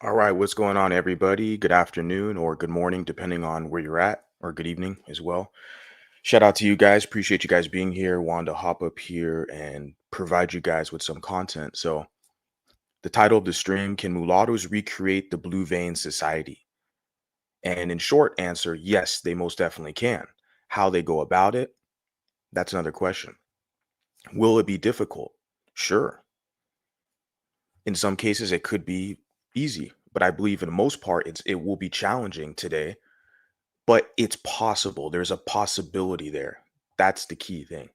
All right, what's going on, everybody? Good afternoon or good morning, depending on where you're at, or good evening as well. Shout out to you guys. Appreciate you guys being here. Wanted to hop up here and provide you guys with some content. So, the title of the stream: Can mulattoes recreate the Blue Vein Society? And in short answer, yes, they most definitely can. How they go about it, that's another question. Will it be difficult? Sure. In some cases, it could be easy, but I believe in the most part, it will be challenging today. But it's possible. There's a possibility there. That's the key thing.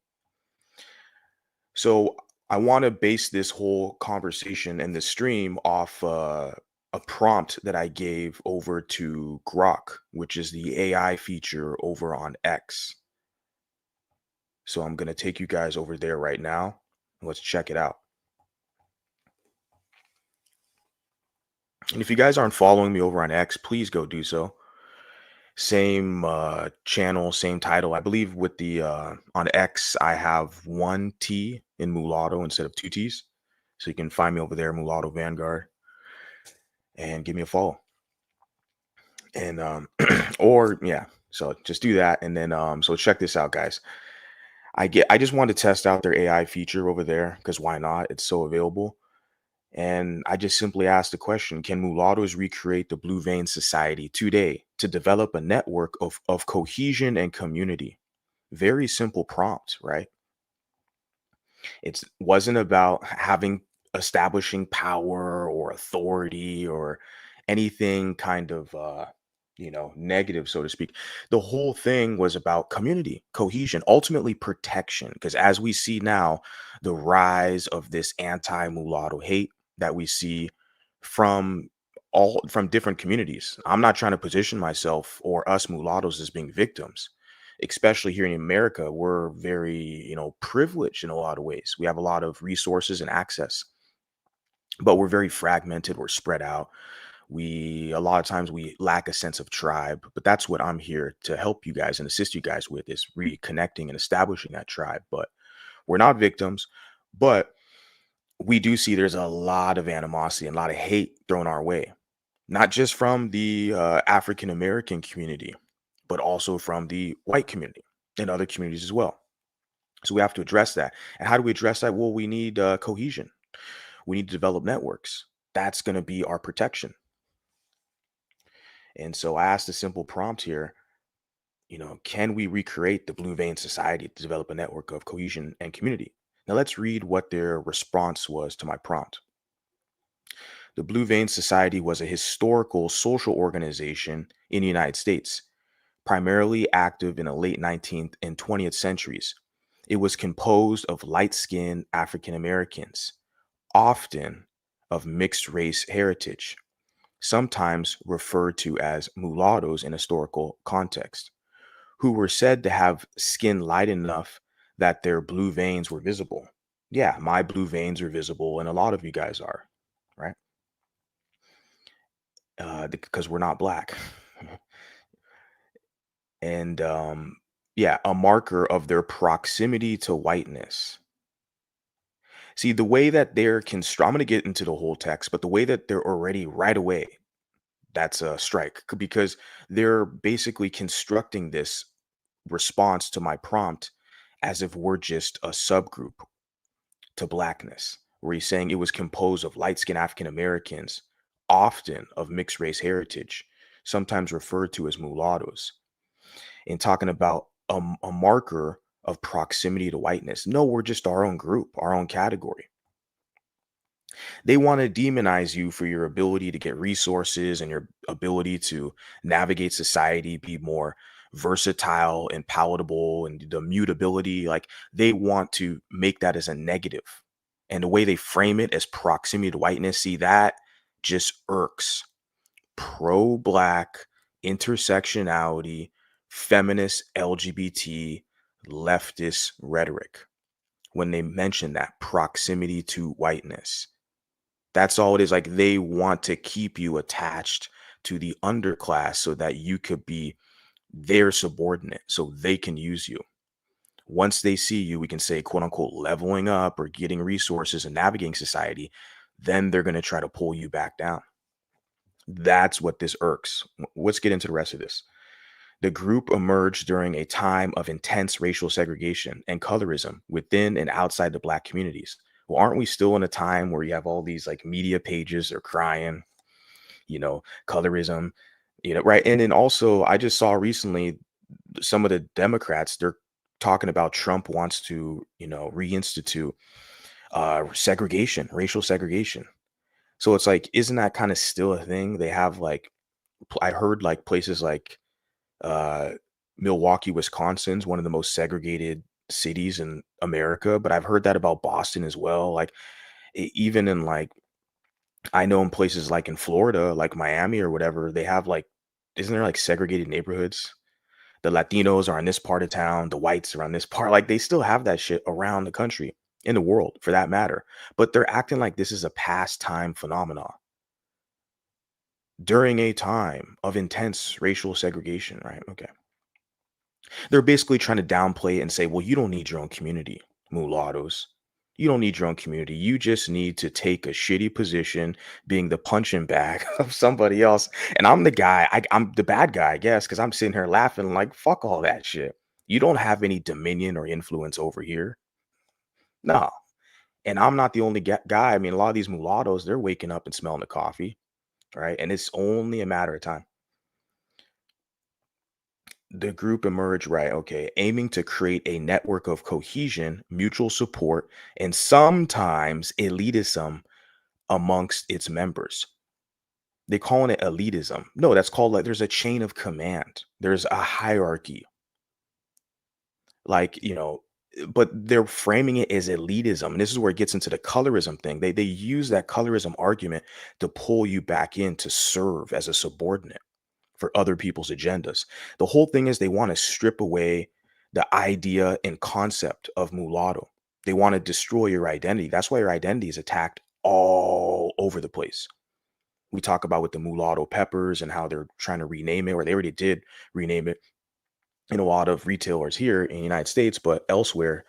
So I want to base this whole conversation and this stream off a prompt that I gave over to Grok, which is the AI feature over on X. So I'm going to take you guys over there right now. Let's check it out. And if you guys aren't following me over on X, please go do so. Same channel, same title. I believe with the on X, I have one T in Mulatto instead of two T's. So you can find me over there, Mulatto Vanguard, and give me a follow. And or yeah, so just do that. And then so check this out, guys. I just wanted to test out their AI feature over there because why not? It's so available. And I just simply asked the question: Can mulattoes recreate the Blue Vein Society today to develop a network of cohesion and community? Very simple prompt, right? It wasn't about having establishing power or authority or anything kind of negative, so to speak. The whole thing was about community, cohesion, ultimately protection. Because as we see now, the rise of this anti-mulatto hate that we see from from different communities. I'm not trying to position myself or us mulattoes as being victims, especially here in America. We're very, privileged in a lot of ways. We have a lot of resources and access, but we're very fragmented. We're spread out. A lot of times we lack a sense of tribe, but that's what I'm here to help you guys and assist you guys with, is reconnecting and establishing that tribe. But we're not victims, but we do see there's a lot of animosity and a lot of hate thrown our way, not just from the African American community, but also from the white community and other communities as well. So we have to address that. And how do we address that? Well, we need cohesion. We need to develop networks. That's going to be our protection. And so I asked a simple prompt here, can we recreate the Blue Vein Society to develop a network of cohesion and community? Now let's read what their response was to my prompt. The Blue Vein Society was a historical social organization in the United States, primarily active in the late 19th and 20th centuries. It was composed of light-skinned African Americans, often of mixed race heritage, sometimes referred to as mulattoes in historical context, who were said to have skin light enough that their blue veins were visible. Yeah, my blue veins are visible, and a lot of you guys are, right? Because we're not black. And yeah, a marker of their proximity to whiteness. See, the way that I'm going to get into the whole text, but the way that they're already right away, that's a strike because they're basically constructing this response to my prompt as if we're just a subgroup to blackness, where he's saying it was composed of light skinned African Americans, often of mixed race heritage, sometimes referred to as mulattoes, and talking about a marker of proximity to whiteness. No, we're just our own group, our own category. They want to demonize you for your ability to get resources and your ability to navigate society, be more versatile and palatable, and the mutability. Like, they want to make that as a negative. And the way they frame it as proximity to whiteness, see, that just irks pro black intersectionality, feminist, LGBT, leftist rhetoric when they mention that proximity to whiteness. That's all it is. Like, they want to keep you attached to the underclass so that you could be their subordinate, so they can use you. Once they see you, we can say, quote unquote, leveling up or getting resources and navigating society, then they're going to try to pull you back down. That's what this irks. Let's get into the rest of this. The group emerged during a time of intense racial segregation and colorism within and outside the Black communities. Well, aren't we still in a time where you have all these like media pages are crying, colorism, right? And then also, I just saw recently some of the Democrats, they're talking about Trump wants to, reinstitute segregation, racial segregation. So it's like, isn't that kind of still a thing? They have like, I heard like places like uh, Milwaukee, Wisconsin's one of the most segregated cities in America, but I've heard that about Boston as well. Like even in like I know in places like in Florida, like Miami or whatever, they have like isn't there like segregated neighborhoods? The Latinos are in this part of town, the whites are on this part. Like they still have that shit around the country, in the world for that matter. But they're acting like this is a pastime phenomenon during a time of intense racial segregation, right? Okay. They're basically trying to downplay it and say, well, you don't need your own community, mulattoes. You don't need your own community. You just need to take a shitty position being the punching bag of somebody else. And I'm the guy, I'm the bad guy, I guess, because I'm sitting here laughing like, fuck all that shit. You don't have any dominion or influence over here. No. And I'm not the only guy. I mean, a lot of these mulattoes, they're waking up and smelling the coffee, right? And it's only a matter of time. The group emerged, right? Okay, aiming to create a network of cohesion, mutual support, and sometimes elitism amongst its members. They calling it elitism. No, that's called like there's a chain of command. There's a hierarchy. Like, but they're framing it as elitism. And this is where it gets into the colorism thing. They use that colorism argument to pull you back in to serve as a subordinate for other people's agendas. The whole thing is they want to strip away the idea and concept of mulatto. They want to destroy your identity. That's why your identity is attacked all over the place. We talk about with the mulatto peppers and how they're trying to rename it, or they already did rename it in a lot of retailers here in the United States, but elsewhere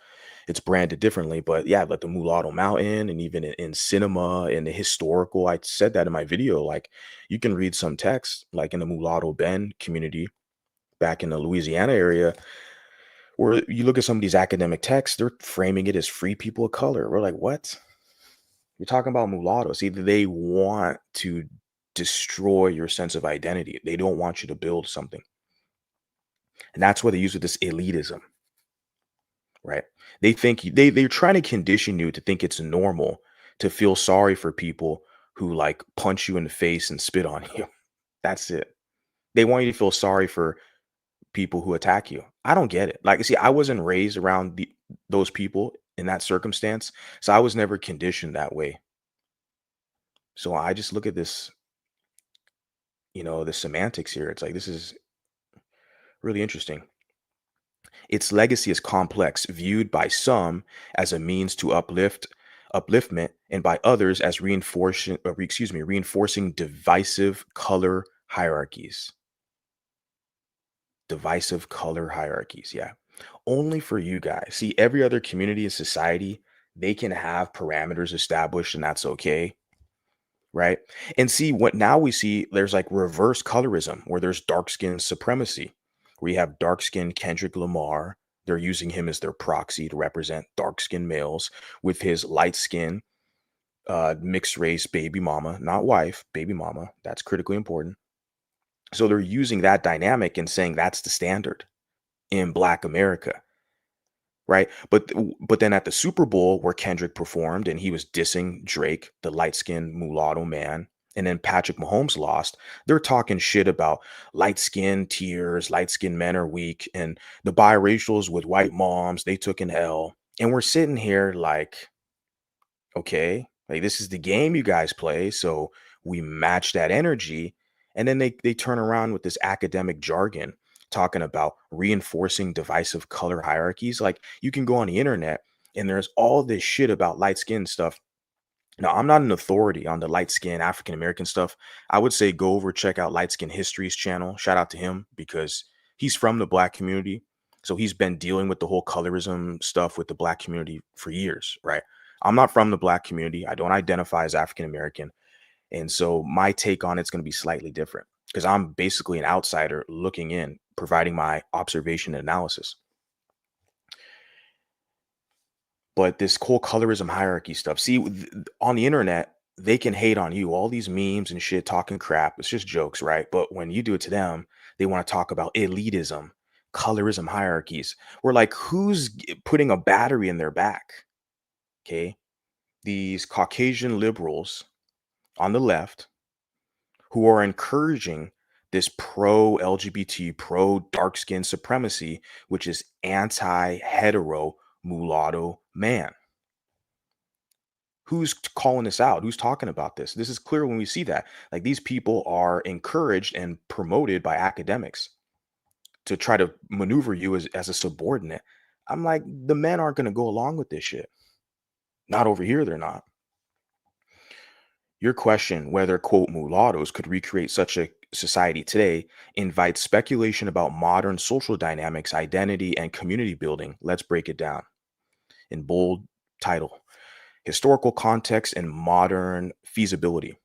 it's branded differently. But yeah, like the Mulatto Mountain and even in cinema and the historical, I said that in my video, like you can read some text like in the Mulatto Bend community back in the Louisiana area, where you look at some of these academic texts, they're framing it as free people of color. We're like, what? You're talking about mulattoes. Either they want to destroy your sense of identity. They don't want you to build something. And that's why they use with this elitism. Right? They think they're trying to condition you to think it's normal to feel sorry for people who like punch you in the face and spit on you. That's it. They want you to feel sorry for people who attack you. I don't get it. Like, see, I wasn't raised around those people in that circumstance, so I was never conditioned that way. So I just look at this, the semantics here. It's like this is really interesting. Its legacy is complex, viewed by some as a means to upliftment, and by others as reinforcing divisive color hierarchies. Divisive color hierarchies, yeah. Only for you guys. See, every other community and society, they can have parameters established, and that's okay, right? And see what now we see there's like reverse colorism where there's dark skin supremacy. We have dark skinned Kendrick Lamar. They're using him as their proxy to represent dark skinned males with his light skin, mixed race baby mama, not wife, baby mama. That's critically important. So they're using that dynamic and saying that's the standard in Black America. Right. But then at the Super Bowl where Kendrick performed and he was dissing Drake, the light-skinned mulatto man, and then Patrick Mahomes lost, they're talking shit about light-skinned tears, light-skinned men are weak, and the biracials with white moms, they took an L. And we're sitting here like, okay, like this is the game you guys play, so we match that energy. And then they turn around with this academic jargon talking about reinforcing divisive color hierarchies. Like you can go on the internet and there's all this shit about light skin stuff. Now, I'm not an authority on the light skin African American stuff. I would say go over check out Light Skin History's channel. Shout out to him because he's from the Black community. So he's been dealing with the whole colorism stuff with the Black community for years, right? I'm not from the Black community. I don't identify as African American. And so my take on it's going to be slightly different because I'm basically an outsider looking in, providing my observation and analysis. But this whole colorism hierarchy stuff, see, on the internet, they can hate on you, all these memes and shit talking crap. It's just jokes, right? But when you do it to them, they want to talk about elitism, colorism hierarchies. We're like, who's putting a battery in their back? Okay. These Caucasian liberals on the left who are encouraging this pro LGBT, pro dark skin supremacy, which is anti hetero mulatto man. Who's calling this out? Who's talking about this? This is clear when we see that. Like these people are encouraged and promoted by academics to try to maneuver you as a subordinate. I'm like, the men aren't going to go along with this shit. Not over here, they're not. Your question, whether, quote, mulattoes could recreate such a society today, invites speculation about modern social dynamics, identity, and community building. Let's break it down. In bold title, historical context and modern feasibility.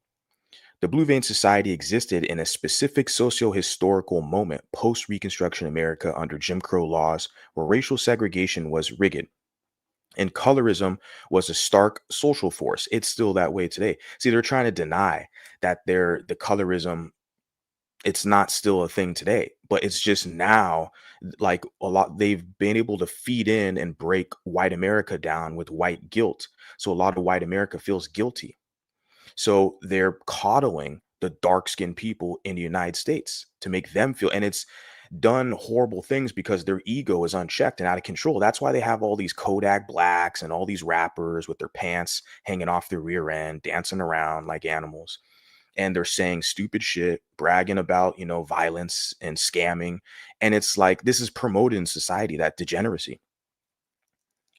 The Blue Vein Society existed in a specific socio-historical moment post-Reconstruction America under Jim Crow laws where racial segregation was rigid and colorism was a stark social force. It's still that way today. See, they're trying to deny that the colorism, it's not still a thing today, but it's just now like a lot they've been able to feed in and break white America down with white guilt. So a lot of white America feels guilty. So they're coddling the dark skinned people in the United States to make them feel, and it's done horrible things because their ego is unchecked and out of control. That's why they have all these Kodak blacks and all these rappers with their pants hanging off their rear end, dancing around like animals. And they're saying stupid shit, bragging about, violence and scamming. And it's like, this is promoted in society, that degeneracy.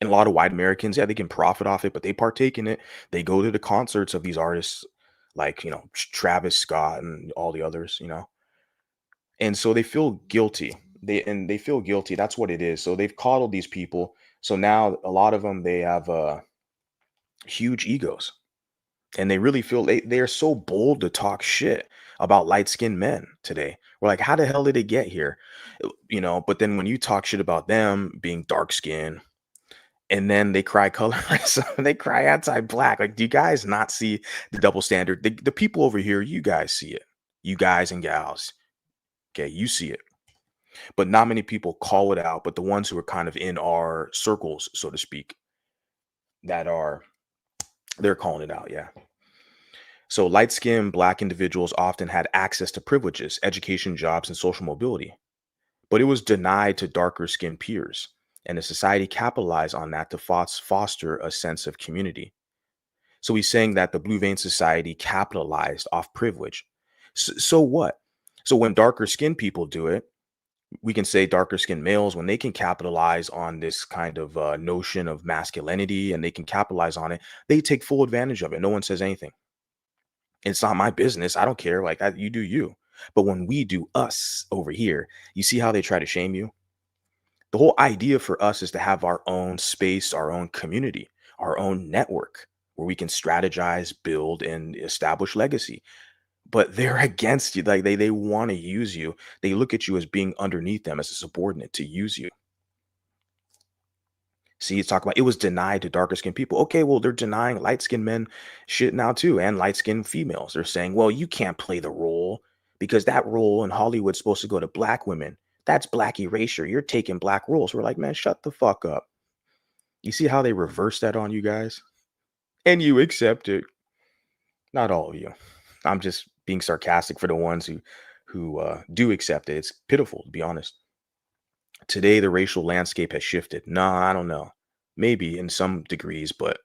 And a lot of white Americans, yeah, they can profit off it, but they partake in it. They go to the concerts of these artists like, Travis Scott and all the others. And so they feel guilty. They feel guilty. That's what it is. So they've coddled these people. So now a lot of them, they have huge egos. And they really feel they are so bold to talk shit about light-skinned men today. We're like, how the hell did it get here? But then when you talk shit about them being dark skinned and then they cry colorism, they cry anti-black. Like, do you guys not see the double standard? The people over here, you guys see it. You guys and gals. Okay, you see it. But not many people call it out. But the ones who are kind of in our circles, so to speak, they're calling it out. Yeah. So light skinned black individuals often had access to privileges, education, jobs, and social mobility. But it was denied to darker skinned peers. And the society capitalized on that to foster a sense of community. So he's saying that the Blue Vein Society capitalized off privilege. So what? So when darker skinned people do it, we can say darker skinned males, when they can capitalize on this kind of notion of masculinity and they can capitalize on it, they take full advantage of it. No one says anything. It's not my business. I don't care. Like, you do you. But when we do us over here, you see how they try to shame you? The whole idea for us is to have our own space, our own community, our own network where we can strategize, build, and establish legacy. But they're against you. Like they want to use you. They look at you as being underneath them as a subordinate to use you. See, it's talking about it was denied to darker skinned people. Okay, well, they're denying light skinned men shit now too, and light skinned females. They're saying, well, you can't play the role because that role in Hollywood's supposed to go to black women. That's black erasure. You're taking black roles. We're like, man, shut the fuck up. You see how they reverse that on you guys? And you accept it. Not all of you. I'm just being sarcastic for the ones who do accept it. It's pitiful, to be honest. Today, the racial landscape has shifted. Nah, I don't know. Maybe in some degrees, but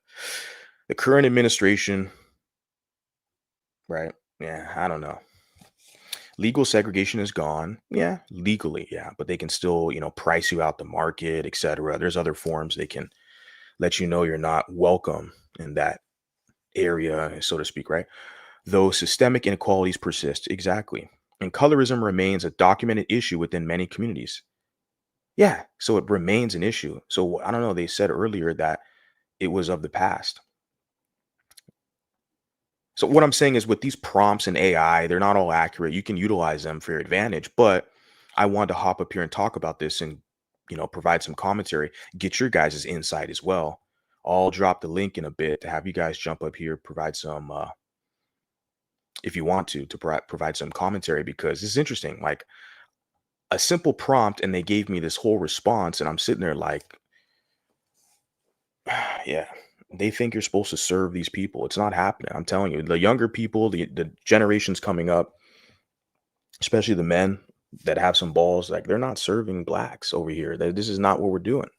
the current administration, right? Yeah, I don't know. Legal segregation is gone. Yeah, legally, yeah, but they can still, price you out the market, etc. There's other forms they can let you know you're not welcome in that area, so to speak, right? Though systemic inequalities persist, exactly. And colorism remains a documented issue within many communities. Yeah, so it remains an issue. So I don't know. They said earlier that it was of the past. So what I'm saying is with these prompts and AI, they're not all accurate. You can utilize them for your advantage, but I wanted to hop up here and talk about this and provide some commentary, get your guys' insight as well. I'll drop the link in a bit to have you guys jump up here, provide some if you want to provide some commentary because this is interesting. Like a simple prompt and they gave me this whole response and I'm sitting there like, yeah, they think you're supposed to serve these people. It's not happening. I'm telling you, the younger people, the generations coming up, especially the men that have some balls, like they're not serving blacks over here. This is not what we're doing.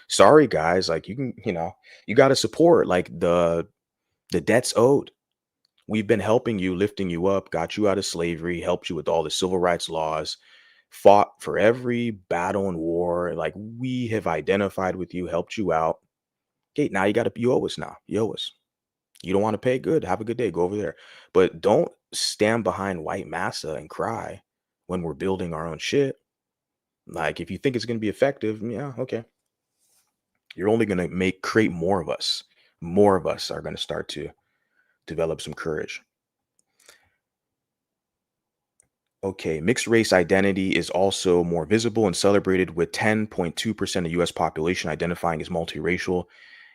Sorry, guys. Like you can, you got to support like the debt's owed. We've been helping you, lifting you up, got you out of slavery, helped you with all the civil rights laws, fought for every battle and war. Like we have identified with you, helped you out. Okay, now you owe us now. You owe us. You don't want to pay? Good. Have a good day. Go over there. But don't stand behind white massa and cry when we're building our own shit. Like if you think it's going to be effective, yeah, okay. You're only going to create more of us. More of us are going to start to develop some courage. Okay, mixed race identity is also more visible and celebrated with 10.2% of US population identifying as multiracial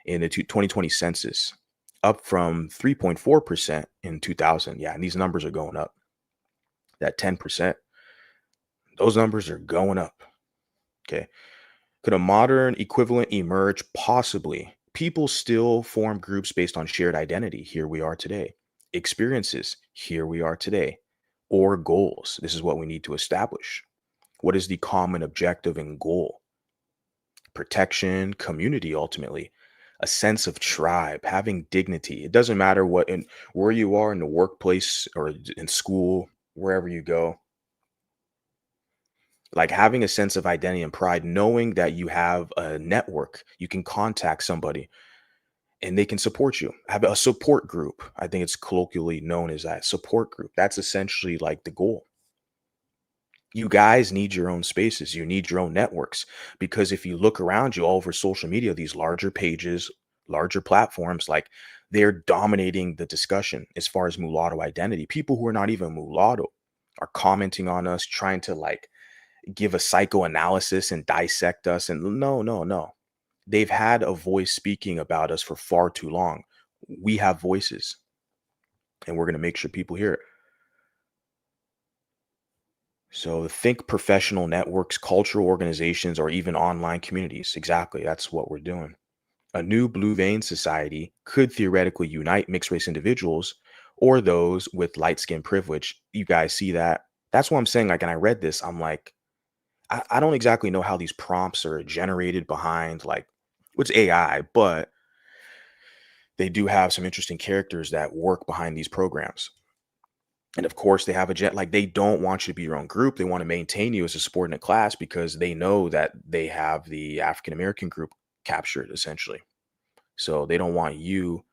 in the 2020 census, up from 3.4% in 2000. Yeah, and these numbers are going up. That 10%, those numbers are going up. Okay. Could a modern equivalent emerge? Possibly. People still form groups based on shared identity. Here we are today. Experiences. Here we are today. Or goals. This is what we need to establish. What is the common objective and goal? Protection, community, ultimately. A sense of tribe, having dignity. It doesn't matter where you are in the workplace or in school, wherever you go. Like having a sense of identity and pride, knowing that you have a network, you can contact somebody and they can support you. Have a support group. I think it's colloquially known as that support group. That's essentially like the goal. You guys need your own spaces. You need your own networks because if you look around you all over social media, these larger pages, larger platforms, like they're dominating the discussion as far as mulatto identity. People who are not even mulatto are commenting on us, trying to like give a psychoanalysis and dissect us. And no, no, no. They've had a voice speaking about us for far too long. We have voices and we're going to make sure people hear it. So think professional networks, cultural organizations, or even online communities. Exactly. That's what we're doing. A new blue vein society could theoretically unite mixed race individuals or those with light skin privilege. You guys see that? That's what I'm saying. Like, and I read this, I'm like, I don't exactly know how these prompts are generated behind like what's AI, but they do have some interesting characters that work behind these programs. And of course, they have a jet like they don't want you to be your own group. They want to maintain you as a subordinate class because they know that they have the African American group captured essentially. So they don't want you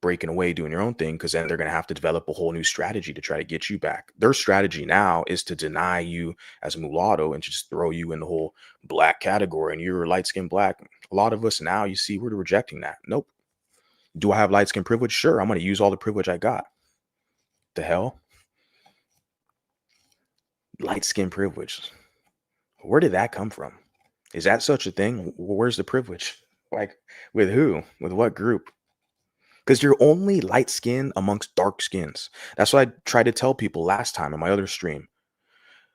breaking away doing your own thing because then they're going to have to develop a whole new strategy to try to get you back. Their strategy now is to deny you as a mulatto and just throw you in the whole black category and you're light skinned black. A lot of us now, you see, we're rejecting that. Nope. Do I have light skin privilege? Sure. I'm going to use all the privilege I got. The hell? Light skin privilege. Where did that come from? Is that such a thing? Where's the privilege? Like with who? With what group? Because you're only light skin amongst dark skins. That's what I tried to tell people last time in my other stream.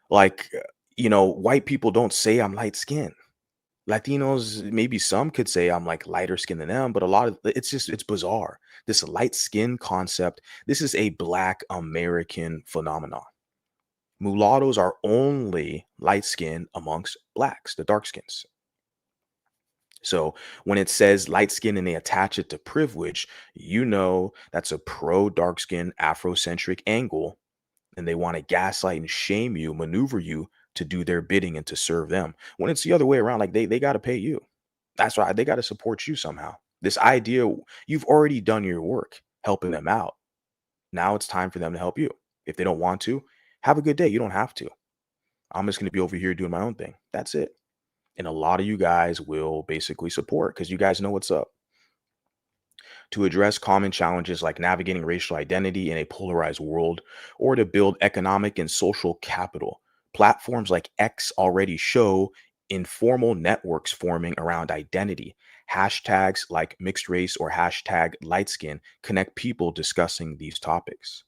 Like, white people don't say I'm light skinned. Latinos, maybe some could say I'm like lighter skin than them, but a lot of it's bizarre. This light skin concept, this is a black American phenomenon. Mulattoes are only light skin amongst blacks, the dark skins. So when it says light skin and they attach it to privilege, that's a pro dark skin Afrocentric angle. And they want to gaslight and shame you, maneuver you to do their bidding and to serve them. When it's the other way around, like they got to pay you. That's why they got to support you somehow. This idea, you've already done your work helping them out. Now it's time for them to help you. If they don't want to, have a good day. You don't have to. I'm just going to be over here doing my own thing. That's it. And a lot of you guys will basically support because you guys know what's up. to address common challenges like navigating racial identity in a polarized world, or to build economic and social capital. Platforms like X already show informal networks forming around identity. Hashtags like mixed race or hashtag light skin connect people discussing these topics.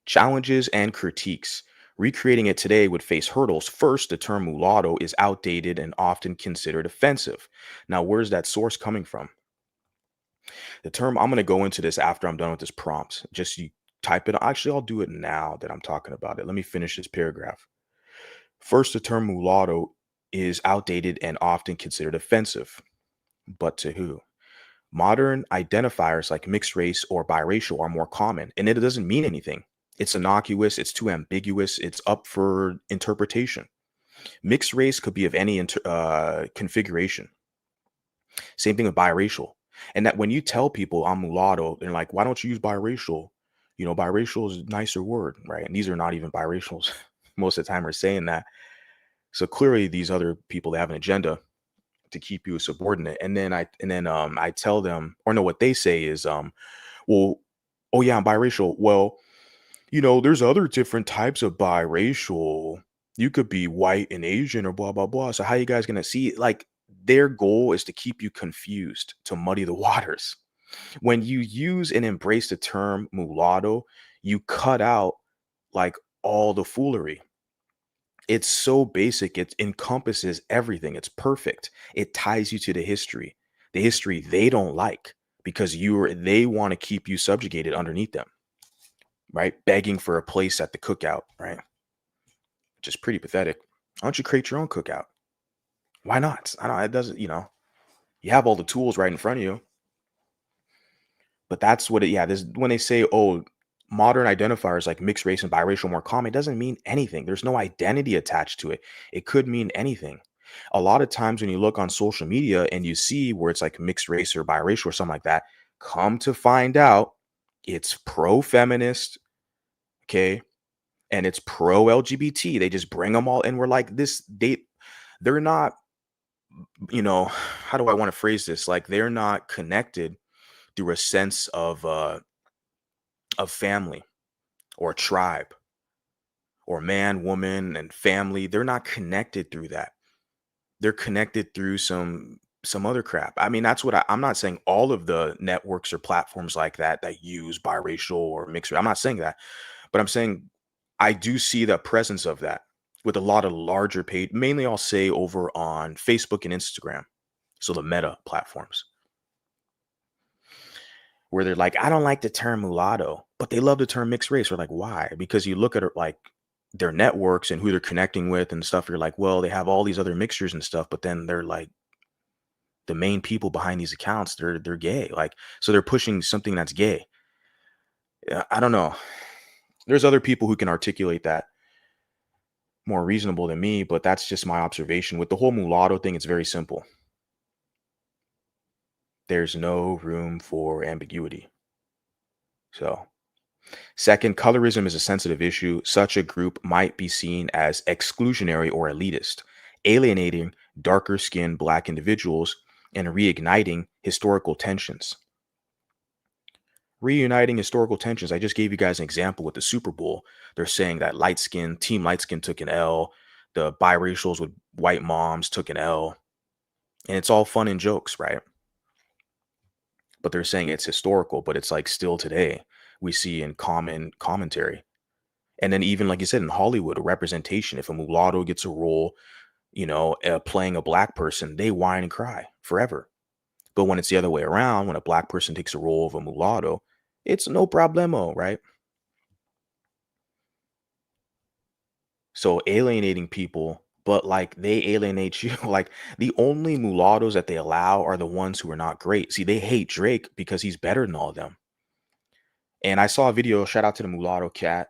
Challenges and critiques. Recreating it today would face hurdles. First, the term mulatto is outdated and often considered offensive. Now, where's that source coming from? The term, I'm going to go into this after I'm done with this prompt. Just you type it. Actually, I'll do it now that I'm talking about it. Let me finish this paragraph. First, the term mulatto is outdated and often considered offensive. But to who? Modern identifiers like mixed race or biracial are more common, and it doesn't mean anything. It's innocuous, it's too ambiguous, it's up for interpretation. Mixed race could be of any configuration. Same thing with biracial. And that when you tell people I'm mulatto, they're like, why don't you use biracial? You know, biracial is a nicer word, right? And these are not even biracials. Most of the time are saying that. So clearly these other people, they have an agenda to keep you a subordinate. And then I tell them, or no, what they say is well, oh yeah, I'm biracial. Well, there's other different types of biracial. You could be white and Asian or blah blah blah. So how you guys gonna see it? Like their goal is to keep you confused, to muddy the waters. When you use and embrace the term mulatto, you cut out like all the foolery. It's so basic, it encompasses everything. It's perfect. It ties you to the history they don't like, because they want to keep you subjugated underneath them, right? Begging for a place at the cookout, right? Which is pretty pathetic. Why don't you create your own cookout? Why not? I don't, it doesn't, you have all the tools right in front of you. But that's what this when they say, oh, modern identifiers like mixed race and biracial more common, it doesn't mean anything. There's no identity attached to it. It could mean anything. A lot of times when you look on social media and you see where it's like mixed race or biracial or something like that, come to find out it's pro-feminist, okay? And it's pro-LGBT. They just bring them all, and we're like they're not, how do I want to phrase this? Like they're not connected through a sense of family or tribe or man, woman, and family. They're not connected through that. They're connected through some other crap. I mean, that's what I'm not saying all of the networks or platforms like that use biracial or mixed. I'm not saying that, but I'm saying I do see the presence of that with a lot of larger page, mainly I'll say over on Facebook and Instagram. So the meta platforms, where they're like, I don't like the term mulatto, but they love the term mixed race. We're like, why? Because you look at it like their networks and who they're connecting with and stuff. You're like, well, they have all these other mixtures and stuff, but then they're like the main people behind these accounts, they're gay. Like, so they're pushing something that's gay. I don't know. There's other people who can articulate that more reasonable than me, but that's just my observation. With the whole mulatto thing, it's very simple. There's no room for ambiguity. So, second, colorism is a sensitive issue. Such a group might be seen as exclusionary or elitist, alienating darker skinned Black individuals and reigniting historical tensions. Reuniting historical tensions. I just gave you guys an example with the Super Bowl. They're saying that team light skin took an L. The biracials with white moms took an L. And it's all fun and jokes, right? But they're saying it's historical, but it's like still today we see in common commentary. And then even like you said in Hollywood, a representation. If a mulatto gets a role, playing a Black person, they whine and cry forever. But when it's the other way around, when a Black person takes a role of a mulatto, it's no problemo, right? So alienating people, but like they alienate you. Like the only mulattoes that they allow are the ones who are not great. See, they hate Drake because he's better than all of them. And I saw a video, shout out to the mulatto cat.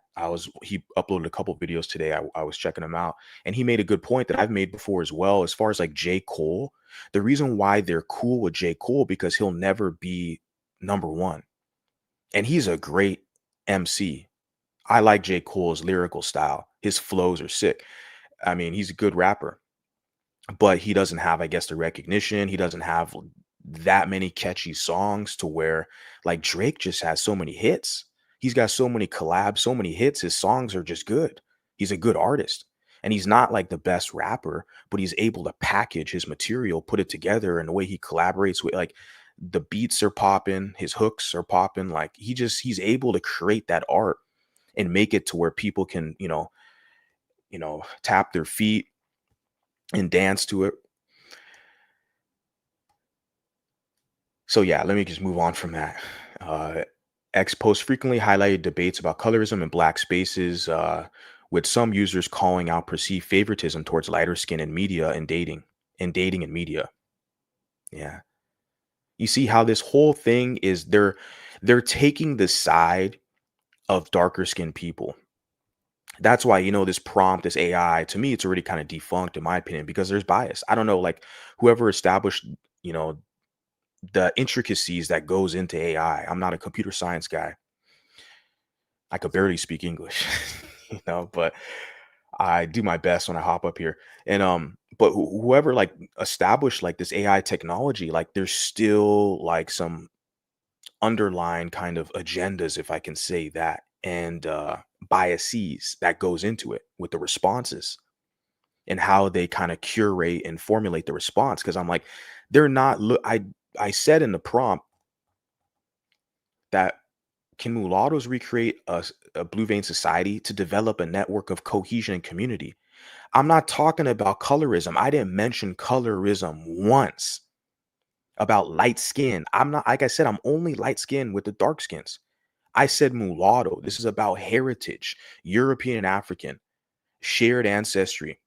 He uploaded a couple videos today. I was checking him out, and he made a good point that I've made before as well. As far as like J. Cole, the reason why they're cool with J. Cole, because he'll never be number one. And he's a great MC. I like J. Cole's lyrical style. His flows are sick. I mean, he's a good rapper, but he doesn't have, I guess, the recognition. He doesn't have that many catchy songs to where like Drake just has so many hits. He's got so many collabs, so many hits. His songs are just good. He's a good artist. And he's not like the best rapper, but he's able to package his material, put it together in the way he collaborates with like the beats are popping, his hooks are popping. Like he's able to create that art and make it to where people can, tap their feet and dance to it. So yeah, let me just move on from that. Uh, X posts frequently highlighted debates about colorism and black spaces, with some users calling out perceived favoritism towards lighter skin in media and dating and media. Yeah, you see how this whole thing is they're taking the side of darker skinned people. That's why this prompt, this AI, to me, it's already kind of defunct in my opinion because there's bias. I don't know, like whoever established, you know, the intricacies that goes into AI. I'm not a computer science guy. I could barely speak English, but I do my best when I hop up here. And but whoever like established like this AI technology, like there's still like some underlying kind of agendas, if I can say that, and biases that goes into it with the responses and how they kind of curate and formulate the response. Because I'm like, they're not. I said in the prompt that can mulattoes recreate a blue vein society to develop a network of cohesion and community? I'm not talking about colorism. I didn't mention colorism once about light skin. I'm not, like I said, I'm only light skin with the dark skins. I said mulatto. This is about heritage, European and African, shared ancestry,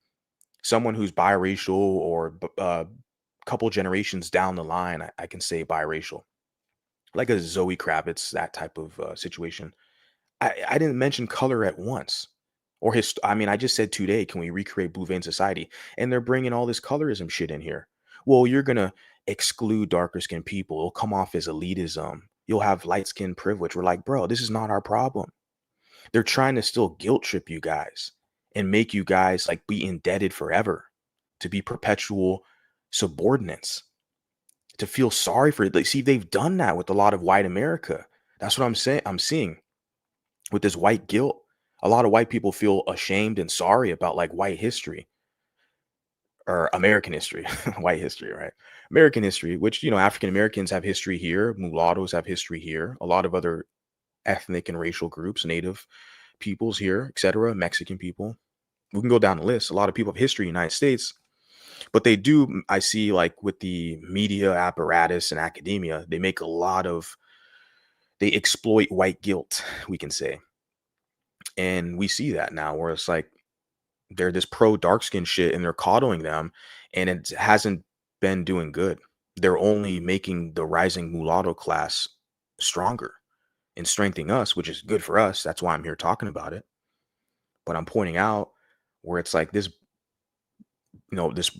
someone who's biracial or couple generations down the line, I can say biracial, like a Zoe Kravitz, that type of situation. I didn't mention color at once. Or I mean, I just said today, can we recreate Blue Vein Society? And they're bringing all this colorism shit in here. Well, you're gonna exclude darker skinned people. It'll come off as elitism. You'll have light skin privilege. We're like, bro, this is not our problem. They're trying to still guilt trip you guys and make you guys like be indebted forever, to be perpetual subordinates, to feel sorry for it. Like, see, they've done that with a lot of white America. That's what I'm saying. I'm seeing with this white guilt. A lot of white people feel ashamed and sorry about like white history or American history, white history, right? American history, which, African Americans have history here, mulattoes have history here, a lot of other ethnic and racial groups, native peoples here, etc., Mexican people. We can go down the list. A lot of people have history in the United States, but they do, I see like with the media apparatus and academia, they exploit white guilt, we can say. And we see that now where it's like they're this pro dark skin shit and they're coddling them and it hasn't been doing good. They're only making the rising mulatto class stronger and strengthening us, which is good for us. That's why I'm here talking about it. But I'm pointing out where it's like this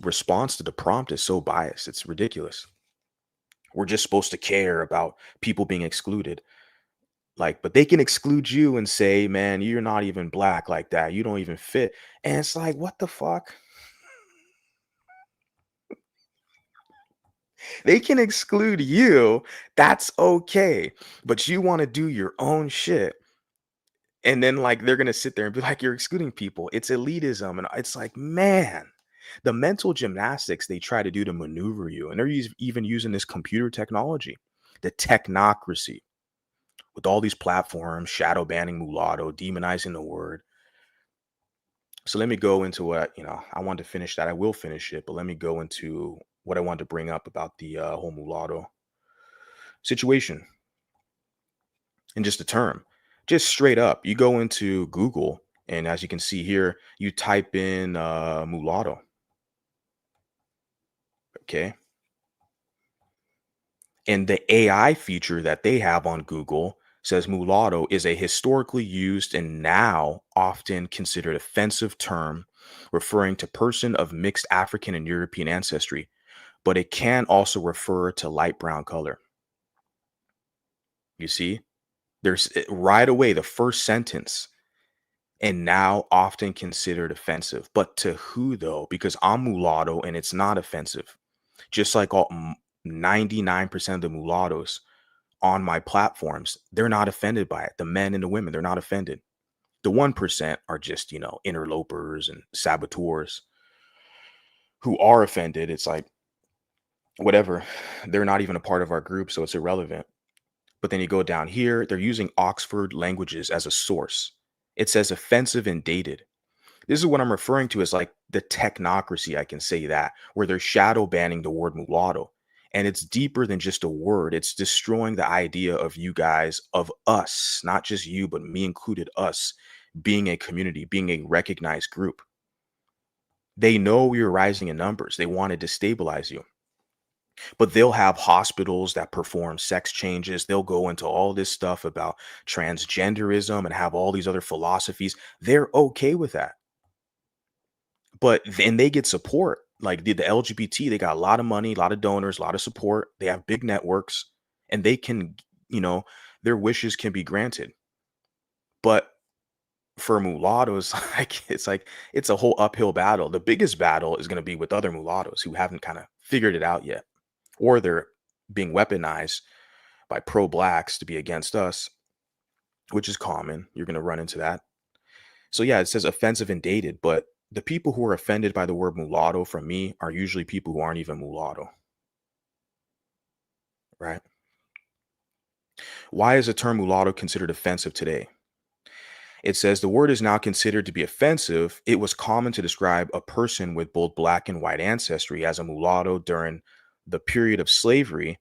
response to the prompt is so biased. It's ridiculous. We're just supposed to care about people being excluded. Like, but they can exclude you and say, man, you're not even black like that. You don't even fit. And it's like, what the fuck? They can exclude you. That's okay. But you want to do your own shit. And then, like, they're going to sit there and be like, you're excluding people. It's elitism. And it's like, man, the mental gymnastics they try to do to maneuver you. And they're even using this computer technology, the technocracy with all these platforms, shadow banning mulatto, demonizing the word. So let me go into what, I wanted to finish that. I will finish it, but let me go into what I wanted to bring up about the whole mulatto situation in just a term. Just straight up, you go into Google, and as you can see here, you type in mulatto. Okay. And the AI feature that they have on Google says mulatto is a historically used and now often considered offensive term referring to person of mixed African and European ancestry, but it can also refer to light brown color. You see, there's right away the first sentence, and now often considered offensive. But to who though? Because I'm mulatto and it's not offensive. Just like all 99% of the mulattoes on my platforms, they're not offended by it. The men and the women, they're not offended. The 1% are just, interlopers and saboteurs who are offended. It's like, whatever, they're not even a part of our group, so it's irrelevant. But then you go down here, they're using Oxford languages as a source. It says offensive and dated. This is what I'm referring to as like the technocracy. I can say that, where they're shadow banning the word mulatto. And it's deeper than just a word. It's destroying the idea of you guys, of us, not just you, but me included, us being a community, being a recognized group. They know you're rising in numbers. They want to destabilize you. But they'll have hospitals that perform sex changes. They'll go into all this stuff about transgenderism and have all these other philosophies. They're okay with that. But then they get support. Like the LGBT, they got a lot of money, a lot of donors, a lot of support. They have big networks and they can, you know, their wishes can be granted. But for mulattoes, it's a whole uphill battle. The biggest battle is going to be with other mulattoes who haven't kind of figured it out yet, or they're being weaponized by pro blacks to be against us, which is common. You're going to run into that. So yeah, it says offensive and dated, but the people who are offended by the word mulatto from me are usually people who aren't even mulatto, right? Why is the term mulatto considered offensive today? It says the word is now considered to be offensive. It was common to describe a person with both black and white ancestry as a mulatto during the period of slavery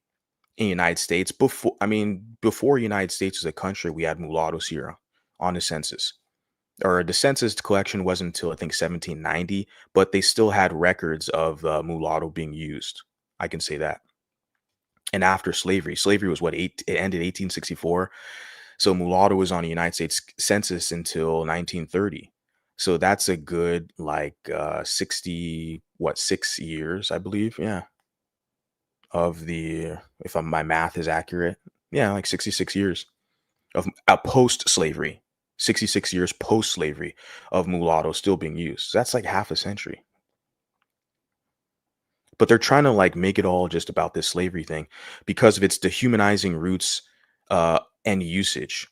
in the United States. Before United States was a country, we had mulattoes here on the census. Or the census collection wasn't until I think 1790, but they still had records of mulatto being used. I can say that. And after slavery was it ended 1864. So mulatto was on the United States census until 1930. So that's a good 6 years, I believe. Yeah. Of the, if my math is accurate. Yeah, like 66 years of post slavery. 66 years post slavery of mulatto still being used. So that's like half a century. But they're trying to make it all just about this slavery thing because of its dehumanizing roots and usage.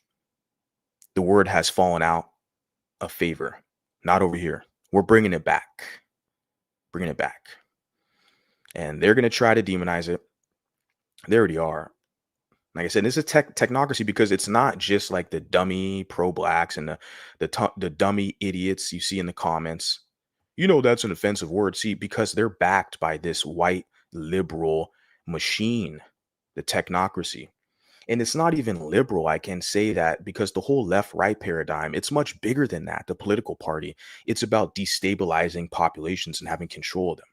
The word has fallen out of favor. Not over here. We're bringing it back. Bringing it back. And they're going to try to demonize it. They already are. Like I said, this is technocracy because it's not just like the dummy pro blacks and the dummy idiots you see in the comments. That's an offensive word. See, because they're backed by this white liberal machine, the technocracy. And it's not even liberal. I can say that because the whole left right paradigm, it's much bigger than that. The political party, it's about destabilizing populations and having control of them.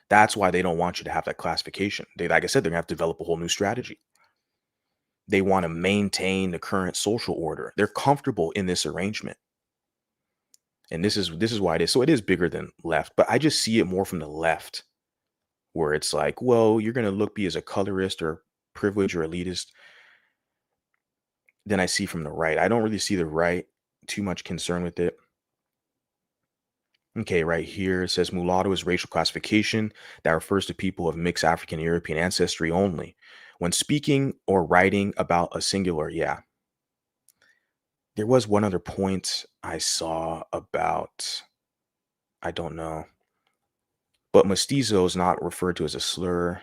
That's why they don't want you to have that classification. Like I said, they're going to have to develop a whole new strategy. They want to maintain the current social order. They're comfortable in this arrangement. And this is why it is. So it is bigger than left, but I just see it more from the left, where it's like, well, you're going to be as a colorist or privileged or elitist than I see from the right. I don't really see the right too much concern with it. Okay, right here it says mulatto is racial classification that refers to people of mixed African European ancestry only. When speaking or writing about a singular, yeah. There was one other point I saw about, I don't know, but mestizo is not referred to as a slur. It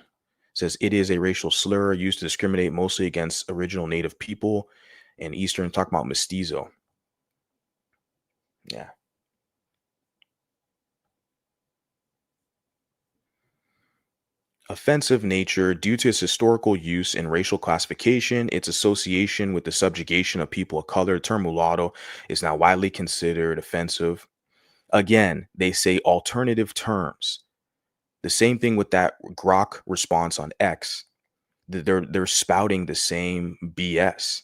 says it is a racial slur used to discriminate mostly against original native people and Eastern. Talk about mestizo. Yeah. Offensive nature due to its historical use in racial classification, its association with the subjugation of people of color. The term mulatto is now widely considered offensive. Again, they say alternative terms. The same thing with that Grok response on X. They're spouting the same BS.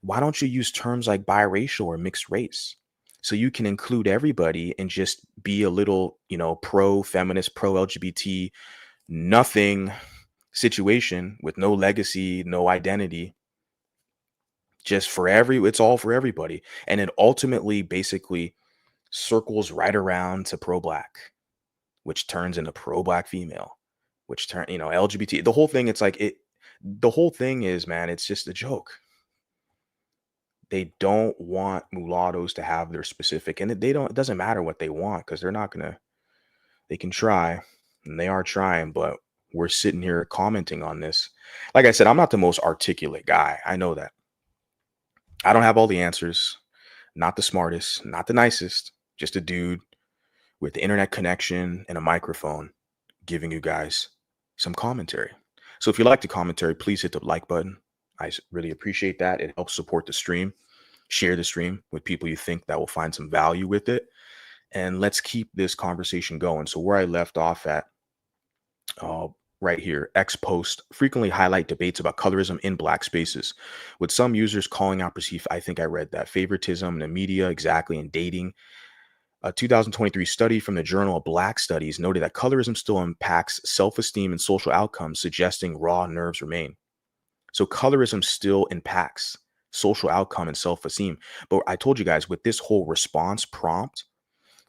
Why don't you use terms like biracial or mixed race? So you can include everybody and just be a little, pro feminist, pro LGBT, nothing situation with no legacy, no identity, just it's all for everybody. And it ultimately basically circles right around to pro black, which turns into pro black female, which turn, LGBT, the whole thing. It's like the whole thing is, man, it's just a joke. They don't want mulattoes to have their specific, and it doesn't matter what they want because they're not gonna, they can try and they are trying, but we're sitting here commenting on this. Like I said, I'm not the most articulate guy. I know that. I don't have all the answers, not the smartest, not the nicest, just a dude with the internet connection and a microphone giving you guys some commentary. So if you like the commentary, please hit the like button. Really appreciate that. It helps support the stream. Share the stream with people you think that will find some value with it. And let's keep this conversation going. So where I left off at, uh, right here, X post frequently highlight debates about colorism in black spaces, with some users calling out perceived, I think I read that, favoritism in the media, exactly, and dating. A 2023 study from the Journal of Black Studies noted that colorism still impacts self-esteem and social outcomes, suggesting raw nerves remain. So colorism still impacts social outcome and self-esteem. But I told you guys, with this whole response prompt,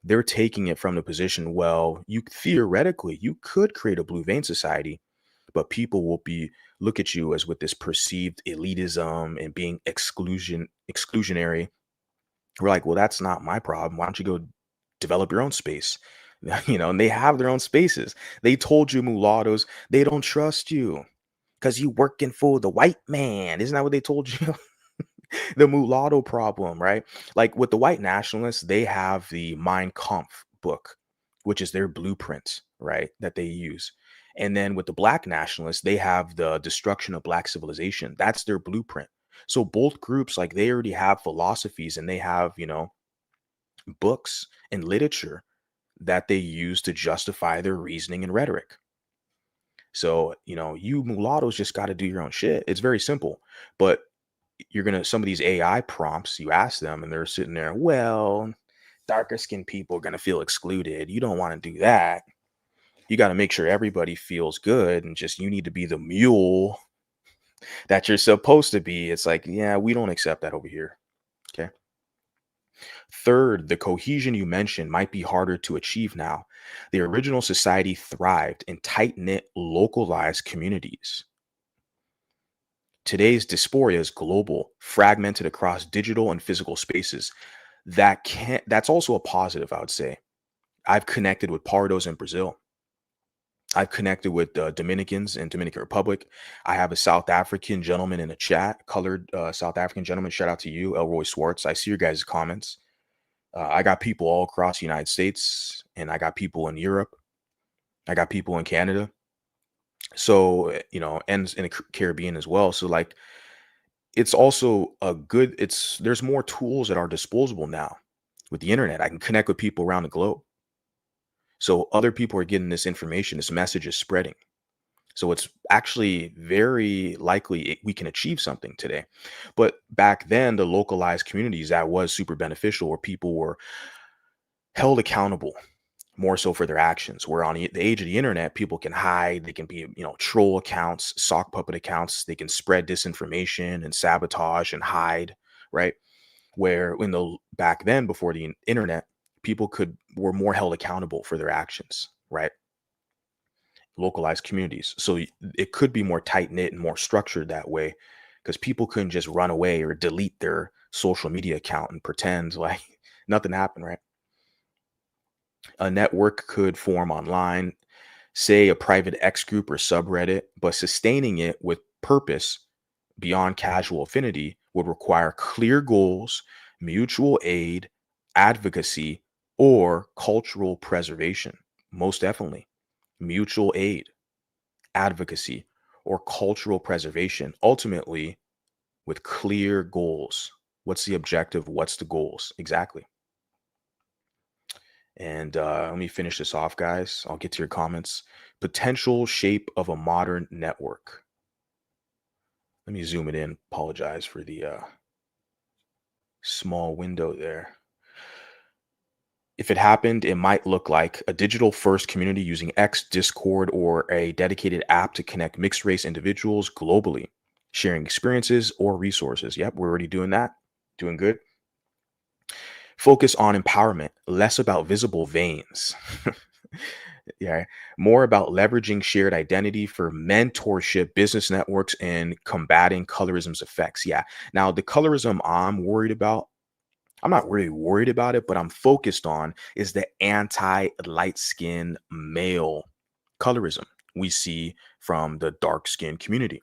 they're taking it from the position, well, you theoretically, you could create a blue vein society, but people will be look at you as with this perceived elitism and being exclusionary. We're like, well, that's not my problem. Why don't you go develop your own space? And they have their own spaces. They told you, mulattoes, they don't trust you because you working for the white man. Isn't that what they told you? The mulatto problem, right? Like with the white nationalists, they have the Mein Kampf book, which is their blueprint, right? That they use. And then with the black nationalists, they have the destruction of black civilization. That's their blueprint. So both groups, like they already have philosophies and they have, books and literature that they use to justify their reasoning and rhetoric. So, you mulattoes just got to do your own shit. It's very simple. But some of these AI prompts, you ask them and they're sitting there, well, darker skinned people are going to feel excluded. You don't want to do that. You got to make sure everybody feels good, and just you need to be the mule that you're supposed to be. It's like, yeah, we don't accept that over here. Okay. Third, the cohesion you mentioned might be harder to achieve now. The original society thrived in tight knit, localized communities. Today's dysphoria is global, fragmented across digital and physical spaces. That's also a positive, I would say. I've connected with Pardos in Brazil. I've connected with Dominicans in Dominican Republic. I have a South African gentleman in a chat, colored South African gentleman. Shout out to you, Elroy Swartz. I see your guys' comments. I got people all across the United States, and I got people in Europe. I got people in Canada. So, and in the Caribbean as well. So like, it's also there's more tools at our disposal now with the internet. I can connect with people around the globe. So other people are getting this information, this message is spreading. So it's actually very likely we can achieve something today. But back then, the localized communities, that was super beneficial, where people were held accountable more so for their actions. Where on the age of the internet, people can hide, they can be, troll accounts, sock puppet accounts, they can spread disinformation and sabotage and hide, right? Where back then, before the internet, people were more held accountable for their actions, right? Localized communities. So it could be more tight knit and more structured that way, because people couldn't just run away or delete their social media account and pretend like nothing happened, right? A network could form online, say a private X group or subreddit, but sustaining it with purpose beyond casual affinity would require clear goals, mutual aid, advocacy, or cultural preservation. Most definitely, mutual aid, advocacy, or cultural preservation, ultimately with clear goals. What's the objective? What's the goals? Exactly. And let me finish this off, guys. I'll get to your comments. Potential shape of a modern network. Let me zoom it in. Apologize for the small window there. If it happened, it might look like a digital first community using X, Discord, or a dedicated app to connect mixed race individuals globally, sharing experiences or resources. Yep, we're already doing that. Doing good. Focus on empowerment, less about visible veins. Yeah, more about leveraging shared identity for mentorship, business networks, and combating colorism's effects. Yeah. Now, the colorism I'm worried about, I'm not really worried about it, but I'm focused on is the anti light skin male colorism we see from the dark skin community,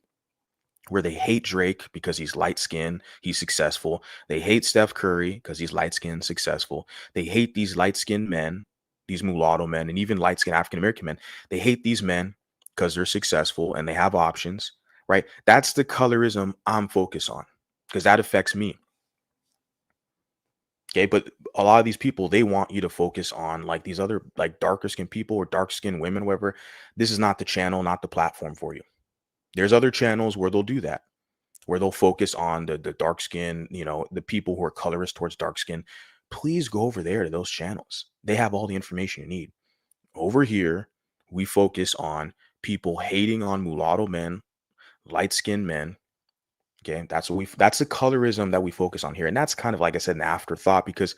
where they hate Drake because he's light skinned, he's successful. They hate Steph Curry because he's light skinned, successful. They hate these light skinned men, these mulatto men, and even light skinned African American men. They hate these men because they're successful and they have options, right? That's the colorism I'm focused on because that affects me. Okay. But a lot of these people, they want you to focus on like these other, like darker skinned people or dark skinned women, whatever. This is not the channel, not the platform for you. There's other channels where they'll do that, where they'll focus on the dark skin, the people who are colorist towards dark skin. Please go over there to those channels. They have all the information you need. Over here, we focus on people hating on mulatto men, light skinned men. Okay, that's the colorism that we focus on here. And that's kind of like I said, an afterthought because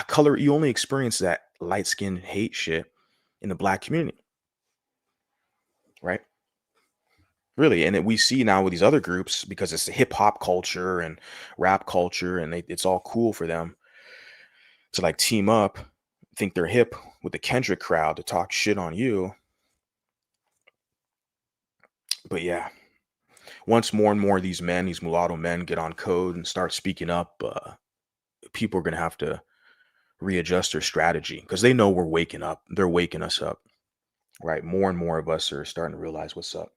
color, you only experience that light skin hate shit in the black community, right? Really, and we see now with these other groups because it's the hip hop culture and rap culture, and it's all cool for them to like team up, think they're hip with the Kendrick crowd to talk shit on you. But yeah, once more and more of these men, these mulatto men, get on code and start speaking up, people are gonna have to readjust their strategy because they know we're waking up. They're waking us up, right? More and more of us are starting to realize what's up.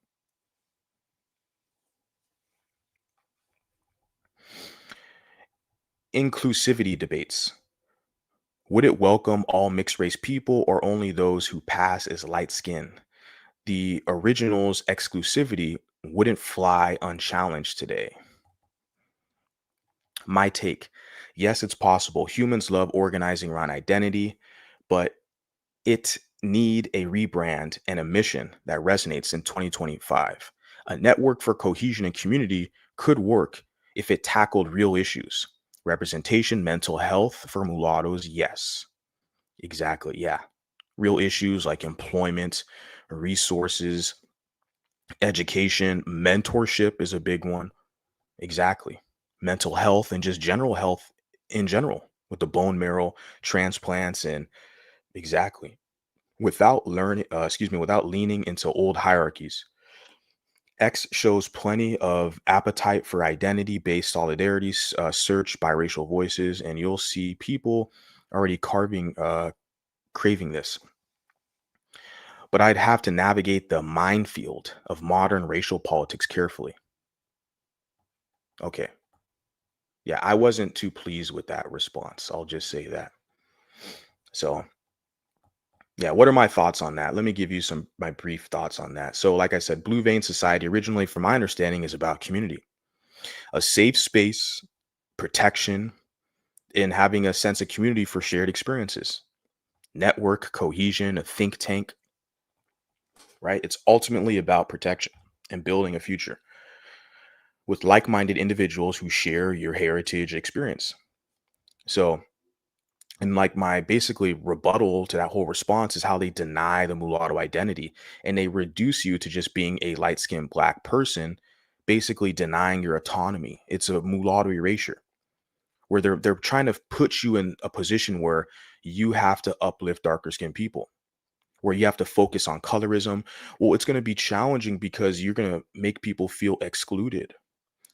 Inclusivity debates. Would it welcome all mixed race people or only those who pass as light skin? The original's exclusivity wouldn't fly unchallenged today. My take, yes, it's possible. Humans love organizing around identity, but it need a rebrand and a mission that resonates in 2025. A network for cohesion and community could work if it tackled real issues. Representation, mental health for mulattoes, yes. Exactly. Yeah. Real issues like employment, resources, education, mentorship is a big one. Exactly. Mental health and just general health in general with the bone marrow transplants and exactly. Without leaning into old hierarchies. X shows plenty of appetite for identity-based solidarities, search biracial voices, and you'll see people already craving this. But I'd have to navigate the minefield of modern racial politics carefully. Okay. Yeah, I wasn't too pleased with that response. I'll just say that. So, yeah, what are my thoughts on that? Let me give you some my brief thoughts on that. So, like I said, Blue Vein Society originally, from my understanding, is about community, a safe space, protection, and having a sense of community for shared experiences, network cohesion, a think tank, right? It's ultimately about protection and building a future with like-minded individuals who share your heritage experience. So, and like my basically rebuttal to that whole response is how they deny the mulatto identity and they reduce you to just being a light-skinned black person, basically denying your autonomy. It's a mulatto erasure where they're trying to put you in a position where you have to uplift darker skinned people, where you have to focus on colorism. Well, it's going to be challenging because you're going to make people feel excluded.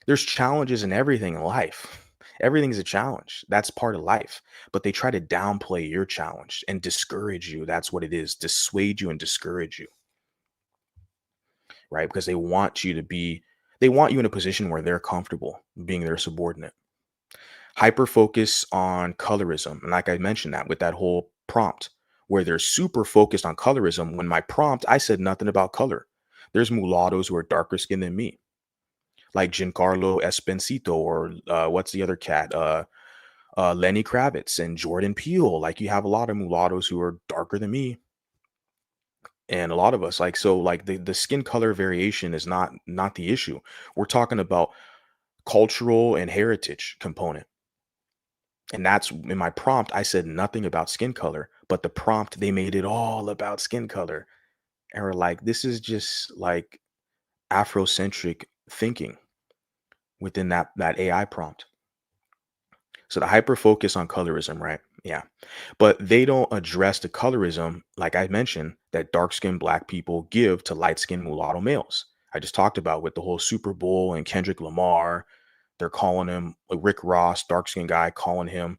There's challenges in everything in life. Everything's a challenge. That's part of life. But they try to downplay your challenge and discourage you. That's what it is. Dissuade you and discourage you, right? Because they want you in a position where they're comfortable being their subordinate. Hyper focus on colorism. And like I mentioned that with that whole prompt, where they're super focused on colorism. When my prompt, I said nothing about color. There's mulattoes who are darker skinned than me, like Giancarlo Esposito or what's the other cat? Lenny Kravitz and Jordan Peele. Like you have a lot of mulattoes who are darker than me, and a lot of us like so like the skin color variation is not the issue. We're talking about cultural and heritage component, and that's in my prompt. I said nothing about skin color, but the prompt, they made it all about skin color. And we're like, this is just like Afrocentric thinking within that AI prompt. So the hyper focus on colorism, right? Yeah. But they don't address the colorism, like I mentioned, that dark skinned black people give to light skinned mulatto males. I just talked about with the whole Super Bowl and Kendrick Lamar. They're calling him like Rick Ross, dark skinned guy, calling him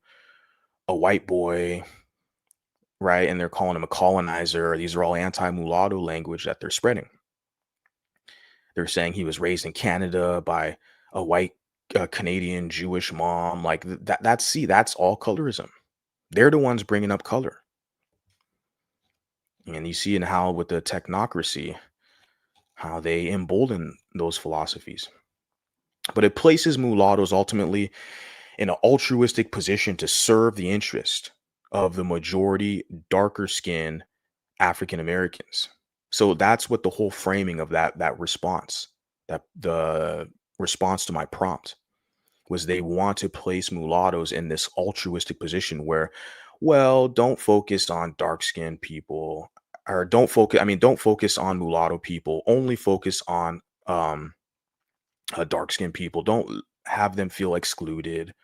a white boy, right? And they're calling him a colonizer. These are all anti mulatto language that they're spreading. They're saying he was raised in Canada by a white Canadian Jewish mom. Like that. That's all colorism. They're the ones bringing up color. And you see in how with the technocracy, how they embolden those philosophies. But it places mulattoes ultimately in an altruistic position to serve the interest of the majority darker skinned African Americans. So that's what the whole framing of that response, that the response to my prompt was, they want to place mulattoes in this altruistic position where, well, don't focus on dark skinned people, or don't focus on mulatto people, only focus on dark skinned people. Don't have them feel excluded,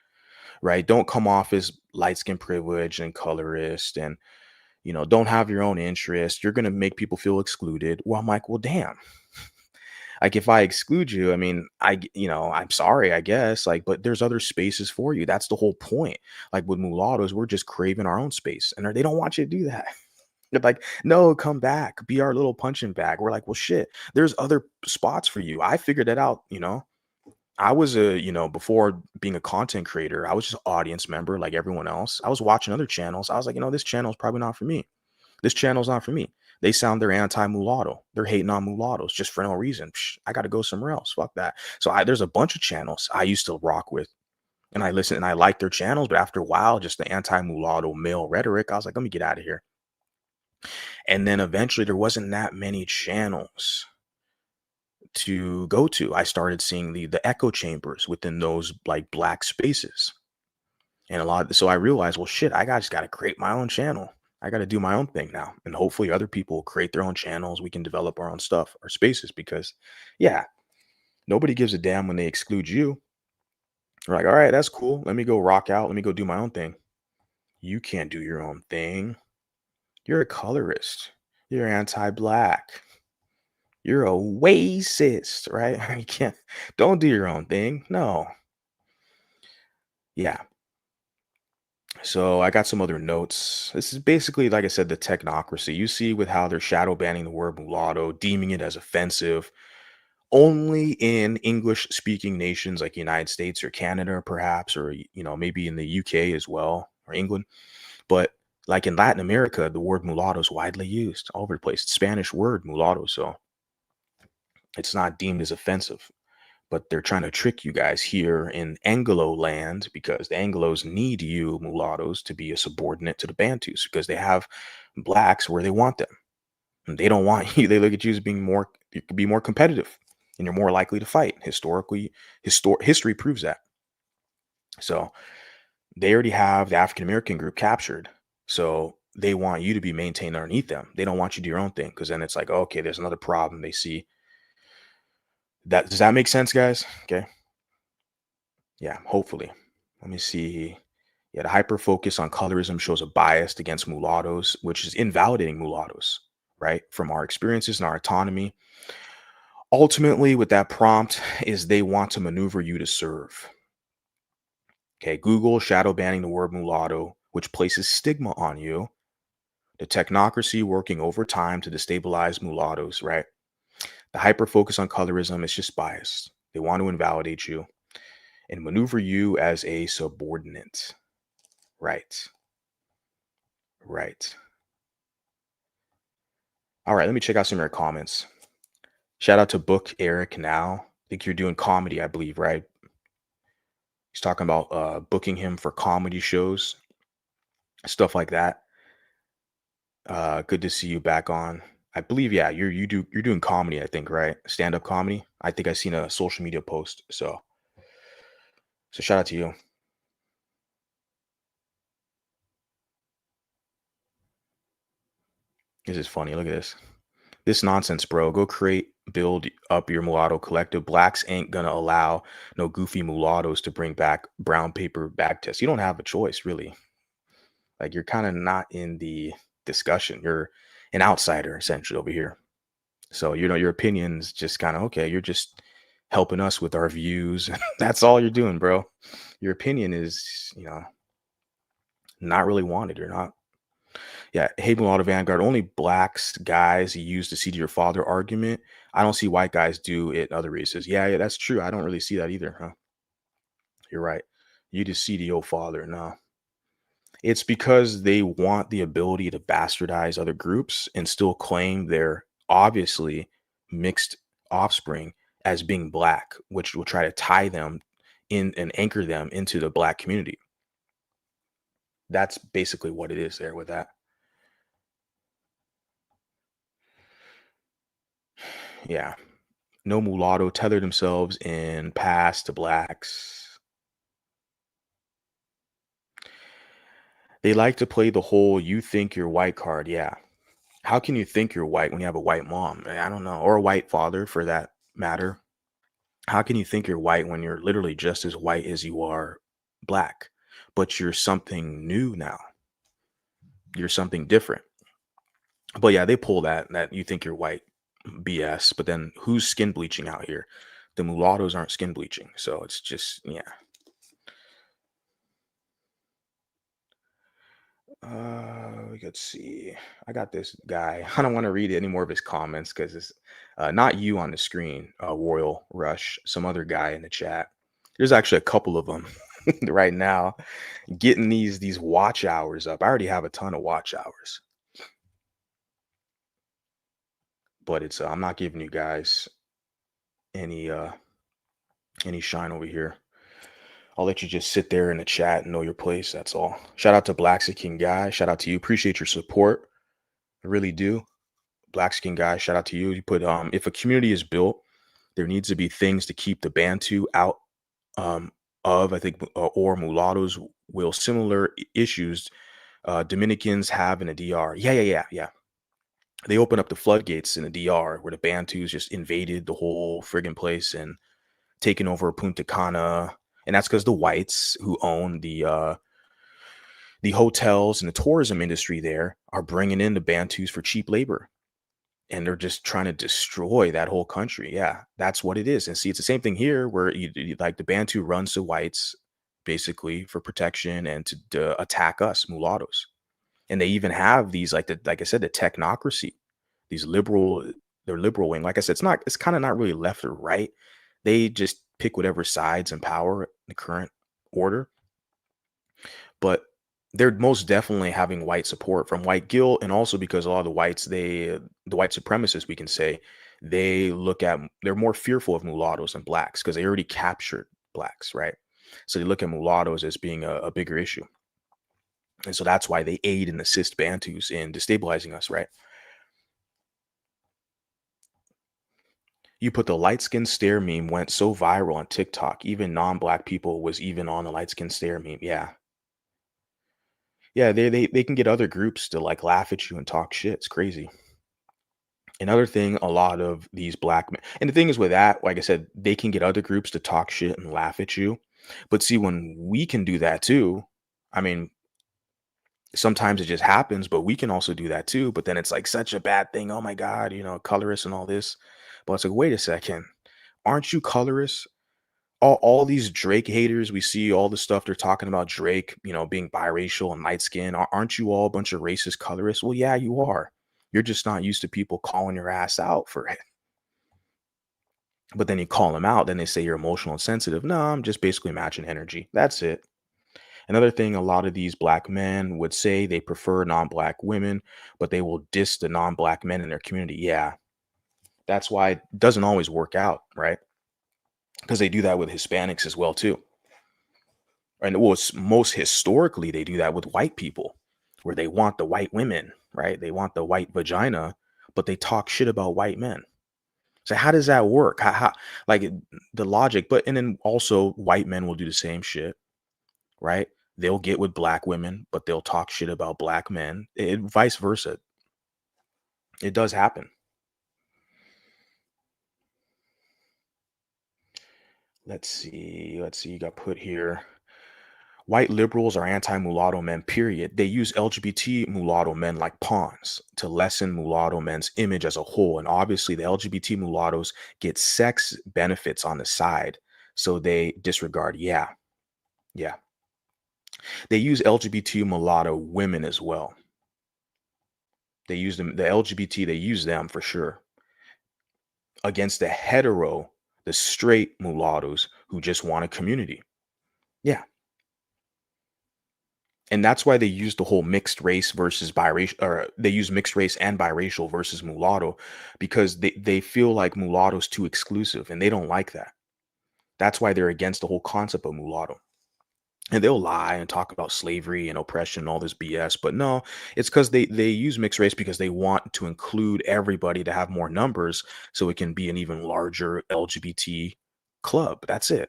right? Don't come off as light skin privilege and colorist, and don't have your own interest. You're going to make people feel excluded. Well, I'm like, well, damn. Like if I exclude you, I mean, I'm sorry, I guess. Like, but there's other spaces for you. That's the whole point. Like with mulattoes, we're just craving our own space, and they don't want you to do that. They're like, no, come back, be our little punching bag. We're like, well, shit. There's other spots for you. I figured that out. I was before being a content creator, I was just audience member like everyone else. I was watching other channels. I was like, this channel is probably not for me. This channel's not for me. They sound they're anti-mulatto. They're hating on mulattoes just for no reason. I got to go somewhere else. Fuck that. So there's a bunch of channels I used to rock with, and I listen and I like their channels. But after a while, just the anti-mulatto male rhetoric, I was like, let me get out of here. And then eventually, there wasn't that many channels to go to. I started seeing the echo chambers within those like black spaces, and so I realized, well, shit, just got to create my own channel. I got to do my own thing now. And hopefully other people will create their own channels. We can develop our own stuff, our spaces, because yeah, nobody gives a damn when they exclude you. They're like, all right, that's cool. Let me go rock out. Let me go do my own thing. You can't do your own thing. You're a colorist. You're anti-black. You're a racist, right? You don't do your own thing. No. Yeah. So I got some other notes. This is basically, like I said, the technocracy. You see with how they're shadow banning the word mulatto, deeming it as offensive, only in English speaking nations like United States or Canada, perhaps, or maybe in the UK as well, or England. But like in Latin America, the word mulatto is widely used all over the place. It's Spanish word mulatto, so it's not deemed as offensive. But they're trying to trick you guys here in Anglo land, because the Anglos need you mulattoes to be a subordinate to the Bantus, because they have blacks where they want them. And they don't want you. They look at you as being more, you could be more competitive, and you're more likely to fight. History proves that. So they already have the African American group captured. So they want you to be maintained underneath them. They don't want you to do your own thing, because then it's like, okay, there's another problem they see. Does that make sense, guys? Okay. Yeah, hopefully. Let me see. Yeah, the hyper focus on colorism shows a bias against mulattoes, which is invalidating mulattoes, right? From our experiences and our autonomy. Ultimately, with that prompt, is they want to maneuver you to serve. Okay, Google shadow banning the word mulatto, which places stigma on you. The technocracy working overtime to destabilize mulattoes, right? The hyper focus on colorism is just bias. They want to invalidate you and maneuver you as a subordinate. Right. Right. All right, let me check out some of your comments. Shout out to Book Eric now. I think you're doing comedy, I believe, right? He's talking about booking him for comedy shows, stuff like that. Good to see you back on. I believe, yeah, you're doing comedy, I think, right? Stand-up comedy. I think I seen a social media post. So shout out to you. This is funny. Look at this. This nonsense, bro. Go create, build up your mulatto collective. Blacks ain't gonna allow no goofy mulattoes to bring back brown paper bag tests. You don't have a choice, really. Like you're kind of not in the discussion. You're an outsider essentially over here. So your opinions just kind of okay. You're just helping us with our views. That's all you're doing, bro. Your opinion is not really wanted. You're not. Yeah, hey, Mulatto Vanguard. Only blacks guys use the seed to your father argument. I don't see white guys do it in other races. Yeah, that's true. I don't really see that either, huh? You're right. You just see the old father. No, it's because they want the ability to bastardize other groups and still claim their obviously mixed offspring as being black, which will try to tie them in and anchor them into the black community. That's basically what it is there with that. Yeah. No mulatto tether themselves in past to blacks. They like to play the whole you think you're white card. Yeah. How can you think you're white when you have a white mom? I don't know. Or a white father for that matter. How can you think you're white when you're literally just as white as you are black? But you're something new now. You're something different. But yeah, they pull that you think you're white BS. But then who's skin bleaching out here? The mulattoes aren't skin bleaching. So it's just, yeah. Let's see. I got this guy. I don't want to read any more of his comments because it's not you on the screen, Royal Rush, some other guy in the chat. There's actually a couple of them right now getting these watch hours up. I already have a ton of watch hours, but it's I'm not giving you guys any any shine over here. I'll let you just sit there in the chat and know your place. That's all. Shout out to Black King Guy. Shout out to you. Appreciate your support. I really do. Black Skin Guy, shout out to you. You put if a community is built, there needs to be things to keep the Bantu out of, I think, or mulattoes will similar issues Dominicans have in the DR. Yeah. They open up the floodgates in the DR where the Bantus just invaded the whole friggin' place and taken over Punta Cana. And that's because the whites who own the hotels and the tourism industry there are bringing in the Bantus for cheap labor. And they're just trying to destroy that whole country. Yeah, that's what it is. And see, it's the same thing here where like the Bantu runs to whites basically for protection and to attack us mulattoes. And they even have these like I said, the technocracy, these they're liberal wing. Like I said, it's kind of not really left or right. They just pick whatever sides in power in the current order. But they're most definitely having white support from white guilt, and also because a lot of the whites, the white supremacists, we can say, they're more fearful of mulattoes than blacks because they already captured blacks, right? So they look at mulattoes as being a bigger issue, and so that's why they aid and assist Bantus in destabilizing us, right? You put the light skin stare meme went so viral on TikTok, even non-black people was even on the light skin stare meme. Yeah, yeah, they can get other groups to like laugh at you and talk shit. It's crazy. Another thing, a lot of these black men, and the thing is with that, like I said, they can get other groups to talk shit and laugh at you. But see, when we can do that too, I mean, sometimes it just happens, but we can also do that too. But then it's like such a bad thing. Oh my God, colorists and all this. But it's like, wait a second, aren't you colorists? All these Drake haters, we see all the stuff they're talking about Drake, being biracial and light skin. Aren't you all a bunch of racist colorists? Well, yeah, you are. You're just not used to people calling your ass out for it. But then you call them out, then they say you're emotional and sensitive. No, I'm just basically matching energy. That's it. Another thing, a lot of these black men would say they prefer non-black women, but they will diss the non-black men in their community. Yeah, that's why it doesn't always work out, right? Because they do that with Hispanics as well too. And it was most historically they do that with white people, where they want the white women, right? They want the white vagina, but they talk shit about white men. So how does that work? How like the logic? But and then also white men will do the same shit, right? They'll get with black women, but they'll talk shit about black men, vice versa. It does happen. Let's see. You got put here. White liberals are anti-mulatto men, period. They use LGBT mulatto men like pawns to lessen mulatto men's image as a whole. And obviously, the LGBT mulattoes get sex benefits on the side. So they disregard. Yeah, yeah. They use LGBT mulatto women as well. They use them, the LGBT, they use them for sure against the straight mulattoes who just want a community. Yeah. And that's why they use the whole mixed race versus biracial, or they use mixed race and biracial versus mulatto, because they feel like mulatto's too exclusive and they don't like that. That's why they're against the whole concept of mulatto. And they'll lie and talk about slavery and oppression and all this BS. But no, it's because they use mixed race because they want to include everybody to have more numbers so it can be an even larger LGBT club. That's it.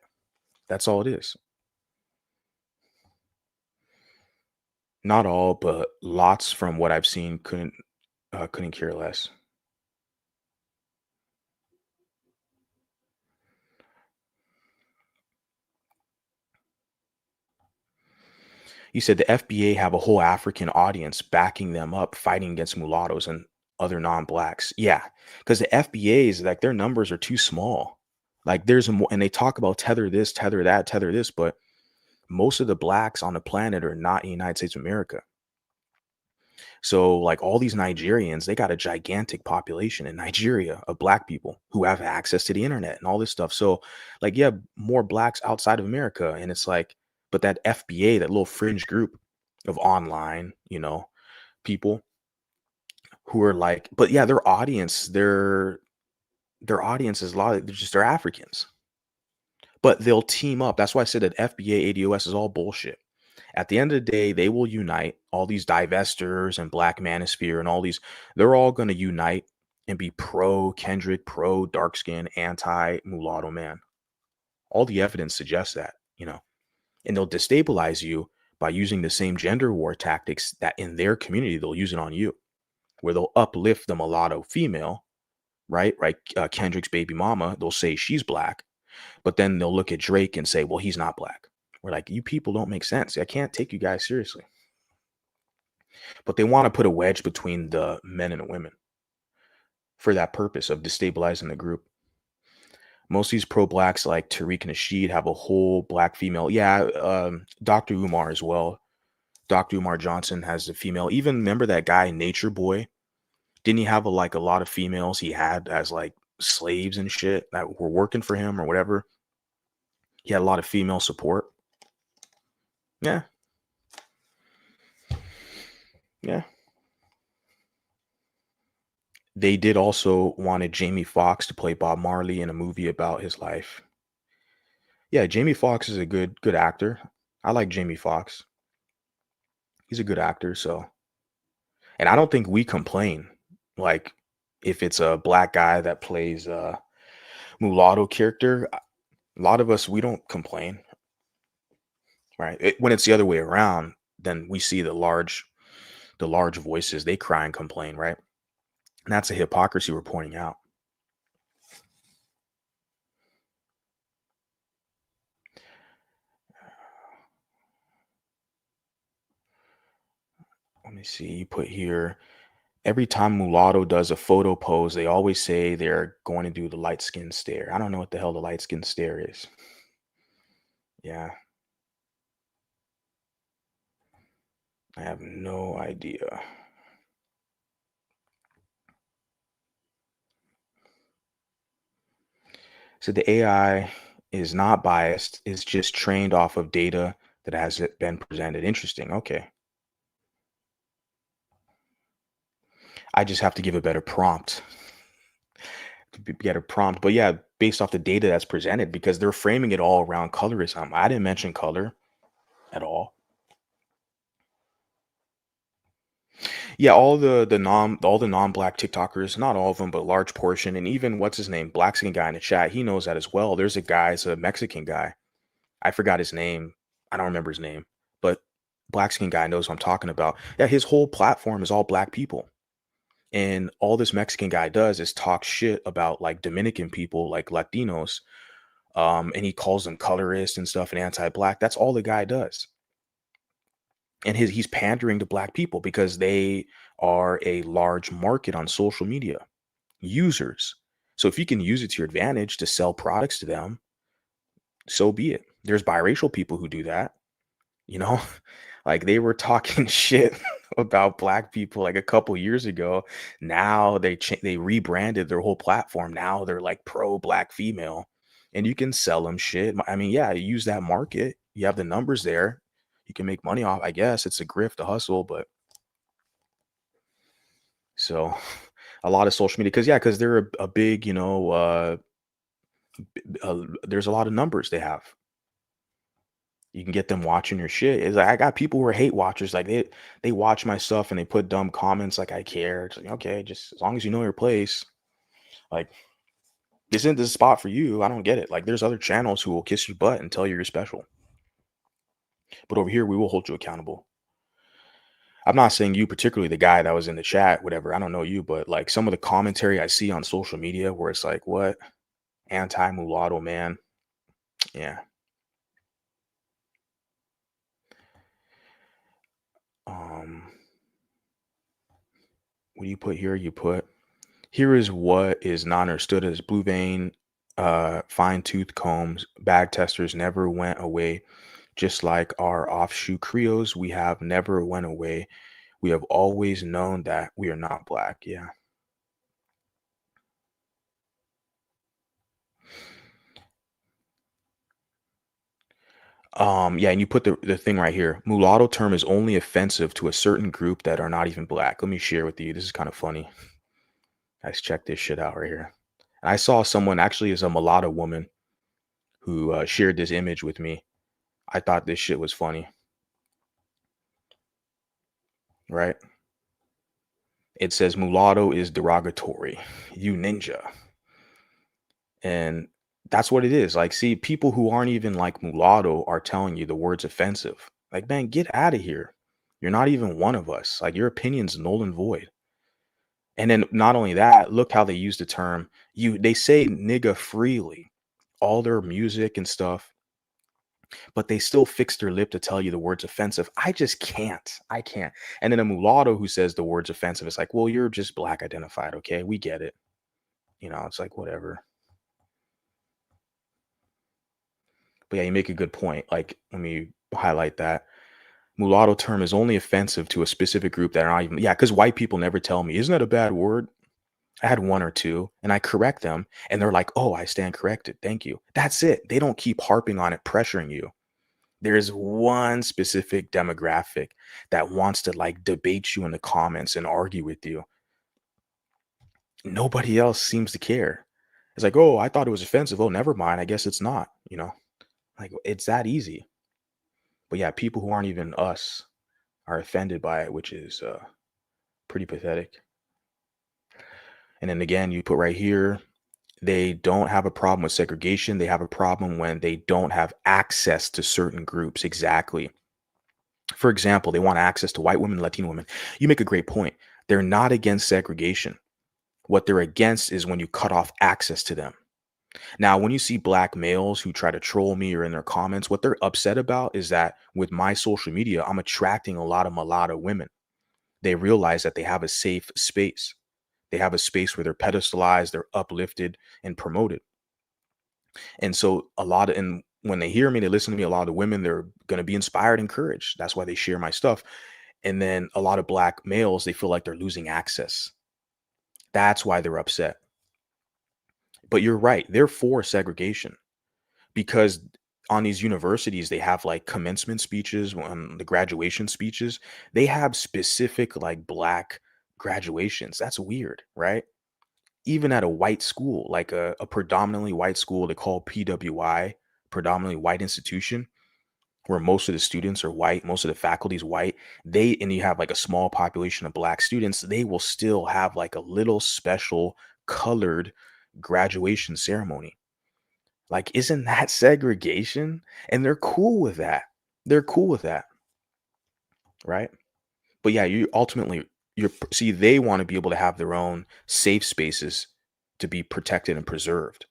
That's all it is. Not all, but lots from what I've seen couldn't care less. You said the FBA have a whole African audience backing them up, fighting against mulattoes and other non-blacks. Yeah, because the FBA's, like, their numbers are too small. Like there's more, and they talk about tether this, tether that, tether this, but most of the blacks on the planet are not in the United States of America. So, like, all these Nigerians, they got a gigantic population in Nigeria of black people who have access to the internet and all this stuff. So, like, yeah, more blacks outside of America. And it's like, but that FBA, that little fringe group of online, people who are like, but yeah, their audience is a lot of, they're Africans. But they'll team up. That's why I said that FBA ADOS is all bullshit. At the end of the day, they will unite all these divestors and Black Manosphere and all these. They're all going to unite and be pro Kendrick, pro dark skin, anti mulatto man. All the evidence suggests that. And they'll destabilize you by using the same gender war tactics that in their community they'll use it on you, where they'll uplift the mulatto female, right? Right. Kendrick's baby mama, they'll say she's black, but then they'll look at Drake and say, well, he's not black. We're like, you people don't make sense. I can't take you guys seriously. But they want to put a wedge between the men and the women for that purpose of destabilizing the group. Most of these pro-blacks like Tariq Nasheed have a whole black female. Yeah, Dr. Umar as well. Dr. Umar Johnson has a female. Even remember that guy, Nature Boy? Didn't he have a lot of females he had as like slaves and shit that were working for him or whatever? He had a lot of female support. Yeah, yeah. They did also wanted Jamie Foxx to play Bob Marley in a movie about his life. Yeah, Jamie Foxx is a good actor. I like Jamie Foxx. He's a good actor, so, and I don't think we complain like if it's a black guy that plays a mulatto character. A lot of us, we don't complain, right? When it's the other way around, then we see the large voices, they cry and complain, right? And that's a hypocrisy we're pointing out. Let me see. You put here, every time mulatto does a photo pose, they always say they're going to do the light skin stare. I don't know what the hell the light skin stare is. Yeah, I have no idea. So the AI is not biased, it's just trained off of data that has it been presented. Interesting. Okay. I just have to give a better prompt. Get a prompt. But yeah, based off the data that's presented, because they're framing it all around colorism. I didn't mention color at all. Yeah, all the non-black TikTokers, not all of them, but a large portion, and even what's his name, black skin guy in the chat, he knows that as well. There's a guy, it's a Mexican guy. I forgot his name. I don't remember his name, but black skin guy knows what I'm talking about. Yeah, his whole platform is all black people. And all this Mexican guy does is talk shit about like Dominican people, like Latinos, and he calls them colorist and stuff and anti-black. That's all the guy does. And he's pandering to black people because they are a large market on social media users. So if you can use it to your advantage to sell products to them, so be it. There's biracial people who do that, you know? Like they were talking shit about black people like a couple years ago. Now they rebranded their whole platform. Now they're like pro black female, and you can sell them shit. I mean, yeah, you use that market. You have the numbers there. You can make money off. I guess it's a grift, a hustle, but so a lot of social media because yeah, because they're a big, there's a lot of numbers they have. You can get them watching your shit. It's like I got people who are hate watchers. Like they watch my stuff and they put dumb comments like I care. It's like, okay, just as long as you know your place. Like this isn't the spot for you. I don't get it. Like there's other channels who will kiss your butt and tell you you're special. But over here we will hold you accountable. I'm not saying you particularly the guy that was in the chat, whatever. I don't know you, but like some of the commentary I see on social media where it's like, what? Anti-mulatto man. Yeah. Um, what do you put here? You put here is what is not understood as blue vein, fine tooth combs, bag testers never went away. Just like our offshoot Creos, we have never went away. We have always known that we are not black. Yeah. Yeah, and you put the thing right here. Mulatto term is only offensive to a certain group that are not even black. Let me share with you. This is kind of funny. Let's check this shit out right here. And I saw someone actually is a mulatto woman who shared this image with me. I thought this shit was funny, right? It says mulatto is derogatory. You ninja. And that's what it is. Like, see, people who aren't even like mulatto are telling you the word's offensive. Like, man, get out of here. You're not even one of us. Like, your opinion's null and void. And then not only that, look how they use the term they say nigga freely, all their music and stuff, but they still fix their lip to tell you the word's offensive. I just can't. I can't. And then a mulatto who says the word's offensive, it's like, well, you're just black identified, okay? We get it. It's like whatever. But yeah, you make a good point. Like, let me highlight that. Mulatto term is only offensive to a specific group that are not even, yeah, because white people never tell me, isn't that a bad word? I had one or two and I correct them and they're like, oh, I stand corrected. Thank you. That's it. They don't keep harping on it, pressuring you. There's one specific demographic that wants to like debate you in the comments and argue with you. Nobody else seems to care. It's like, oh, I thought it was offensive. Oh, never mind. I guess it's not. Like it's that easy. But yeah, people who aren't even us are offended by it, which is pretty pathetic. And then again, you put right here, they don't have a problem with segregation. They have a problem when they don't have access to certain groups. Exactly. For example, they want access to white women, Latino women. You make a great point. They're not against segregation. What they're against is when you cut off access to them. Now, when you see black males who try to troll me or in their comments, what they're upset about is that with my social media, I'm attracting a lot of mulatto women. They realize that they have a safe space. They have a space where they're pedestalized, they're uplifted and promoted. And so and when they hear me, they listen to me, a lot of the women, they're going to be inspired, encouraged. That's why they share my stuff. And then a lot of black males, they feel like they're losing access. That's why they're upset. But you're right. They're for segregation because on these universities, they have like commencement speeches, on the graduation speeches, they have specific like black graduations. That's weird, right? Even at a white school, like a predominantly white school, they call PWI, predominantly white institution, where most of the students are white, most of the faculty is white. And you have like a small population of black students, they will still have like a little special colored graduation ceremony. Like, isn't that segregation? And they're cool with that. They're cool with that, right? But yeah, See, they want to be able to have their own safe spaces to be protected and preserved.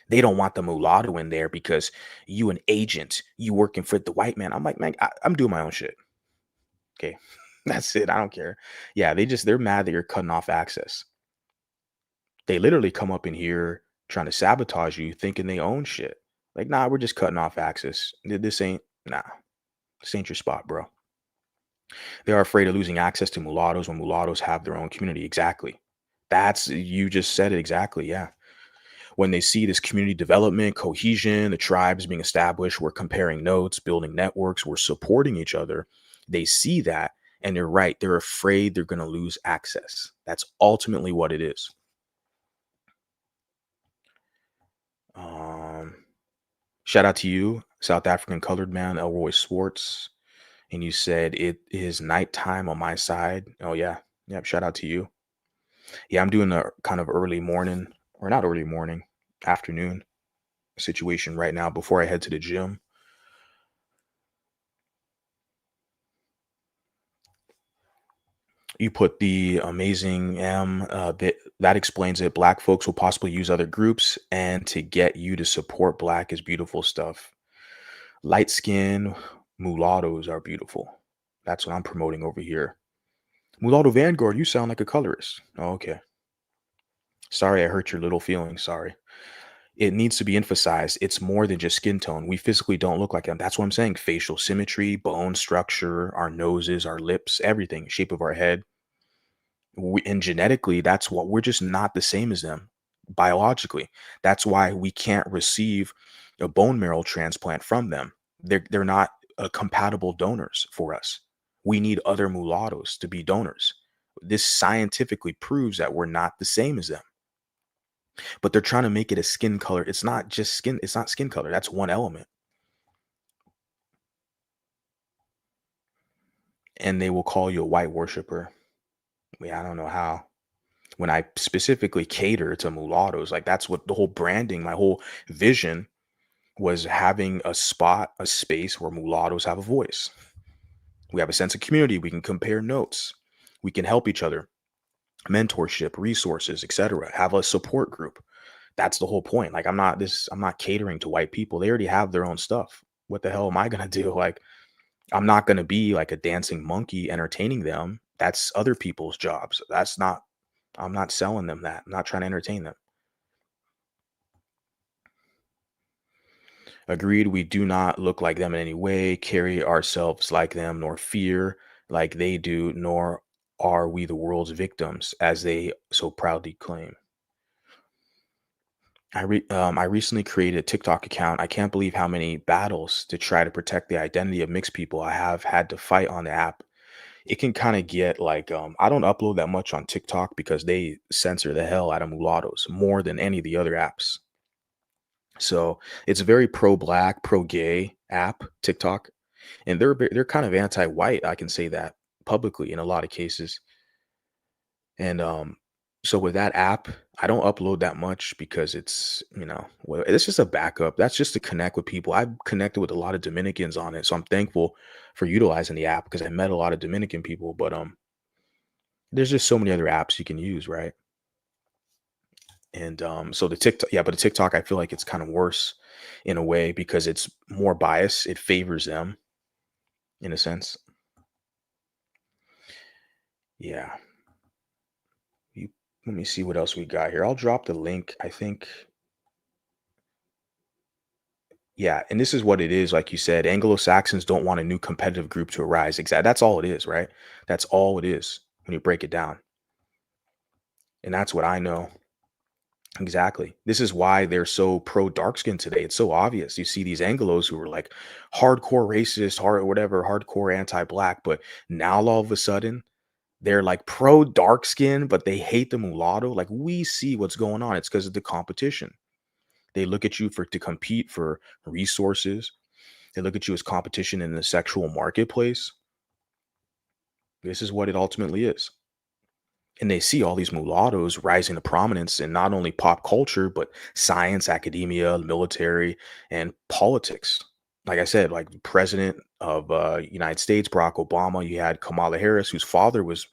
They don't want the mulatto in there because you an agent, you working for the white man. I'm like, man, I'm doing my own shit. Okay. That's it. I don't care. Yeah, they're mad that you're cutting off access. They literally come up in here trying to sabotage you, thinking they own shit. Like, nah, we're just cutting off access. This ain't nah, this ain't your spot, bro. They are afraid of losing access to mulattoes when mulattoes have their own community. Exactly. That's you just said it exactly. Yeah. When they see this community development, cohesion, the tribes being established, we're comparing notes, building networks, we're supporting each other. They see that and they're right. They're afraid they're going to lose access. That's ultimately what it is. Um, Shout out to you, South African colored man, Elroy Swartz. And you said it is nighttime on my side. Oh, yeah. Yep. Shout out to you. Yeah, I'm doing a kind of early morning, or not early morning, afternoon situation right now before I head to the gym. You put the amazing that explains it. Black folks will possibly use other groups and to get you to support black is beautiful stuff. Light skin mulattoes are beautiful. That's what I'm promoting over here. Mulatto Vanguard, you sound like a colorist. Oh, okay. Sorry, I hurt your little feelings. Sorry. It needs to be emphasized. It's more than just skin tone. We physically don't look like them. That's what I'm saying. Facial symmetry, bone structure, our noses, our lips, everything, shape of our head. And genetically, that's what we're just not the same as them biologically. That's why we can't receive a bone marrow transplant from them. They're not compatible donors for us. We need other mulattoes to be donors. This scientifically proves that we're not the same as them. But they're trying to make it a skin color. It's not just skin. It's not skin color. That's one element. And they will call you a white worshiper. Yeah, I don't know how. When I specifically cater to mulattoes, like that's what the whole branding, my whole vision was having a spot, a space where mulattoes have a voice. We have a sense of community. We can compare notes. We can help each other, mentorship, resources, etc. Have a support group. That's the whole point. Like I'm not catering to white people. They already have their own stuff. What the hell am I gonna do? Like I'm not gonna be like a dancing monkey entertaining them. That's other people's jobs. That's not I'm not selling them that. I'm not trying to entertain them. Agreed, we do not look like them in any way, carry ourselves like them, nor fear like they do, nor are we the world's victims, as they so proudly claim. I recently created a TikTok account. I can't believe how many battles to try to protect the identity of mixed people I have had to fight on the app. It can kind of get like I don't upload that much on TikTok because they censor the hell out of mulattoes more than any of the other apps. So it's a very pro-black, pro-gay app, TikTok, and they're kind of anti-white. I can say that publicly in a lot of cases. And so with that app, I don't upload that much because it's well, it's just a backup. That's just to connect with people. I've connected with a lot of Dominicans on it, so I'm thankful for utilizing the app because I met a lot of Dominican people. But there's just so many other apps you can use, right? And so the TikTok, yeah, but the TikTok, I feel like it's kind of worse in a way because it's more biased. It favors them in a sense. Yeah. You, let me see what else we got here. I'll drop the link. I think, yeah. And this is what it is. Like you said, Anglo Saxons don't want a new competitive group to arise. Exactly. That's all it is, right? That's all it is when you break it down. And that's what I know. Exactly. This is why they're so pro dark skin today. It's so obvious. You see these Anglos who are like hardcore racist, hard whatever, hardcore anti-black, but now all of a sudden they're like pro dark skin, but they hate the mulatto. Like we see what's going on. It's because of the competition. They look at you for to compete for resources. They look at you as competition in the sexual marketplace. This is what it ultimately is. And they see all these mulattoes rising to prominence in not only pop culture, but science, academia, military, and politics. Like I said, like the president of United States, Barack Obama, you had Kamala Harris, whose father was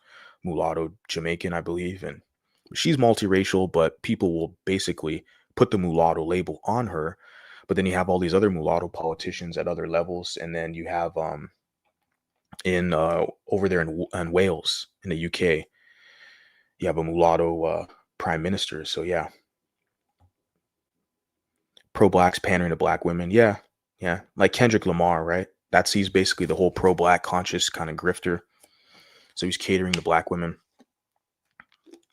mulatto Jamaican, I believe, and she's multiracial, but people will basically put the mulatto label on her. But then you have all these other mulatto politicians at other levels, and then you have in over there in Wales in the UK, you have a mulatto prime minister. So yeah, pro blacks pandering to black women. Yeah, yeah, like Kendrick Lamar, right? That's he's basically the whole pro black conscious kind of grifter. So he's catering to black women.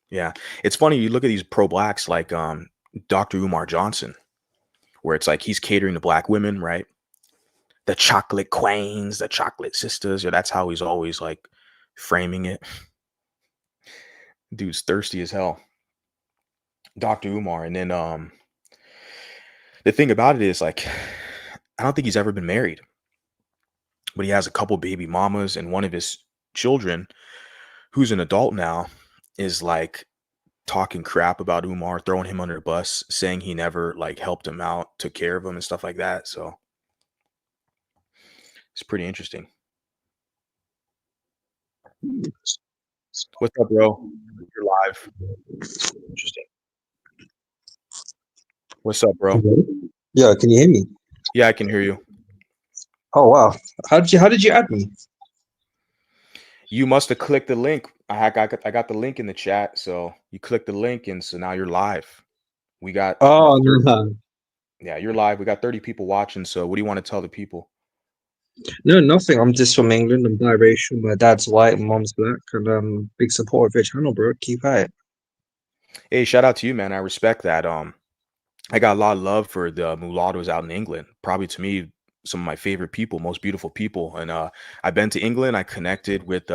Yeah, it's funny. You look at these pro blacks like Dr. Umar Johnson, where it's like he's catering to black women, right? The chocolate queens, the chocolate sisters. Yeah, that's how he's always like framing it. Dude's thirsty as hell. Dr. Umar. And then the thing about it is like I don't think he's ever been married, but he has a couple baby mamas, and one of his children, who's an adult now, is like talking crap about Umar, throwing him under the bus, saying he never like helped him out, took care of him and stuff like that. So it's pretty interesting. What's up, bro? You're live. Interesting. What's up, bro? Hello? Yeah, can you hear me? Yeah, I can hear you. Oh wow. How did you add me? You must have clicked the link. I got the link in the chat. So you clicked the link, and so now you're live. We got what Oh 30, no. yeah, you're live. We got 30 people watching. So what do you want to tell the people? No, nothing. I'm just from England. I'm biracial. My dad's white, my mom's black, and big supporter of your channel, bro. Keep at it. Hey, shout out to you, man. I respect that. I got a lot of love for the mulattoes out in England. Probably to me, some of my favorite people, most beautiful people. And I've been to England. I connected with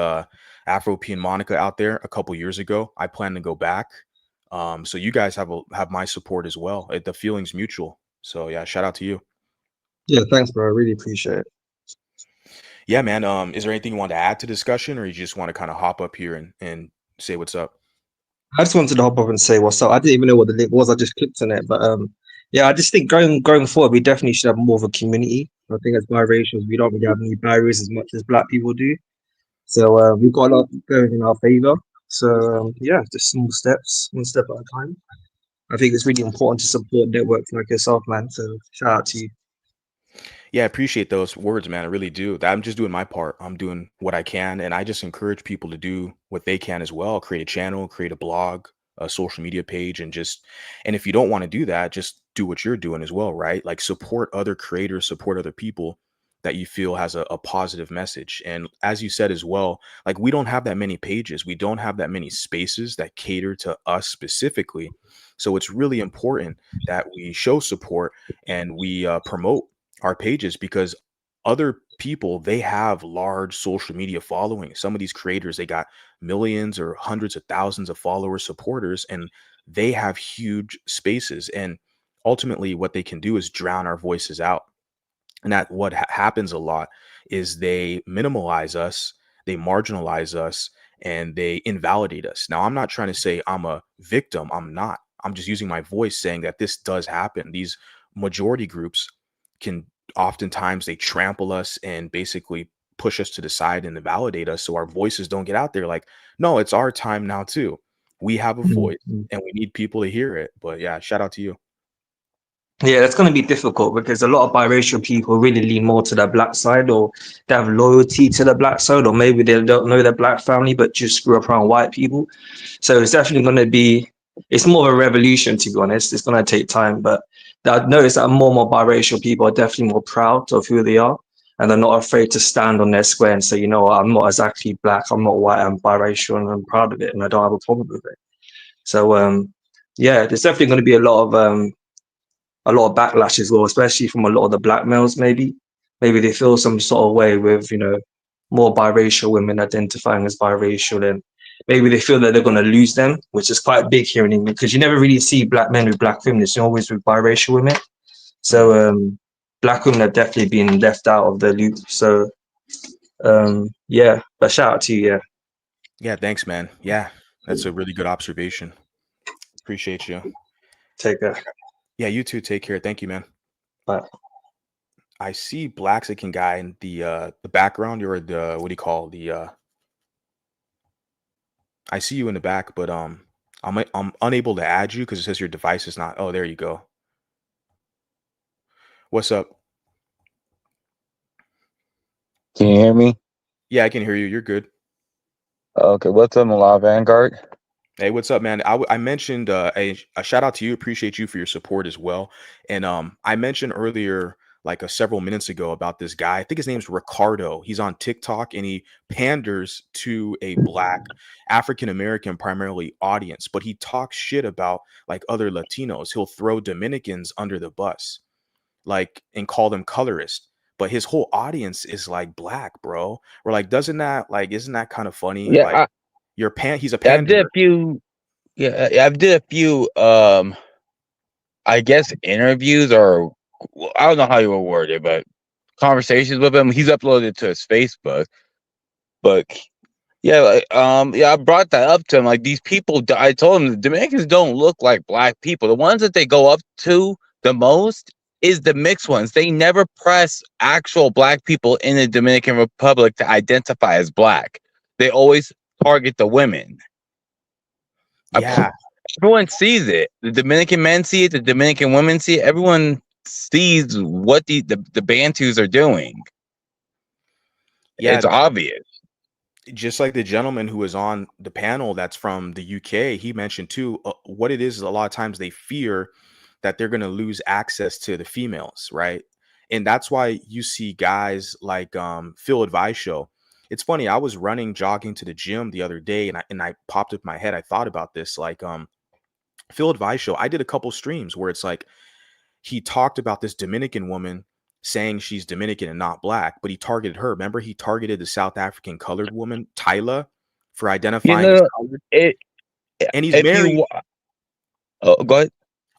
Afro-P and Monica out there a couple years ago. I plan to go back. So you guys have my support as well. The feeling's mutual. So yeah, shout out to you. Yeah, thanks, bro. I really appreciate it. Yeah, man. Is there anything you want to add to discussion, or you just want to kind of hop up here and say what's up? I just wanted to hop up and say what's up. I didn't even know what the link was. I just clicked on it, but yeah, I just think going forward, we definitely should have more of a community. I think as biracials, we don't really have any barriers as much as black people do. So we've got a lot going in our favor. So yeah, just small steps, one step at a time. I think it's really important to support networks like yourself, man. So shout out to you. Yeah, I appreciate those words, man. I really do. I'm just doing my part. I'm doing what I can, and I just encourage people to do what they can as well. Create a channel, create a blog, a social media page, and if you don't want to do that, just do what you're doing as well, right? Like support other creators, support other people that you feel has a positive message. And as you said as well, like we don't have that many pages, we don't have that many spaces that cater to us specifically. So it's really important that we show support and we promote our pages because other people they have large social media following. Some of these creators they got millions or hundreds of thousands of followers, supporters, and they have huge spaces, and ultimately what they can do is drown our voices out. And that what happens a lot is they minimalize us, they marginalize us, and they invalidate us. Now, I'm not trying to say I'm a victim. I'm not. I'm just using my voice saying that this does happen. These majority groups can oftentimes they trample us and basically push us to the side and invalidate us so our voices don't get out there. Like, no, it's our time now too. We have a voice Mhm. and we need people to hear it. But yeah, shout out to you. Yeah, that's going to be difficult because a lot of biracial people really lean more to the black side, or they have loyalty to the black side, or maybe they don't know their black family but just grew up around white people. So it's definitely going to be, it's more of a revolution, to be honest. It's going to take time, but I've noticed that more and more biracial people are definitely more proud of who they are, and they're not afraid to stand on their square and say, you know what, I'm not exactly black, I'm not white, I'm biracial, and I'm proud of it, and I don't have a problem with it. So yeah, there's definitely going to be a lot of backlash as well, especially from a lot of the black males. Maybe they feel some sort of way with more biracial women identifying as biracial, and maybe they feel that they're going to lose them, which is quite big here in England because you never really see black men with black women. It's always with biracial women. Mhm. So black women have definitely been left out of the loop. So yeah, but shout out to you. Yeah, Yeah, thanks, man. Yeah, that's a really good observation. Appreciate you. take care. Yeah, you too. Take care. Thank you, man. Bye. I see Blaxican guy in the background or the what do you call the I see you in the back, but I'm unable to add you because it says your device is not. Oh, there you go. What's up? Can you hear me? Yeah, I can hear you. You're good. Okay, what's up, Mulatto Vanguard? Hey, what's up, man? I mentioned a shout out to you. Appreciate you for your support as well. And I mentioned earlier, like several minutes ago, about this guy. I think his name's Ricardo. He's on TikTok and he panders to a black African American primarily audience, but he talks shit about like other Latinos. He'll throw Dominicans under the bus, like, and call them colorist. But his whole audience is like black, bro. We're like, doesn't that like, isn't that kind of funny? Yeah, Like, he's a I've did a panderer. few. Yeah, I've did a few. I guess interviews or I don't know how you would word it, but conversations with him. He's uploaded to his Facebook, but yeah, yeah, I brought that up to him. Like these people, I told him the Dominicans don't look like black people. The ones that they go up to the most is the mixed ones. They never press actual black people in the Dominican Republic to identify as black. They always target the women. Yeah, Everyone sees it. The Dominican men see it. The Dominican women see it. Everyone sees what the Bantus are doing. yeah. It's obvious. Just like the gentleman who was on the panel that's from the UK, he mentioned too, what it is a lot of times they fear that they're going to lose access to the females, right? And that's why you see guys like Phil Advice Show. It's funny, I was running, jogging to the gym the other day, and I popped up in my head. I thought about this, like Phil Advice Show. I did a couple streams where it's like he talked about this Dominican woman saying she's Dominican and not black, but he targeted her. Remember, he targeted the South African colored woman, Tyla, for You identifying as know, colored. it. And he's If you, married. go ahead.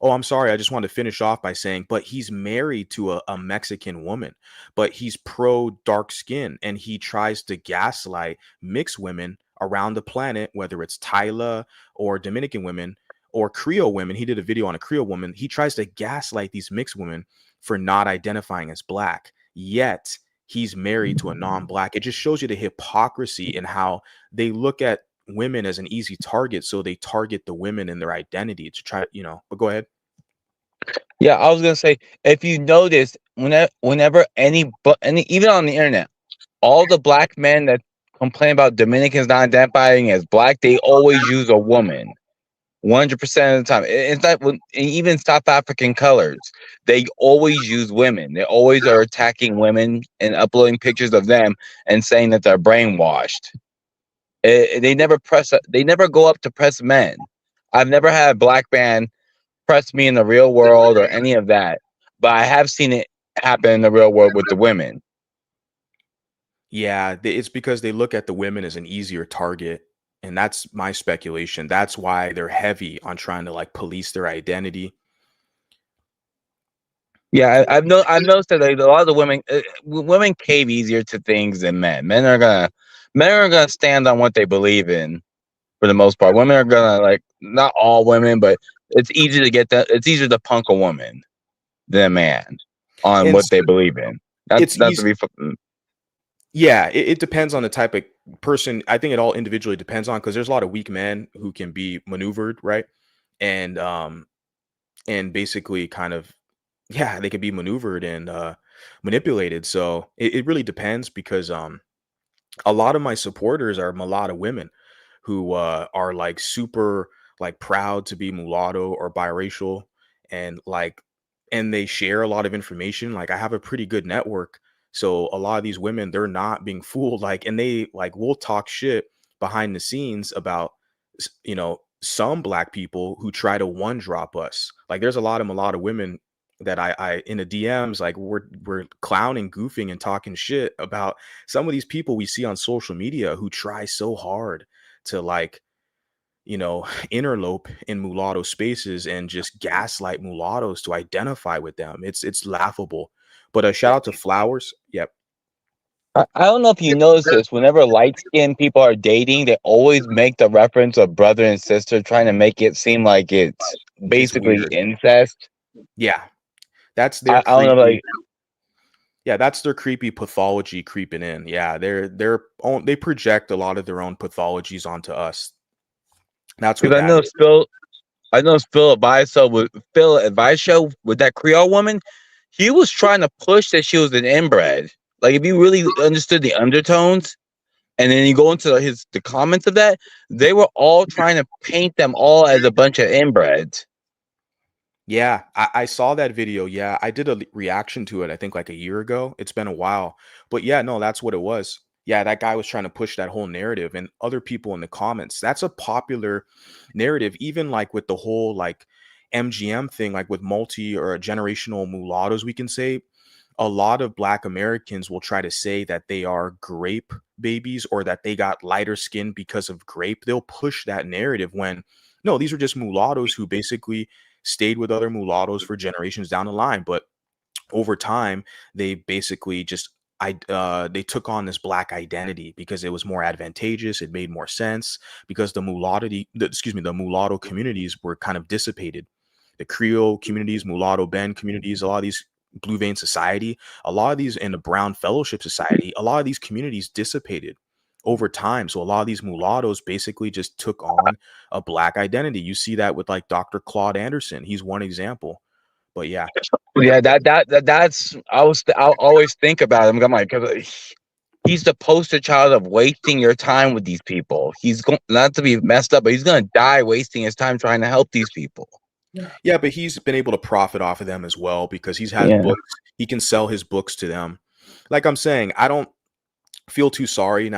Oh, I'm sorry. I just wanted to finish off by saying, but he's married to a Mexican woman, but he's pro dark skin and he tries to gaslight mixed women around the planet, whether it's Tyla or Dominican women or Creole women. He did a video on a Creole woman. He tries to gaslight these mixed women for not identifying as black, yet he's married to a non-black. It just shows you the hypocrisy and how they look at women as an easy target, so they target the women in their identity to try, but go ahead. Yeah, I was gonna say if you notice, whenever any even on the internet, all the black men that complain about Dominicans not identifying as black, they always use a woman. 100% of the time. It's not even South African colors. They always use women. They always are attacking women and uploading pictures of them and saying that they're brainwashed. They never press. They never go up to press men. I've never had a black man press me in the real world or any of that, but I have seen it happen in the real world with the women. Yeah, it's because they look at the women as an easier target, and that's my speculation. That's why they're heavy on trying to like police their identity. Yeah, I've noticed that like, a lot of the women cave easier to things than men. Men are gonna stand on what they believe in for the most part. Women are gonna like not all women, but it's easy to get that. It's easier to punk a woman than a man on And what they believe in. it's Not to easy. be. Yeah, it depends on the type of person. I think it all individually depends on, because there's a lot of weak men who can be maneuvered, right? And and basically kind of, yeah, they can be maneuvered and manipulated. So it really depends, because a lot of my supporters are mulatto women who are like super like proud to be mulatto or biracial, and like, and they share a lot of information. Like, I have a pretty good network, so a lot of these women, they're not being fooled, like, and they like will talk shit behind the scenes about some black people who try to one drop us. Like, there's a lot of women that I in the DMs, like, we're clowning, goofing, and talking shit about some of these people we see on social media who try so hard to like, interlope in mulatto spaces and just gaslight mulattoes to identify with them. It's laughable. But a shout out to Flowers. Yep. I don't know if you notice this. Whenever light skinned people are dating, they always make the reference of brother and sister, trying to make it seem like it's It's basically weird. incest. Yeah. That's their I don't know, creepy. like Yeah, that's their creepy pathology creeping in. Yeah, they project a lot of their own pathologies onto us. That's what Because that is. I know Phil Advice show with that Creole woman. He was trying to push that she was an inbred. Like if you really understood the undertones, and then you go into the comments of that, they were all trying to paint them all as a bunch of inbreds. Yeah, I saw that video. Yeah, I did a reaction to it, I think like a year ago. It's been a while. But yeah, no, that's what it was. Yeah, that guy was trying to push that whole narrative and other people in the comments. That's a popular narrative, even like with the whole like MGM thing, like with multi or generational mulattoes, we can say. A lot of Black Americans will try to say that they are grape babies or that they got lighter skin because of grape. They'll push that narrative when no, these are just mulattoes who basically stayed with other mulattoes for generations down the line. But over time, they basically just they took on this black identity because it was more advantageous. It made more sense because the mulatto communities were kind of dissipated. The Creole communities, mulatto Bend communities, a lot of these Blue Vein Society, a lot of these in the Brown Fellowship Society, a lot of these communities dissipated over time. So a lot of these mulattoes basically just took on a black identity. You see that with like Dr. Claude Anderson. He's one example. But yeah. Yeah, that's I'll always think about him. I'm like, 'cause he's the poster child of wasting your time with these people. He's going not to be messed up, but he's gonna die wasting his time trying to help these people. Yeah, but he's been able to profit off of them as well because he has Yeah. books. He can sell his books to them. Like I'm saying, I don't feel too sorry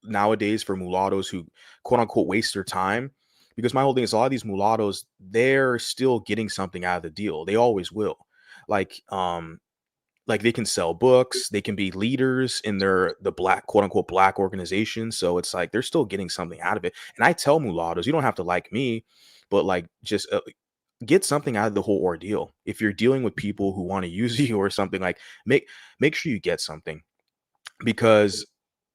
nowadays for mulattoes who quote unquote waste their time because my whole thing is a lot of these mulattoes, they're still getting something out of the deal. They always will. Like like they can sell books, they can be leaders in the black quote unquote black organizations. So it's like they're still getting something out of it. And I tell mulattoes, you don't have to like me, but like just get something out of the whole ordeal. If you're dealing with people who want to use you or something, like make sure you get something because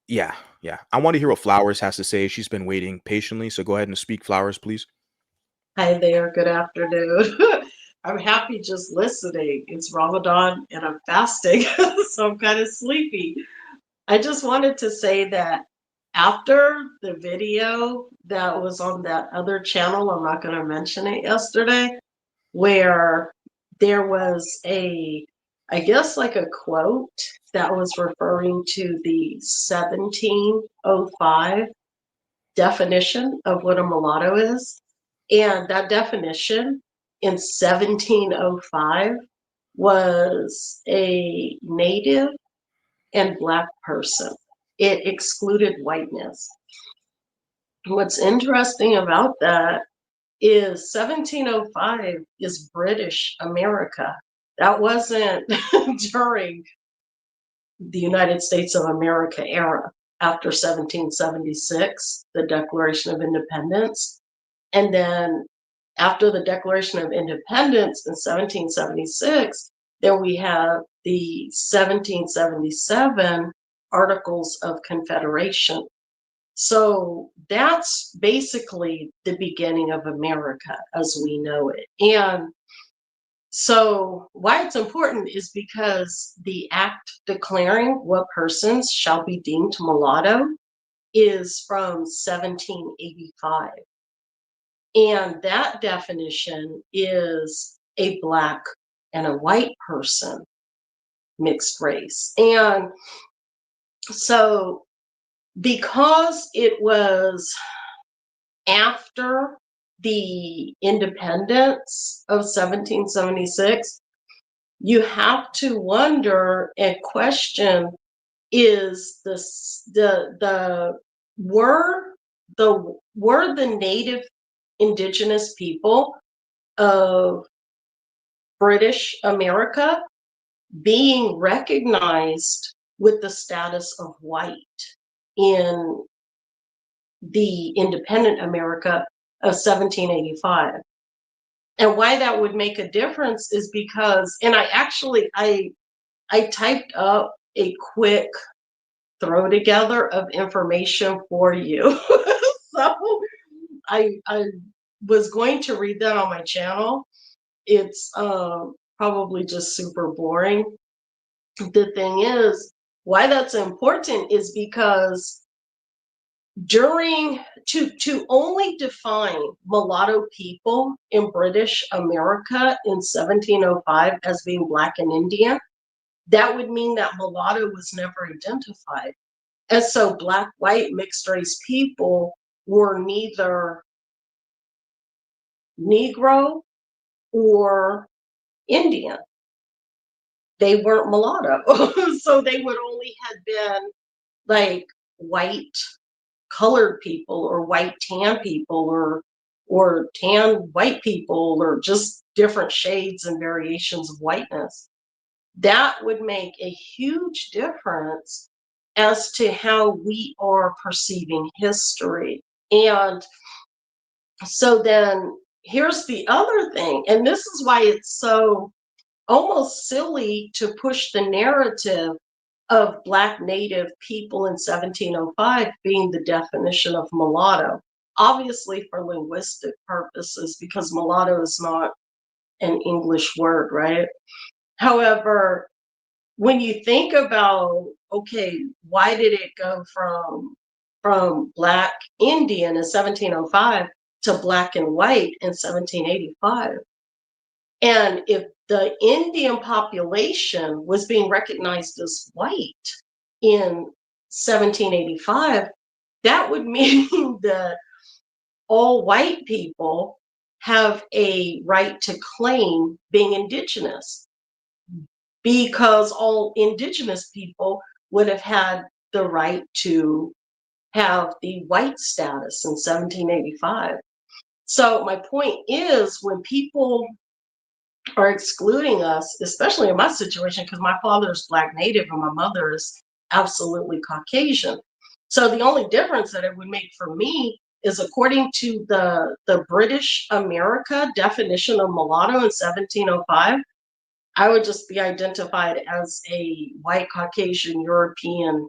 yeah, yeah. I want to hear what Flowers has to say. She's been waiting patiently, so go ahead and speak, Flowers, please. Hi there, good afternoon. I'm happy just listening. It's Ramadan and I'm fasting, so I'm kind of sleepy. I just wanted to say that after the video that was on that other channel, I'm not going to mention it yesterday, where there was I guess like a quote that was referring to the 1705 definition of what a mulatto is. And that definition in 1705 was a native and Black person. It excluded whiteness. What's interesting about that is 1705 is British America. That wasn't during the United States of America era after 1776, the Declaration of Independence. And then after the Declaration of Independence in 1776, then we have the 1777 Articles of Confederation. So that's basically the beginning of America as we know it. And so why it's important is because the act declaring what persons shall be deemed mulatto is from 1785. And that definition is a Black and a white person, mixed race. And so because it was after the independence of 1776, you have to wonder and question, is were the native indigenous people of British America being recognized with the status of white in the independent America of 1785? And why that would make a difference is because, and I typed up a quick throw together of information for you. So I was going to read that on my channel. It's probably just super boring. The thing is, why that's important is because during to only define mulatto people in British America in 1705 as being Black and Indian, that would mean that mulatto was never identified. And so Black, white, mixed race people were neither Negro or Indian. They weren't mulatto. So they would only have been like white colored people or white tan people or tan white people or just different shades and variations of whiteness. That would make a huge difference as to how we are perceiving history. And so then here's the other thing, and this is why it's so almost silly to push the narrative of Black Native people in 1705 being the definition of mulatto, obviously for linguistic purposes, because mulatto is not an English word, right? However, when you think about, okay, why did it go from Black Indian in 1705 to Black and white in 1785? And if the Indian population was being recognized as white in 1785, that would mean that all white people have a right to claim being indigenous, because all indigenous people would have had the right to have the white status in 1785. So my point is, when people are excluding us, especially in my situation, because my father is Black Native and my mother is absolutely Caucasian. So the only difference that it would make for me is, according to the British America definition of mulatto in 1705, I would just be identified as a white Caucasian European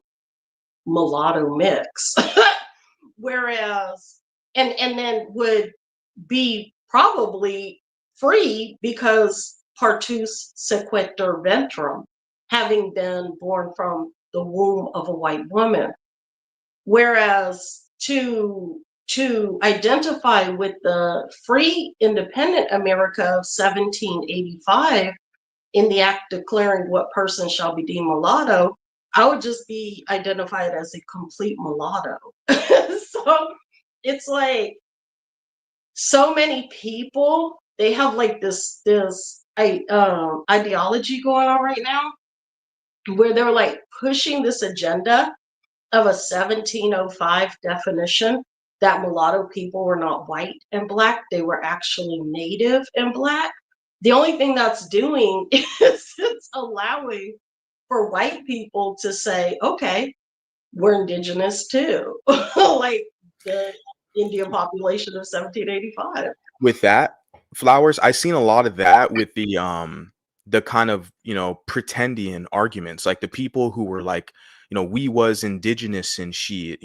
mulatto mix. Whereas, and then would be probably free because partus sequitur ventrum, having been born from the womb of a white woman. Whereas to identify with the free independent America of 1785, in the act declaring what person shall be deemed mulatto, I would just be identified as a complete mulatto. So it's like, so many people, they have like this ideology going on right now, where they're like pushing this agenda of a 1705 definition that mulatto people were not white and Black, they were actually native and Black. The only thing that's doing is it's allowing for white people to say, okay, we're indigenous too, like the Indian population of 1785. With that, Flowers, I seen a lot of that with the kind of, pretendian arguments, like the people who were like, we was indigenous and shit,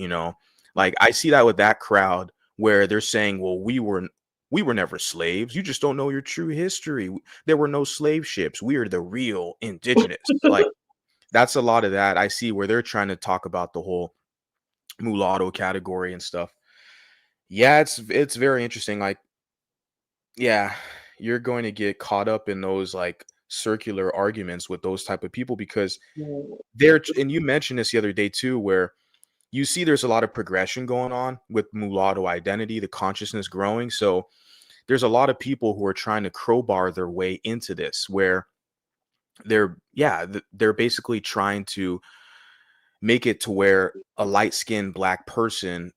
like I see that with that crowd where they're saying, well, we were never slaves. You just don't know your true history. There were no slave ships. We are the real indigenous. Like that's a lot of that I see where they're trying to talk about the whole mulatto category and stuff. Yeah, it's very interesting. Like, yeah, you're going to get caught up in those like circular arguments with those type of people because and you mentioned this the other day too, where you see there's a lot of progression going on with mulatto identity, the consciousness growing. So there's a lot of people who are trying to crowbar their way into this, where they're basically trying to make it to where a light-skinned Black person,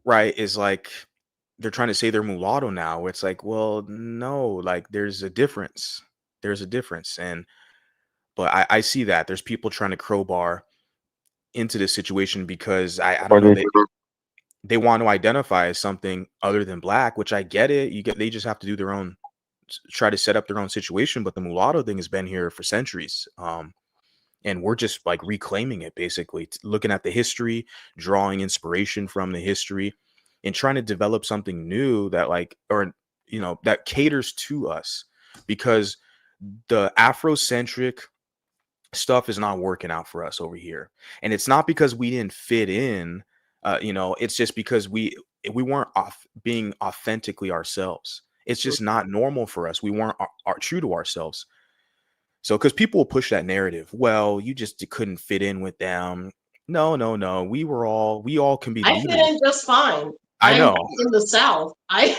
right, is like they're trying to say they're mulatto now. It's like, well, no, like there's a difference. There's a difference. And but I see that there's people trying to crowbar into this situation because I don't know, they want to identify as something other than Black, which I get it. They just have to do their own, try to set up their own situation. But the mulatto thing has been here for centuries. And we're just like reclaiming it, basically looking at the history, drawing inspiration from the history, and trying to develop something new that like, or that caters to us, because the Afrocentric stuff is not working out for us over here. And it's not because we didn't fit in You know, it's just because we weren't being authentically ourselves. It's just not normal for us. We weren't true to ourselves. So, because people will push that narrative, well, you just couldn't fit in with them. No, no, no. We all can be I fit leaders. in just fine. I I'm know. in the South. I'm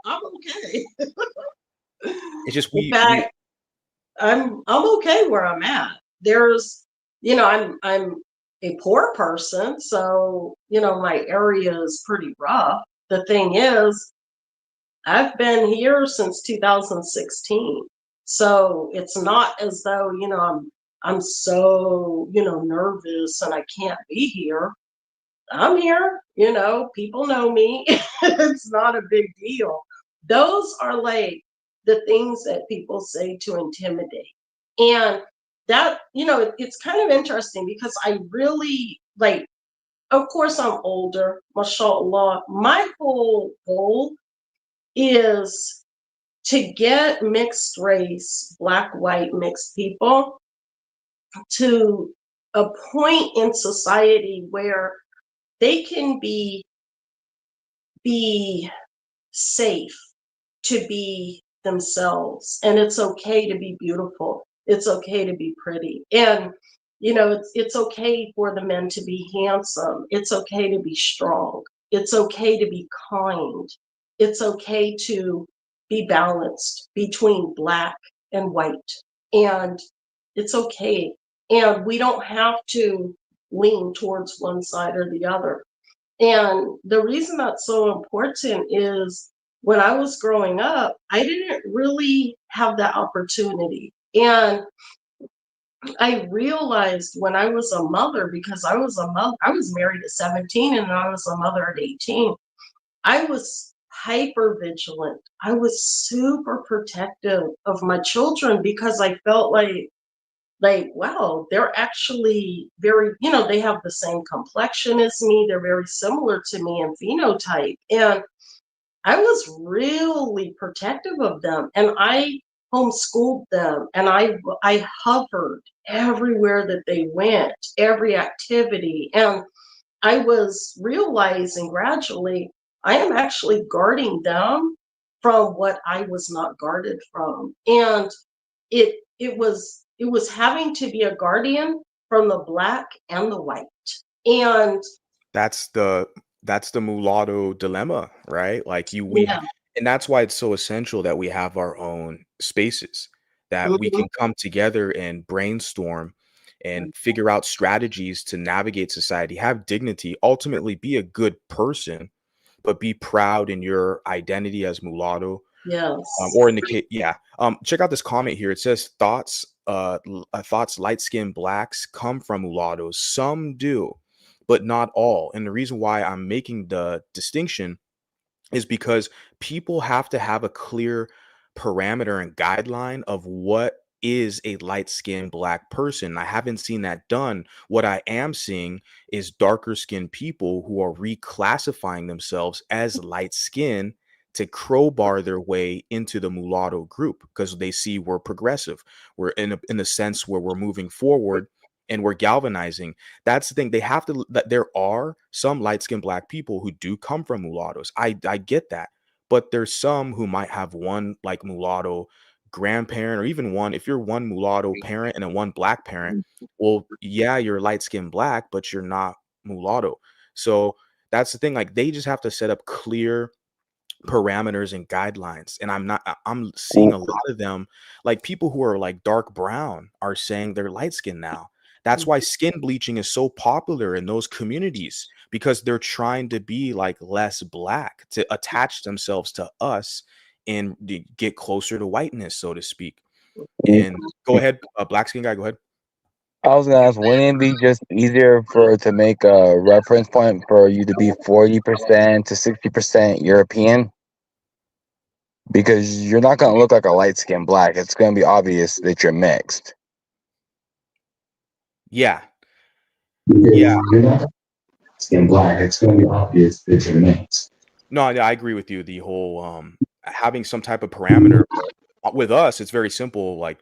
okay. It's just In we fact, I'm okay where I'm at. There's, I'm a poor person, so my area is pretty rough. The thing is, I've been here since 2016. So it's not as though, I'm so, nervous and I can't be here. I'm here, people know me. It's not a big deal. Those are like the things that people say to intimidate. And that, it's kind of interesting because I really like, of course, I'm older, mashallah. My whole goal is to get mixed race, black, white, mixed people to a point in society where they can be safe to be themselves, and it's okay to be beautiful, it's okay to be pretty, and it's okay for the men to be handsome, it's okay to be strong, it's okay to be kind, it's okay to be balanced between black and white, and it's okay, and we don't have to lean towards one side or the other. And the reason that's so important is when I was growing up, I didn't really have that opportunity. And I realized when I was a mother, because I was a mother, I was married at 17 and I was a mother at 18. I was hyper vigilant. I was super protective of my children because I felt like, wow, they're actually very, they have the same complexion as me. They're very similar to me in phenotype. And I was really protective of them. And I homeschooled them and I hovered everywhere that they went, every activity. And I was realizing gradually I am actually guarding them from what I was not guarded from. And it was having to be a guardian from the black and the white. And that's the mulatto dilemma, right? Like we yeah, and that's why it's so essential that we have our own spaces, that we mhm, can come together and brainstorm and figure out strategies to navigate society, have dignity, ultimately be a good person, but be proud in your identity as mulatto. yes, Or in the case, yeah. Check out this comment here. It says thoughts light skinned blacks come from mulattoes. Some do, but not all. And the reason why I'm making the distinction is because people have to have a clear parameter and guideline of what is a light skinned black person. I haven't seen that done. What I am seeing is darker skinned people who are reclassifying themselves as light skinned to crowbar their way into the mulatto group because they see we're progressive. We're in a sense where we're moving forward and we're galvanizing. That's the thing. They have to that there are some light-skinned black people who do come from mulattoes. I get that. But there's some who might have one like mulatto grandparent, or even one, if you're one mulatto parent and then one black parent, well, yeah, you're light-skinned black, but you're not mulatto. So that's the thing. Like they just have to set up clear parameters and guidelines, and I'm seeing a lot of them, like people who are like dark brown are saying they're light skin now. That's why skin bleaching is so popular in those communities, because they're trying to be like less black, to attach themselves to us and get closer to whiteness, so to speak. And go ahead, black skin guy, go ahead. I was gonna ask, wouldn't it be just easier for to make a reference point for you to be 40% to 60% European? Because you're not gonna look like a light skinned black. It's gonna be obvious that you're mixed. Yeah. Yeah. You're not skin black. It's gonna be obvious that you're mixed. No, yeah, I agree with you. The whole having some type of parameter. With us, it's very simple, like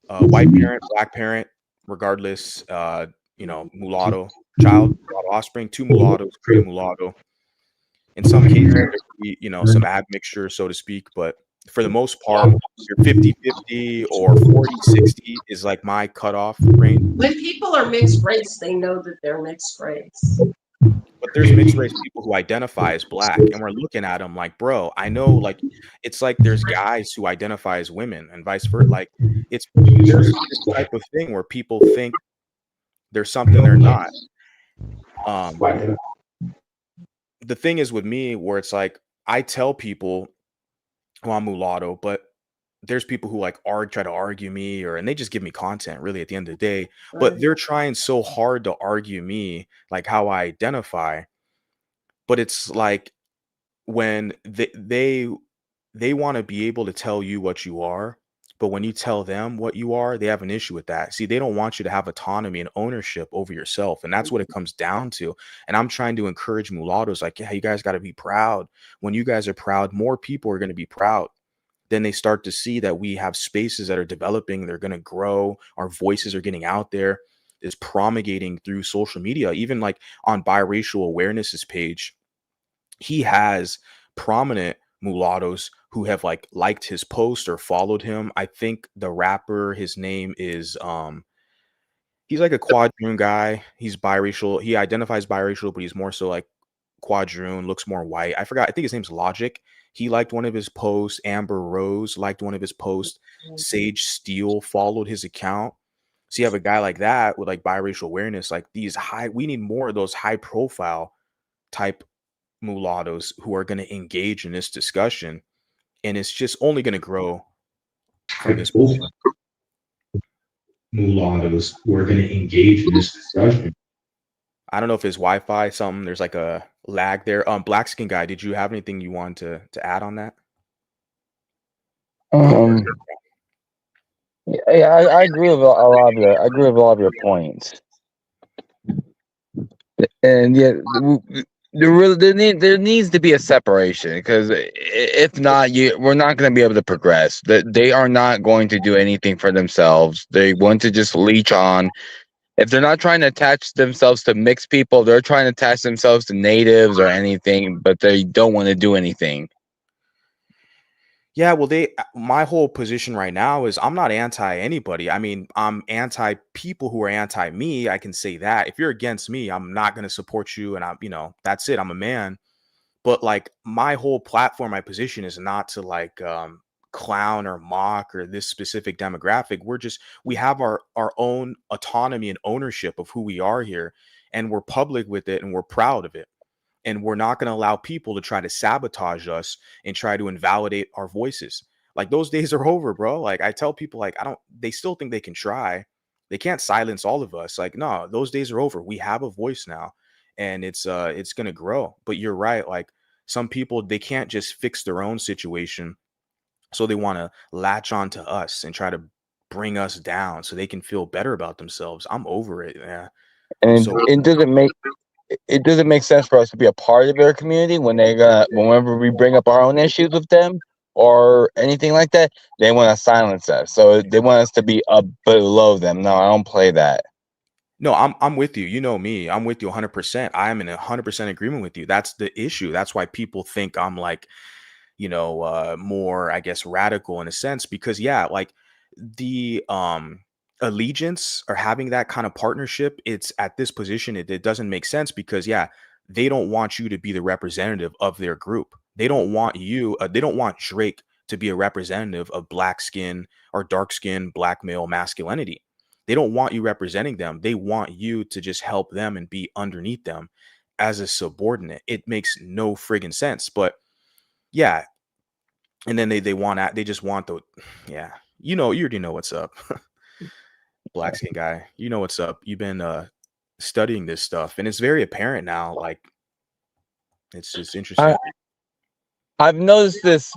white parent, black parent, regardless, mulatto. child, mulatto offspring, two mulattoes create a mulatto. In some cases, there could be, some admixture, so to speak, but for the most part, you're 50-50 or 40-60 is like my cutoff range. When people are mixed race, they know that they're mixed race. But there's mixed race people who identify as black, and we're looking at them like, bro, I know, like, it's like there's guys who identify as women and vice versa. Like, there's this type of thing where people think there's something they're not. The thing is with me where it's like, I tell people, well, I'm mulatto, but there's people who like try to argue me and they just give me content really at the end of the day, but Right. they're trying so hard to argue me, like how I identify. But it's like when they want to be able to tell you what you are, but when you tell them what you are, they have an issue with that. See, they don't want you to have autonomy and ownership over yourself, and that's what it comes down to. And I'm trying to encourage mulattoes, like, yeah, you guys got to be proud. When you guys are proud, more people are going to be proud. Then they start to see that we have spaces that are developing, they're going to grow, our voices are getting out there, is promulgating through social media. Even like on biracial awareness's page, he has prominent mulattoes who have like liked his post or followed him. I think the rapper, his name is he's like a quadroon guy. He's biracial. He identifies biracial, but he's more so like quadroon, looks more white. I forgot. I think his name's Logic. He liked one of his posts. Amber Rose liked one of his posts. Sage Steele followed his account. So you have a guy like that with like biracial awareness, like we need more of those high profile type mulattoes who are going to engage in this discussion. And it's just only going to grow from this point. Mulattoes who are going to engage in this discussion. I don't know if it's Wi-Fi something. There's like a lag there. Black skin guy, did you have anything you wanted to add on that? Yeah, I agree with a lot of your points. And yeah, there needs to be a separation, because if not, we're not going to be able to progress. They are not going to do anything for themselves. They want to just leech on. If they're not trying to attach themselves to mixed people, they're trying to attach themselves to natives or anything, but they don't want to do anything. Yeah, well, my whole position right now is I'm not anti anybody. I mean, I'm anti people who are anti me. I can say that. If you're against me, I'm not going to support you. And that's it. I'm a man. But like my whole platform, my position is not to like clown or mock or this specific demographic. We have our own autonomy and ownership of who we are here, and we're public with it and we're proud of it. And we're not going to allow people to try to sabotage us and try to invalidate our voices. Like those days are over, bro. Like I tell people, like, they still think they can try. They can't silence all of us. Like, no, those days are over. We have a voice now, and it's going to grow. But you're right. Like some people, they can't just fix their own situation. So they want to latch on to us and try to bring us down so they can feel better about themselves. I'm over it. Yeah. And So it doesn't make sense for us to be a part of their community whenever we bring up our own issues with them or anything like that. They want to silence us, so they want us to be up below them. No, I don't play that. No, I'm with you. You know me. I'm with you 100%. I am in 100% agreement with you. That's the issue. That's why people think I'm like, more, I guess, radical in a sense, because yeah, like the allegiance or having that kind of partnership, it's at this position, it doesn't make sense because yeah, they don't want you to be the representative of their group. They don't want they don't want Drake to be a representative of black skin or dark skin black male masculinity. They don't want you representing them. They want you to just help them and be underneath them as a subordinate. It makes no friggin' sense. But yeah, and then they just want the yeah. You already know what's up. Black skin guy. You know what's up. You've been studying this stuff and it's very apparent now. Like it's just interesting. I've noticed this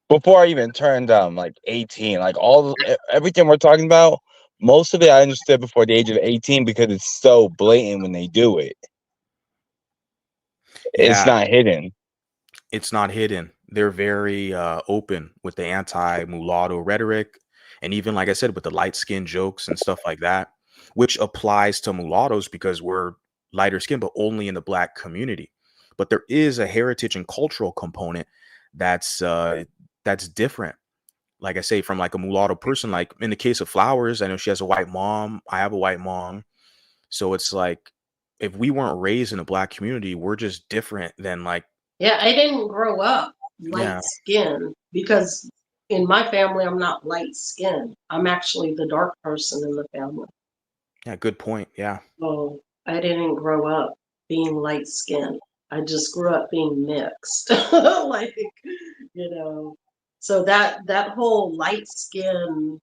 before I even turned like 18. Like everything we're talking about, most of it I understood before the age of 18 because it's so blatant when they do it. Yeah, it's not hidden. It's not hidden. They're very open with the anti-mulatto rhetoric, and even like I said, with the light skin jokes and stuff like that. which applies to mulattoes because we're lighter skin, but only in the black community. But there is a heritage and cultural component that's different. Like I say, from like a mulatto person, like in the case of Flowers, I know she has a white mom. I have a white mom. So it's like if we weren't raised in a black community, we're just different than like, Yeah, I didn't grow up light yeah, skin because in my family, I'm not light skinned. I'm actually the dark person in the family. yeah, good point. Yeah. So I didn't grow up being light skinned. I just grew up being mixed. Like, you know, so that whole light skin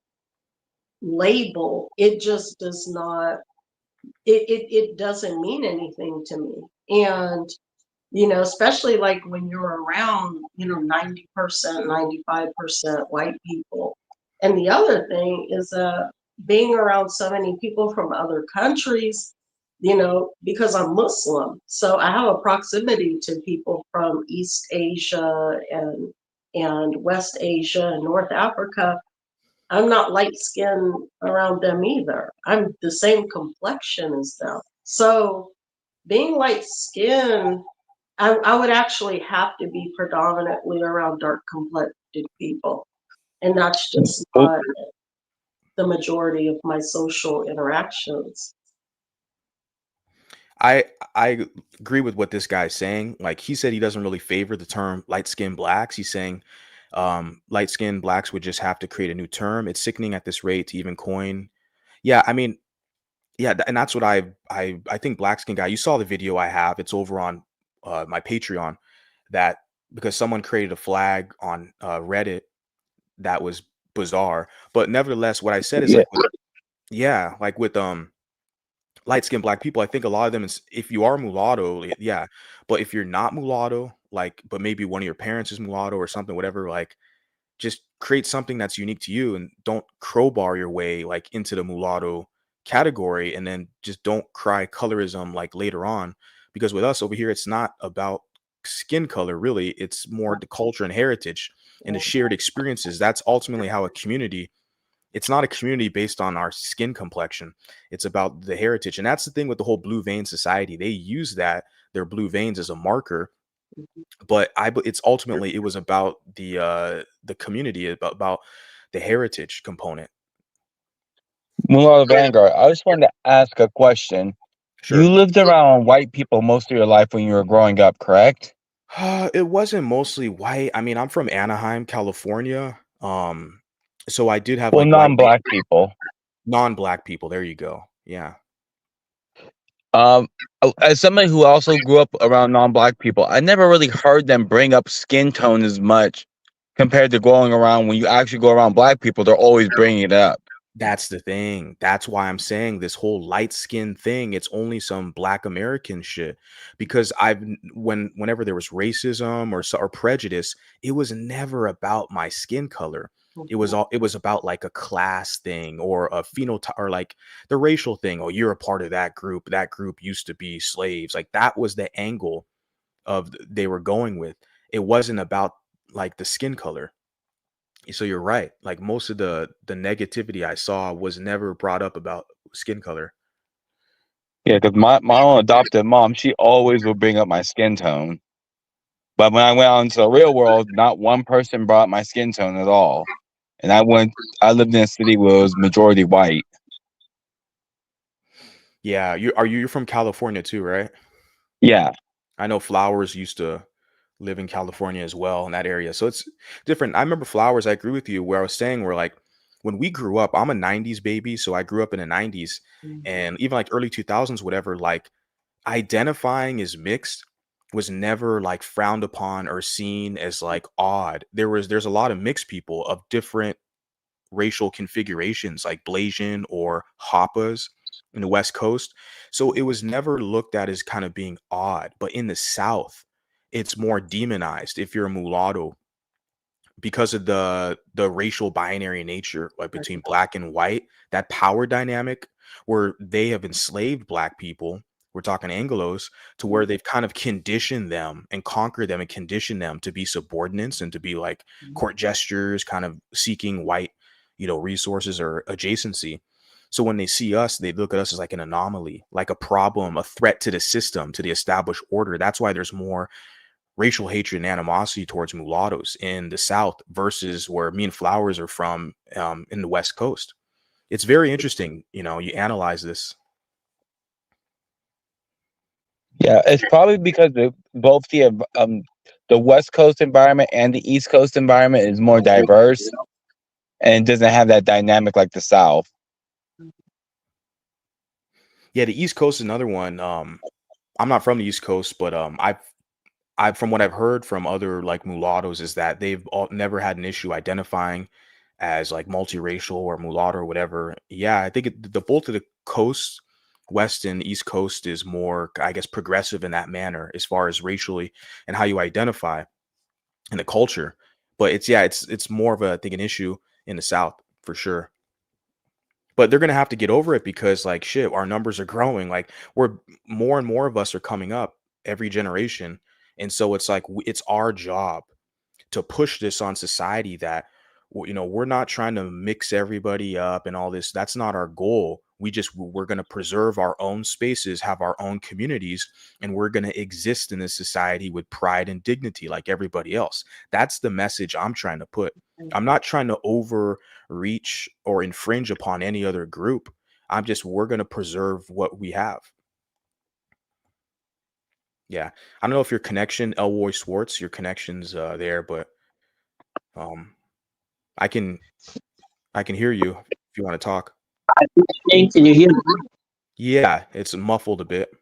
label, it just does not, it doesn't mean anything to me. And especially like when you're around, 90%, 95% white people. And the other thing is being around so many people from other countries, because I'm Muslim. So I have a proximity to people from East Asia and West Asia and North Africa. I'm not light skinned around them either. I'm the same complexion as them. So being light skinned, I would actually have to be predominantly around dark complected people. And that's just Well, not the majority of my social interactions. I I agree with what this guy's saying. Like he said he doesn't really favor the term light skinned blacks. He's saying light skinned blacks would just have to create a new term. It's sickening at this rate to even coin. Yeah, I mean, yeah, and that's what I think black skin guy. You saw the video I have. It's over on my Patreon. That because someone created a flag on Reddit that was bizarre, but nevertheless, what I said is yeah, like, yeah, like with light skinned black people, I think a lot of them is if you are mulatto, yeah, but if you're not mulatto, like, but maybe one of your parents is mulatto or something, whatever, like just create something that's unique to you and don't crowbar your way like into the mulatto category and then just don't cry colorism like later on because with us over here it's not about skin color really, it's more the culture and heritage and the shared experiences. That's ultimately how a community, it's not a community based on our skin complexion, it's about the heritage. And that's the thing with the whole blue vein society, they use that their blue veins as a marker, but it's ultimately it was about the community, about the heritage component. Mulatto Vanguard. I just wanted to ask a question. You Sure. lived around white people most of your life when you were growing up, correct? It wasn't mostly white. I mean, I'm from Anaheim, California. So I did have Well, like white non-black people. non-black people. There you go. Yeah. Um, as somebody who also grew up around non-black people, I never really heard them bring up skin tone as much compared to going around when you actually go around black people. They're always bringing it up. That's the thing. That's why I'm saying this whole light skin thing, it's only some black American shit. Because whenever there was racism or prejudice, it was never about my skin color. It was about like a class thing or a phenotype or like the racial thing. Oh, you're a part of that group. That group used to be slaves. Like that was the angle they were going with. It wasn't about like the skin color. So you're right. Like most of the negativity I saw was never brought up about skin color. Yeah, because my own adopted mom, she always would bring up my skin tone. But when I went out into the real world, not one person brought up my skin tone at all. And I lived in a city where it was majority white. Yeah, you're from California too, right? Yeah. I know Flowers used to live in California as well in that area. So it's different. I remember Flowers, I agree with you where I was saying where like when we grew up, I'm a 90s baby, so I grew up in the 90s and even like early 2000s whatever, like identifying as mixed was never like frowned upon or seen as like odd. There's a lot of mixed people of different racial configurations like Blasian or Hoppas in the West Coast. So it was never looked at as kind of being odd. But in the South, it's more demonized if you're a mulatto because of the racial binary nature, like between black and white, that power dynamic where they have enslaved black people. We're talking Anglos to where they've kind of conditioned them and conquered them and conditioned them to be subordinates and to be like court gestures, kind of seeking white, resources or adjacency. So when they see us, they look at us as like an anomaly, like a problem, a threat to the system, to the established order. That's why there's more racial hatred and animosity towards mulattoes in the South versus where me and Flowers are from, in the West Coast. It's very interesting, you know, you analyze this. Yeah, it's probably because both the West Coast environment and the East Coast environment is more diverse and doesn't have that dynamic like the South. Yeah, the East Coast is another one. I'm not from the East Coast, but I from what I've heard from other like mulattoes is that they've never had an issue identifying as like multiracial or mulatto or whatever. Yeah, I think the both of the coasts, West and East Coast, is more, I guess, progressive in that manner as far as racially and how you identify in the culture. But it's more of a, I think, an issue in the South for sure. But they're gonna have to get over it because like shit, our numbers are growing. Like we're more and more of us are coming up every generation, and so it's like it's our job to push this on society that you know, we're not trying to mix everybody up and all this. That's not our goal. We're going to preserve our own spaces, have our own communities, and we're going to exist in this society with pride and dignity like everybody else. That's the message I'm trying to put. I'm not trying to overreach or infringe upon any other group. We're going to preserve what we have. Yeah. I don't know if your connection, Elroy Swartz, your connection's there, but um I can I can hear you if you want to talk. Can you hear me? Yeah, it's muffled a bit.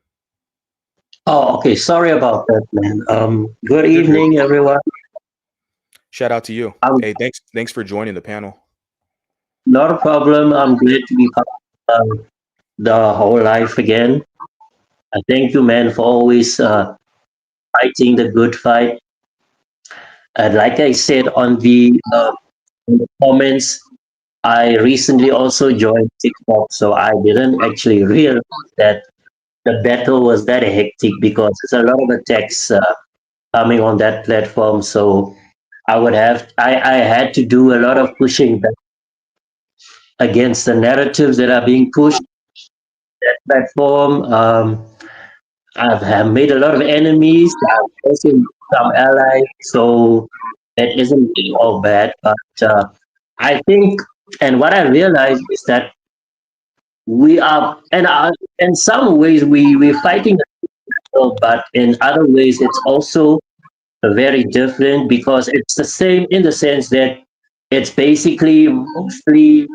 Oh, okay. Sorry about that, man. Good You're good. evening, everyone. Shout out to you. I'm Hey, thanks for joining the panel. not a problem. I'm glad to be part of the whole life again. I thank you, man, for always fighting the good fight. Like I said in the comments, I recently also joined TikTok, so I didn't actually realize that the battle was that hectic because there's a lot of attacks coming on that platform. So I had to do a lot of pushing back against the narratives that are being pushed that platform. Have made a lot of enemies. I've also made some allies. So that isn't really all bad. But I think, and what I realized is that we are, in some ways, we're fighting, but in other ways, it's also very different because it's the same in the sense that it's basically mostly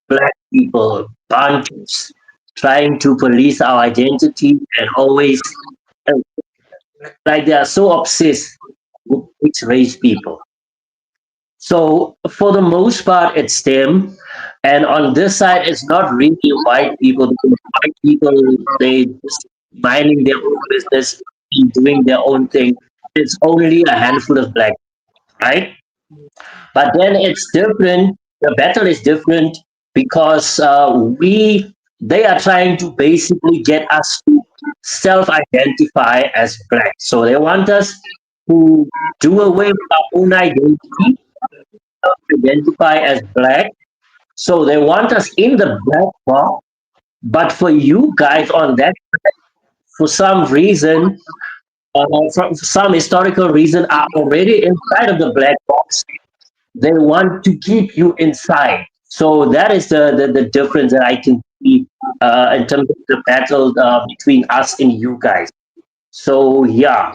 black people, bunches, trying to police our identity and always uh, like they are so obsessed with mixed race people. So for the most part, it's them. And on this side, it's not really white people. Because white people, they just minding their own business, doing their own thing. It's only a handful of black, right? But then it's different. The battle is different because they are trying to basically get us to self-identify as black. So they want us to do away with our own identity, identify as black. So they want us in the black box. But for you guys on that, for some reason, for some historical reason, are already inside of the black box. They want to keep you inside. So that is the difference that I can see in terms of the battle between us and you guys. So yeah,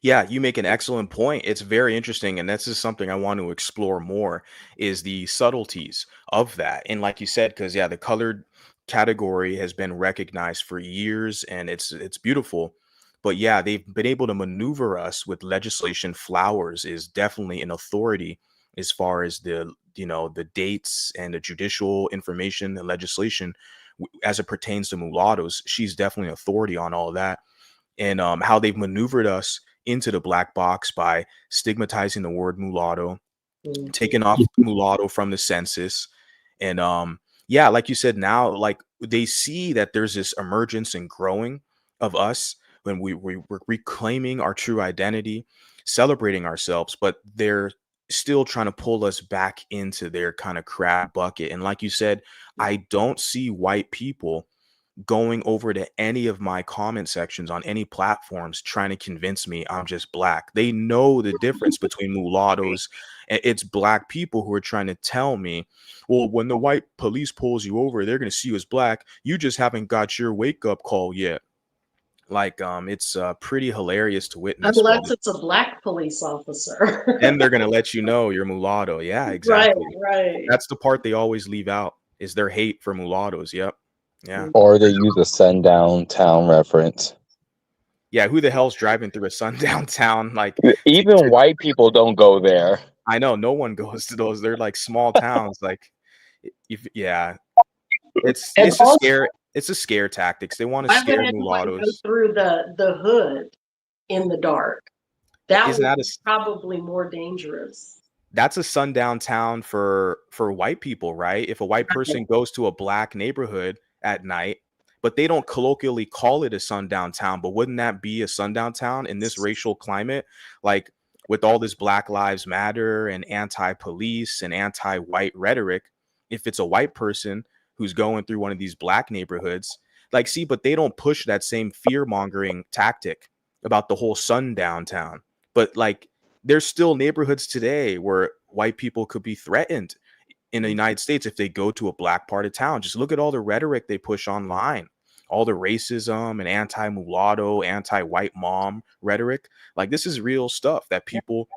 Yeah, you make an excellent point. It's very interesting, and this is something I want to explore more is the subtleties of that. And like you said, because yeah, the colored category has been recognized for years and it's beautiful. But yeah, they've been able to maneuver us with legislation. Flowers is definitely an authority as far as the, you know, the dates and the judicial information and legislation as it pertains to mulattoes. She's definitely an authority on all of that, and how they've maneuvered us into the black box by stigmatizing the word mulatto, taking off mulatto from the census. And yeah, like you said, now like they see that there's this emergence and growing of us when we're reclaiming our true identity, celebrating ourselves, but they're still trying to pull us back into their kind of crap bucket. And like you said, I don't see white people going over to any of my comment sections on any platforms trying to convince me I'm just black. They know the difference between mulattoes, and it's black people who are trying to tell me, well, when the white police pulls you over, they're going to see you as black. You just haven't got your wake up call yet. Like, it's pretty hilarious to witness, but Unless it's a black police officer. then they're going to let you know you're mulatto. Yeah, Right, exactly. right. That's the part they always leave out, is their hate for mulattoes. Yep. Yeah. Or they use a sundown town reference. Yeah, who the hell's driving through a sundown town? Like, Even white people don't go there. I know no one goes to those. They're like small towns. Like, yeah, it's And it's a also, scare. It's a scare tactics. They want to Why would scare anyone go mulattoes. through the hood in the dark? That Isn't would that be probably more dangerous. that's a sundown town for white people, right? If a white person goes to a black neighborhood at night, but they don't colloquially call it a sundown town, but wouldn't that be a sundown town in this racial climate? Like, with all this Black Lives Matter and anti-police and anti-white rhetoric, if it's a white person who's going through one of these black neighborhoods, like, see, but they don't push that same fear-mongering tactic about the whole sundown town. But like, there's still neighborhoods today where white people could be threatened in the United States if they go to a black part of town. Just look at all the rhetoric they push online, all the racism and anti-mulatto, anti-white mom rhetoric. Like, this is real stuff that people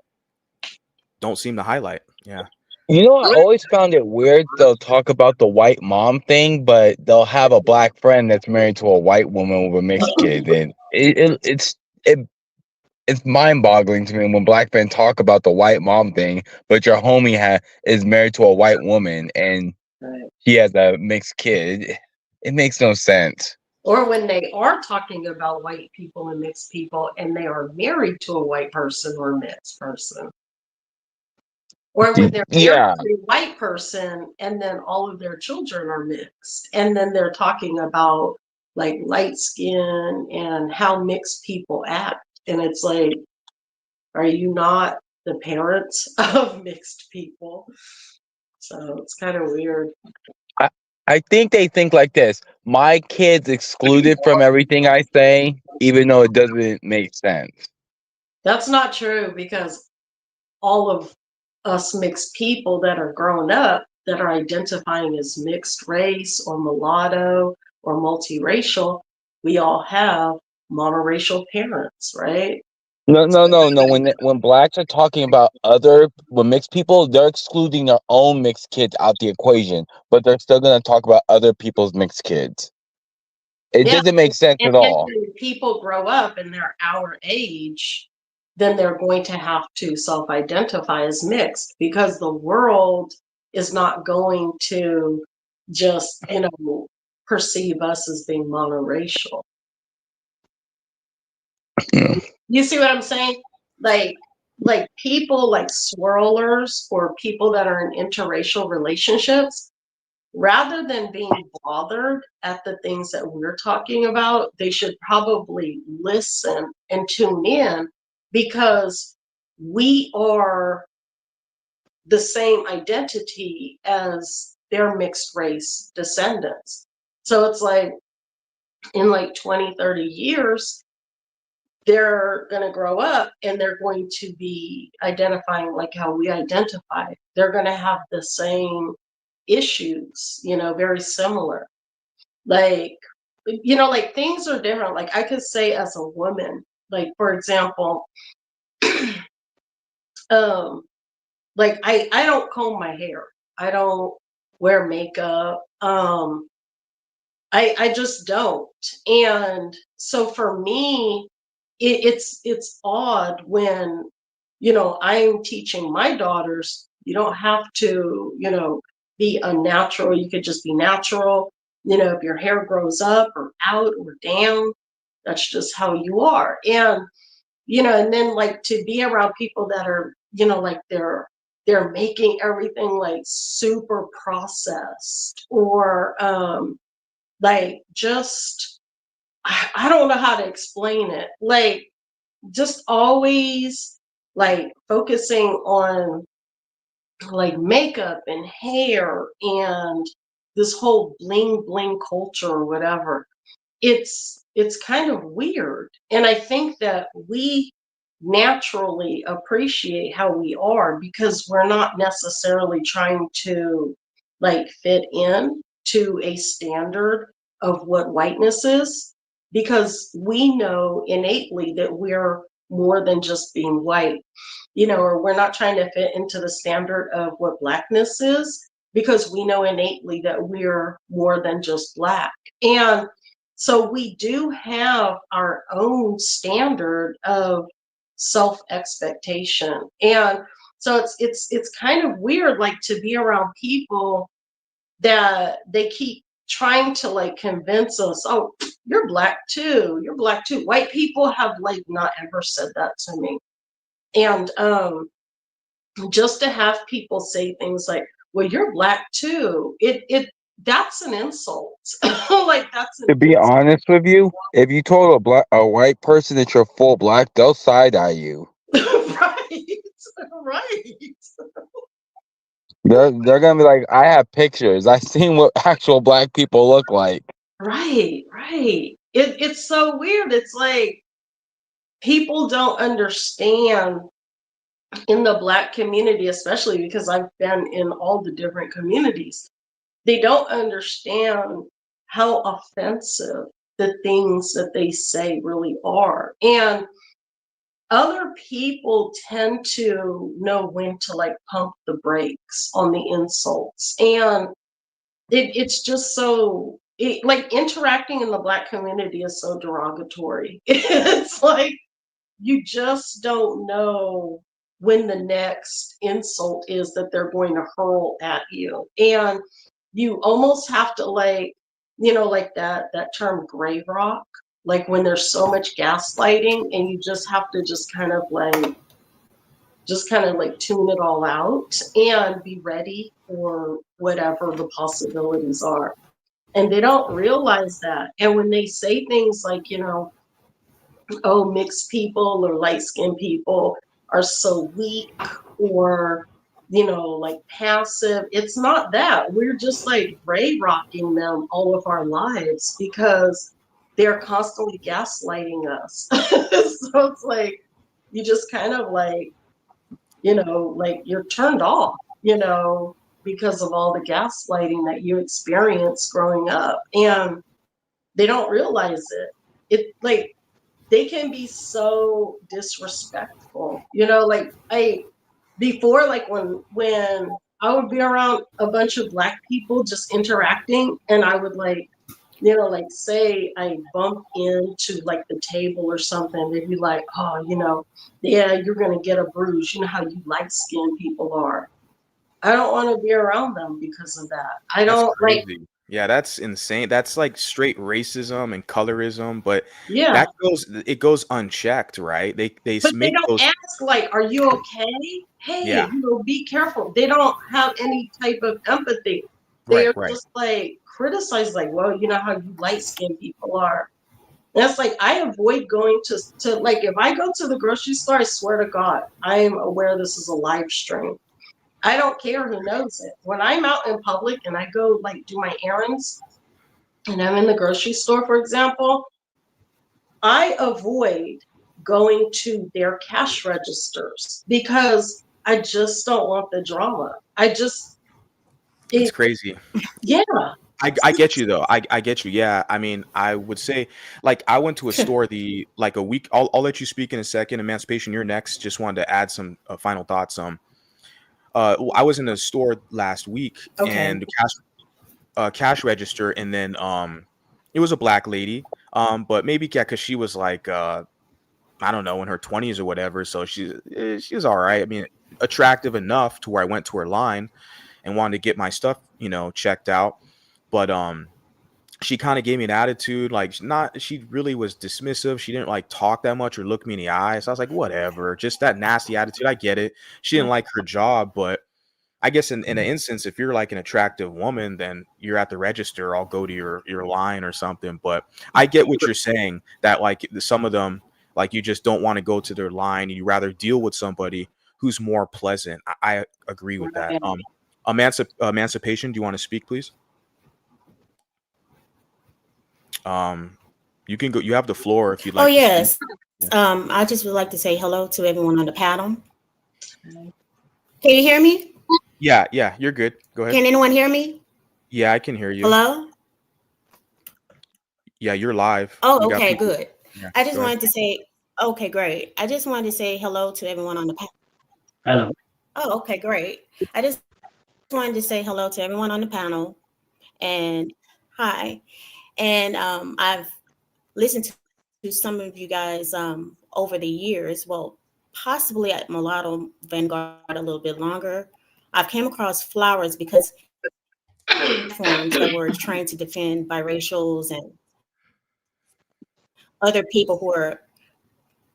don't seem to highlight. Yeah. You know, I always found it weird. They'll talk about the white mom thing, but they'll have a black friend that's married to a white woman with a mixed kid, and it's mind-boggling to me when black men talk about the white mom thing, but your homie is married to a white woman and Right. he has a mixed kid. It makes no sense. Or when they are talking about white people and mixed people and they are married to a white person or a mixed person. Or when they're married Yeah. to a white person and then all of their children are mixed. And then they're talking about like light skin and how mixed people act. And it's like, are you not the parents of mixed people? So it's kind of weird. I think they think like this. My kid's excluded from everything I say, even though it doesn't make sense. That's not true, because all of us mixed people that are grown up that are identifying as mixed race or mulatto or multiracial, we all have monoracial parents, right? No. When blacks are talking about when mixed people, they're excluding their own mixed kids out the equation, but they're still gonna talk about other people's mixed kids. It Yeah, doesn't make sense and at then all. when people grow up and they're our age, then they're going to have to self-identify as mixed, because the world is not going to just, perceive us as being monoracial. You see what I'm saying? Like people like swirlers or people that are in interracial relationships, rather than being bothered at the things that we're talking about, they should probably listen and tune in, because we are the same identity as their mixed race descendants. So it's like in like 20, 30 years, they're going to grow up and they're going to be identifying like how we identify. They're going to have the same issues, very similar. Like, like things are different. Like I could say as a woman, like for example, like I don't comb my hair. I don't wear makeup. I just don't. And so for me, it's odd when, I'm teaching my daughters, you don't have to, be unnatural. You could just be natural. If your hair grows up or out or down, that's just how you are. And, and then like to be around people that are, like they're making everything like super processed, or like just I don't know how to explain it. Like just always like focusing on like makeup and hair and this whole bling bling culture or whatever. It's kind of weird. And I think that we naturally appreciate how we are because we're not necessarily trying to like fit in to a standard of what whiteness is, because we know innately that we're more than just being white, or we're not trying to fit into the standard of what blackness is, because we know innately that we're more than just black. And so we do have our own standard of self expectation. And so it's kind of weird, like, to be around people that they keep trying to like convince us, oh, you're black too, you're black too. White people have like not ever said that to me. And just to have people say things like, well, you're black too, it that's an insult. Like, that's an To be insult. honest with you, if you told a white person that you're full black, they'll side eye you. Right, right, They're gonna be like, I have pictures. I seen what actual black people look like. right. It's so weird. It's like people don't understand in the black community, especially because I've been in all the different communities. They don't understand how offensive the things that they say really are. And other people tend to know when to like pump the brakes on the insults. And it's just so like interacting in the black community is so derogatory. It's like you just don't know when the next insult is that they're going to hurl at you. And you almost have to like, like that term gray rock, like when there's so much gaslighting and you just have to just kind of like tune it all out and be ready for whatever the possibilities are. And they don't realize that. And when they say things like, oh, mixed people or light skinned people are so weak or, like passive, it's not that. We're just like gray rocking them all of our lives because they're constantly gaslighting us. So it's like, you just kind of like, like you're turned off, because of all the gaslighting that you experienced growing up. And they don't realize it. It like they can be so disrespectful, like before, like when I would be around a bunch of black people just interacting, and I would like, like say I bump into like the table or something, they'd be like, oh, yeah, you're gonna get a bruise. You know how you light skinned people are. I don't want to be around them because of that. I That's don't like, crazy. Yeah, that's insane. That's like straight racism and colorism, but yeah, it goes unchecked, right? They but they make don't those. ask like, are you okay? Hey, Yeah, be careful. They don't have any type of empathy. They right, are right. just like criticize, like, well, you know how you light skinned people are. That's like, I avoid going to like, if I go to the grocery store, I swear to God, I am aware this is a live stream. I don't care who knows it. When I'm out in public and I go like do my errands and I'm in the grocery store, for example, I avoid going to their cash registers because I just don't want the drama. It's It, crazy. yeah. I get you though. I get you. Yeah. I mean, I would say like I went to a store like a week. I'll let you speak in a second. Emancipation, you're next. Just wanted to add some final thoughts. I was in a store last week Okay. and the cash register, and then it was a black lady. But maybe yeah, because she was like I don't know, in her 20s or whatever. So she was all right. I mean, attractive enough to where I went to her line and wanted to get my stuff, checked out. But she kind of gave me an attitude, like she really was dismissive. She didn't like talk that much or look me in the eye. So I was like, whatever, just that nasty attitude. I get it. She didn't like her job, but I guess in an instance, if you're like an attractive woman, then you're at the register. I'll go to your line or something. But I get what you're saying, that like some of them, like you just don't want to go to their line. You rather deal with somebody who's more pleasant. I agree with that. Emancipation, do you want to speak, please? You can go. You have the floor if you'd Oh like to speak. yes. I just would like to say hello to everyone on the panel. Can you hear me? Yeah, yeah, you're good. Go ahead. Can anyone hear me? Yeah, I can hear you. Hello? Yeah, you're live. Oh, We got okay, people. good. Yeah, I just go ahead. wanted to say, okay, great. I just wanted to say hello to everyone on the panel. Hello. Oh, okay, great. I just wanted to say hello to everyone on the panel and hi. And I've listened to some of you guys over the years. Well, possibly at Mulatto Vanguard a little bit longer. I've came across Flowers because platforms that were trying to defend biracials and other people who are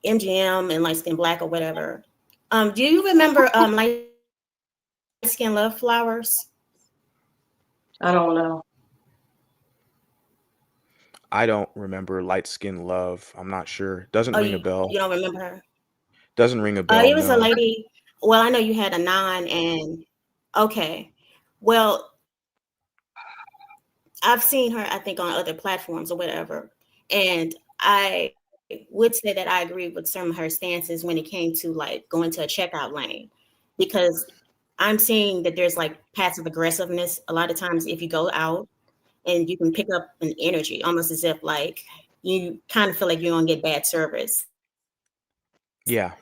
MGM and light skin black or whatever. Do you remember light skin love Flowers? I don't know. I don't remember light skin love. I'm not sure. Doesn't Oh, ring a bell. you don't remember her? Doesn't ring a bell. It was a No. lady. Well, I know you had a non and okay. Well, I've seen her, I think, on other platforms or whatever. And I would say that I agree with some of her stances when it came to like going to a checkout lane, because I'm seeing that there's like passive aggressiveness a lot of times if you go out and you can pick up an energy almost as if like you kind of feel like you're gonna get bad service. Yeah.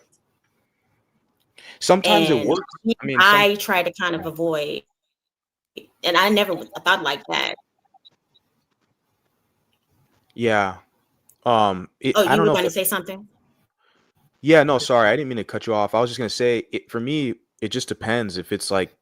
Sometimes it And works. I mean, I try to kind of avoid, and I never thought like that. yeah. Oh, I you don't were know if going to say something? yeah, no, sorry. I didn't mean to cut you off. I was just gonna say for me, it just depends. If it's like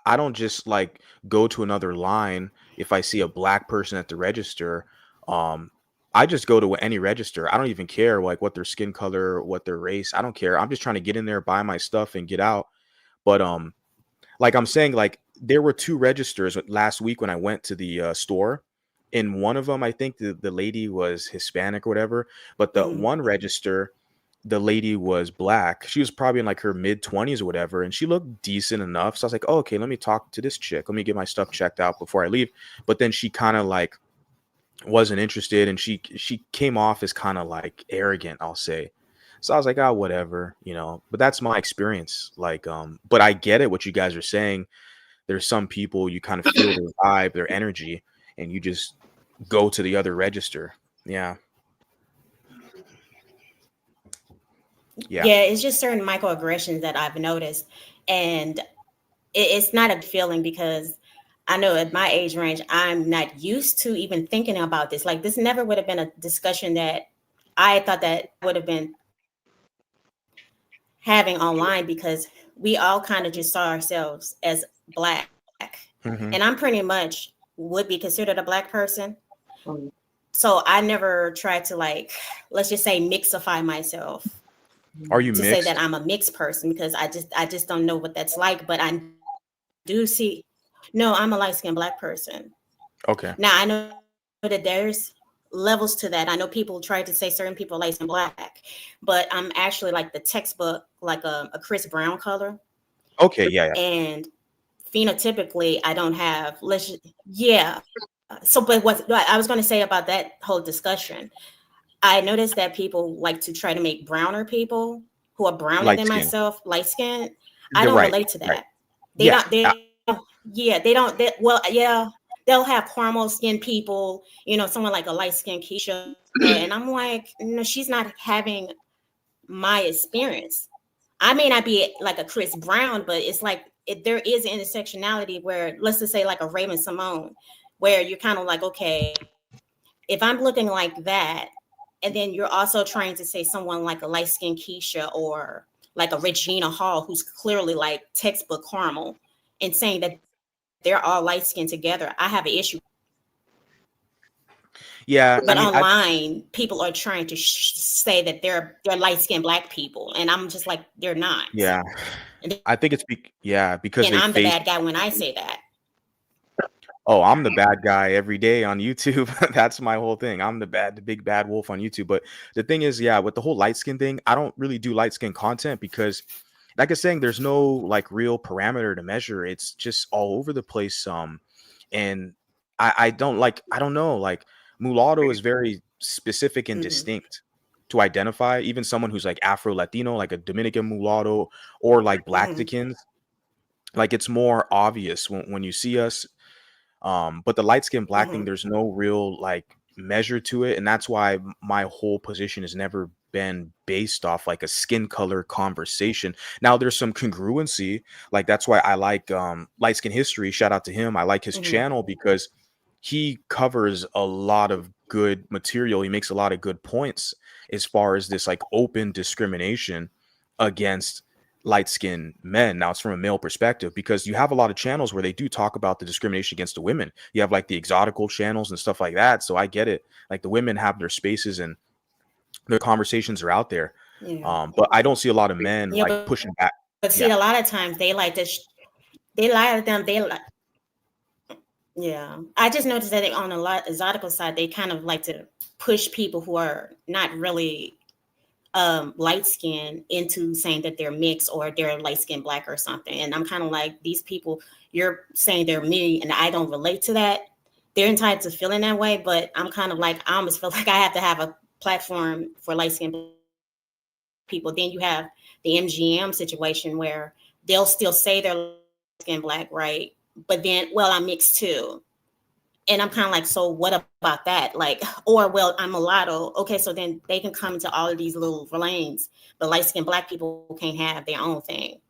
I don't just like go to another line if I see a black person at the register. Um, I just go to any register. I don't even care like what their skin color, what their race. I don't care. I'm just trying to get in there, buy my stuff, and get out. But like I'm saying, like there were two registers last week when I went to the store. In one of them, I think the lady was Hispanic or whatever, but the Mhm. one register, the lady was black. She was probably in like her mid 20s or whatever, and she looked decent enough. So I was like, oh, okay, let me talk to this chick. Let me get my stuff checked out before I leave. But then she kind of like wasn't interested, and she came off as kind of like arrogant, I'll say. So I was like, oh, whatever, you know. But that's my experience. Like, but I get it what you guys are saying. There's some people you kind of feel their vibe, their energy, and you just go to the other register. Yeah. Yeah. Yeah, it's just certain microaggressions that I've noticed. And it's not a feeling because I know at my age range, I'm not used to even thinking about this. Like, this never would have been a discussion that I thought that would have been having online because we all kind of just saw ourselves as black. Hmm. And I'm pretty much would be considered a black person. Mm. So I never tried to like, let's just say mixify myself Are you to say that mixed? I'm a mixed person because I just don't know what that's like. But I do see, no, I'm a light skinned black person. Okay. Now I know that there's levels to that. I know people try to say certain people are light skinned black, but I'm actually like the textbook, like a Chris Brown color. Okay. Yeah. Yeah. And phenotypically, I don't have, yeah. So, but what I was going to say about that whole discussion, I noticed that people like to try to make browner people who are browner Light than skin. myself light skinned. I They're don't right. relate to Right. that. They Yeah. don't. Yeah. They don't. Well, yeah. They'll have caramel skinned people. You know, someone like a light skinned Keisha, and I'm like, no, she's not having my experience. I may not be like a Chris Brown, but it's like there is an intersectionality where, let's just say, like a Raven Simone, where you're kind of like, okay, if I'm looking like that, and then you're also trying to say someone like a light skinned Keisha or like a Regina Hall, who's clearly like textbook caramel, and saying that they're all light skinned together, I have an issue. Yeah. I But mean, online, people are trying to say that they're light skinned black people, and I'm just like, they're not. yeah. And I think it's because then they I'm the face. bad guy when I say that. Oh, I'm the bad guy every day on YouTube. That's my whole thing. I'm the big bad wolf on YouTube. But the thing is, yeah, with the whole light skin thing, I don't really do light skin content because like I was saying, there's no like real parameter to measure. It's just all over the place. And I don't know, like mulatto is very specific and Mhm. distinct to identify even someone who's like Afro Latino, like a Dominican mulatto, or like Mhm. Blackticans. Like it's more obvious when you see us. But the light skinned black thing, Mhm. there's no real like measure to it. And that's why my whole position has never been based off like a skin color conversation. Now there's some congruency. Like that's why I like light skin history. Shout out to him. I like his Mhm. channel because he covers a lot of good material. He makes a lot of good points as far as this like open discrimination against light skinned men. Now it's from a male perspective because you have a lot of channels where they do talk about the discrimination against the women. You have like the exotical channels and stuff like that. So I get it. Like the women have their spaces and their conversations are out there. Yeah. But I don't see a lot of men Yeah, like pushing back. but see, Yeah. a lot of times they like to. They lie to them. They like. Yeah, I just noticed that on a lot exotical side, they kind of like to push people who are not really light skinned into saying that they're mixed or they're light skinned black or something. And I'm kind of like, these people, you're saying they're me and I don't relate to that. They're entitled to feeling that way, but I'm kind of like, I almost feel like I have to have a platform for light skinned people. Then you have the MGM situation where they'll still say they're light skinned black, right? But then, well, I'm mixed too. And I'm kind of like, so what about that? Like, or well, I'm mulatto. Okay, so then they can come into all of these little lanes, but light skinned black people can't have their own thing.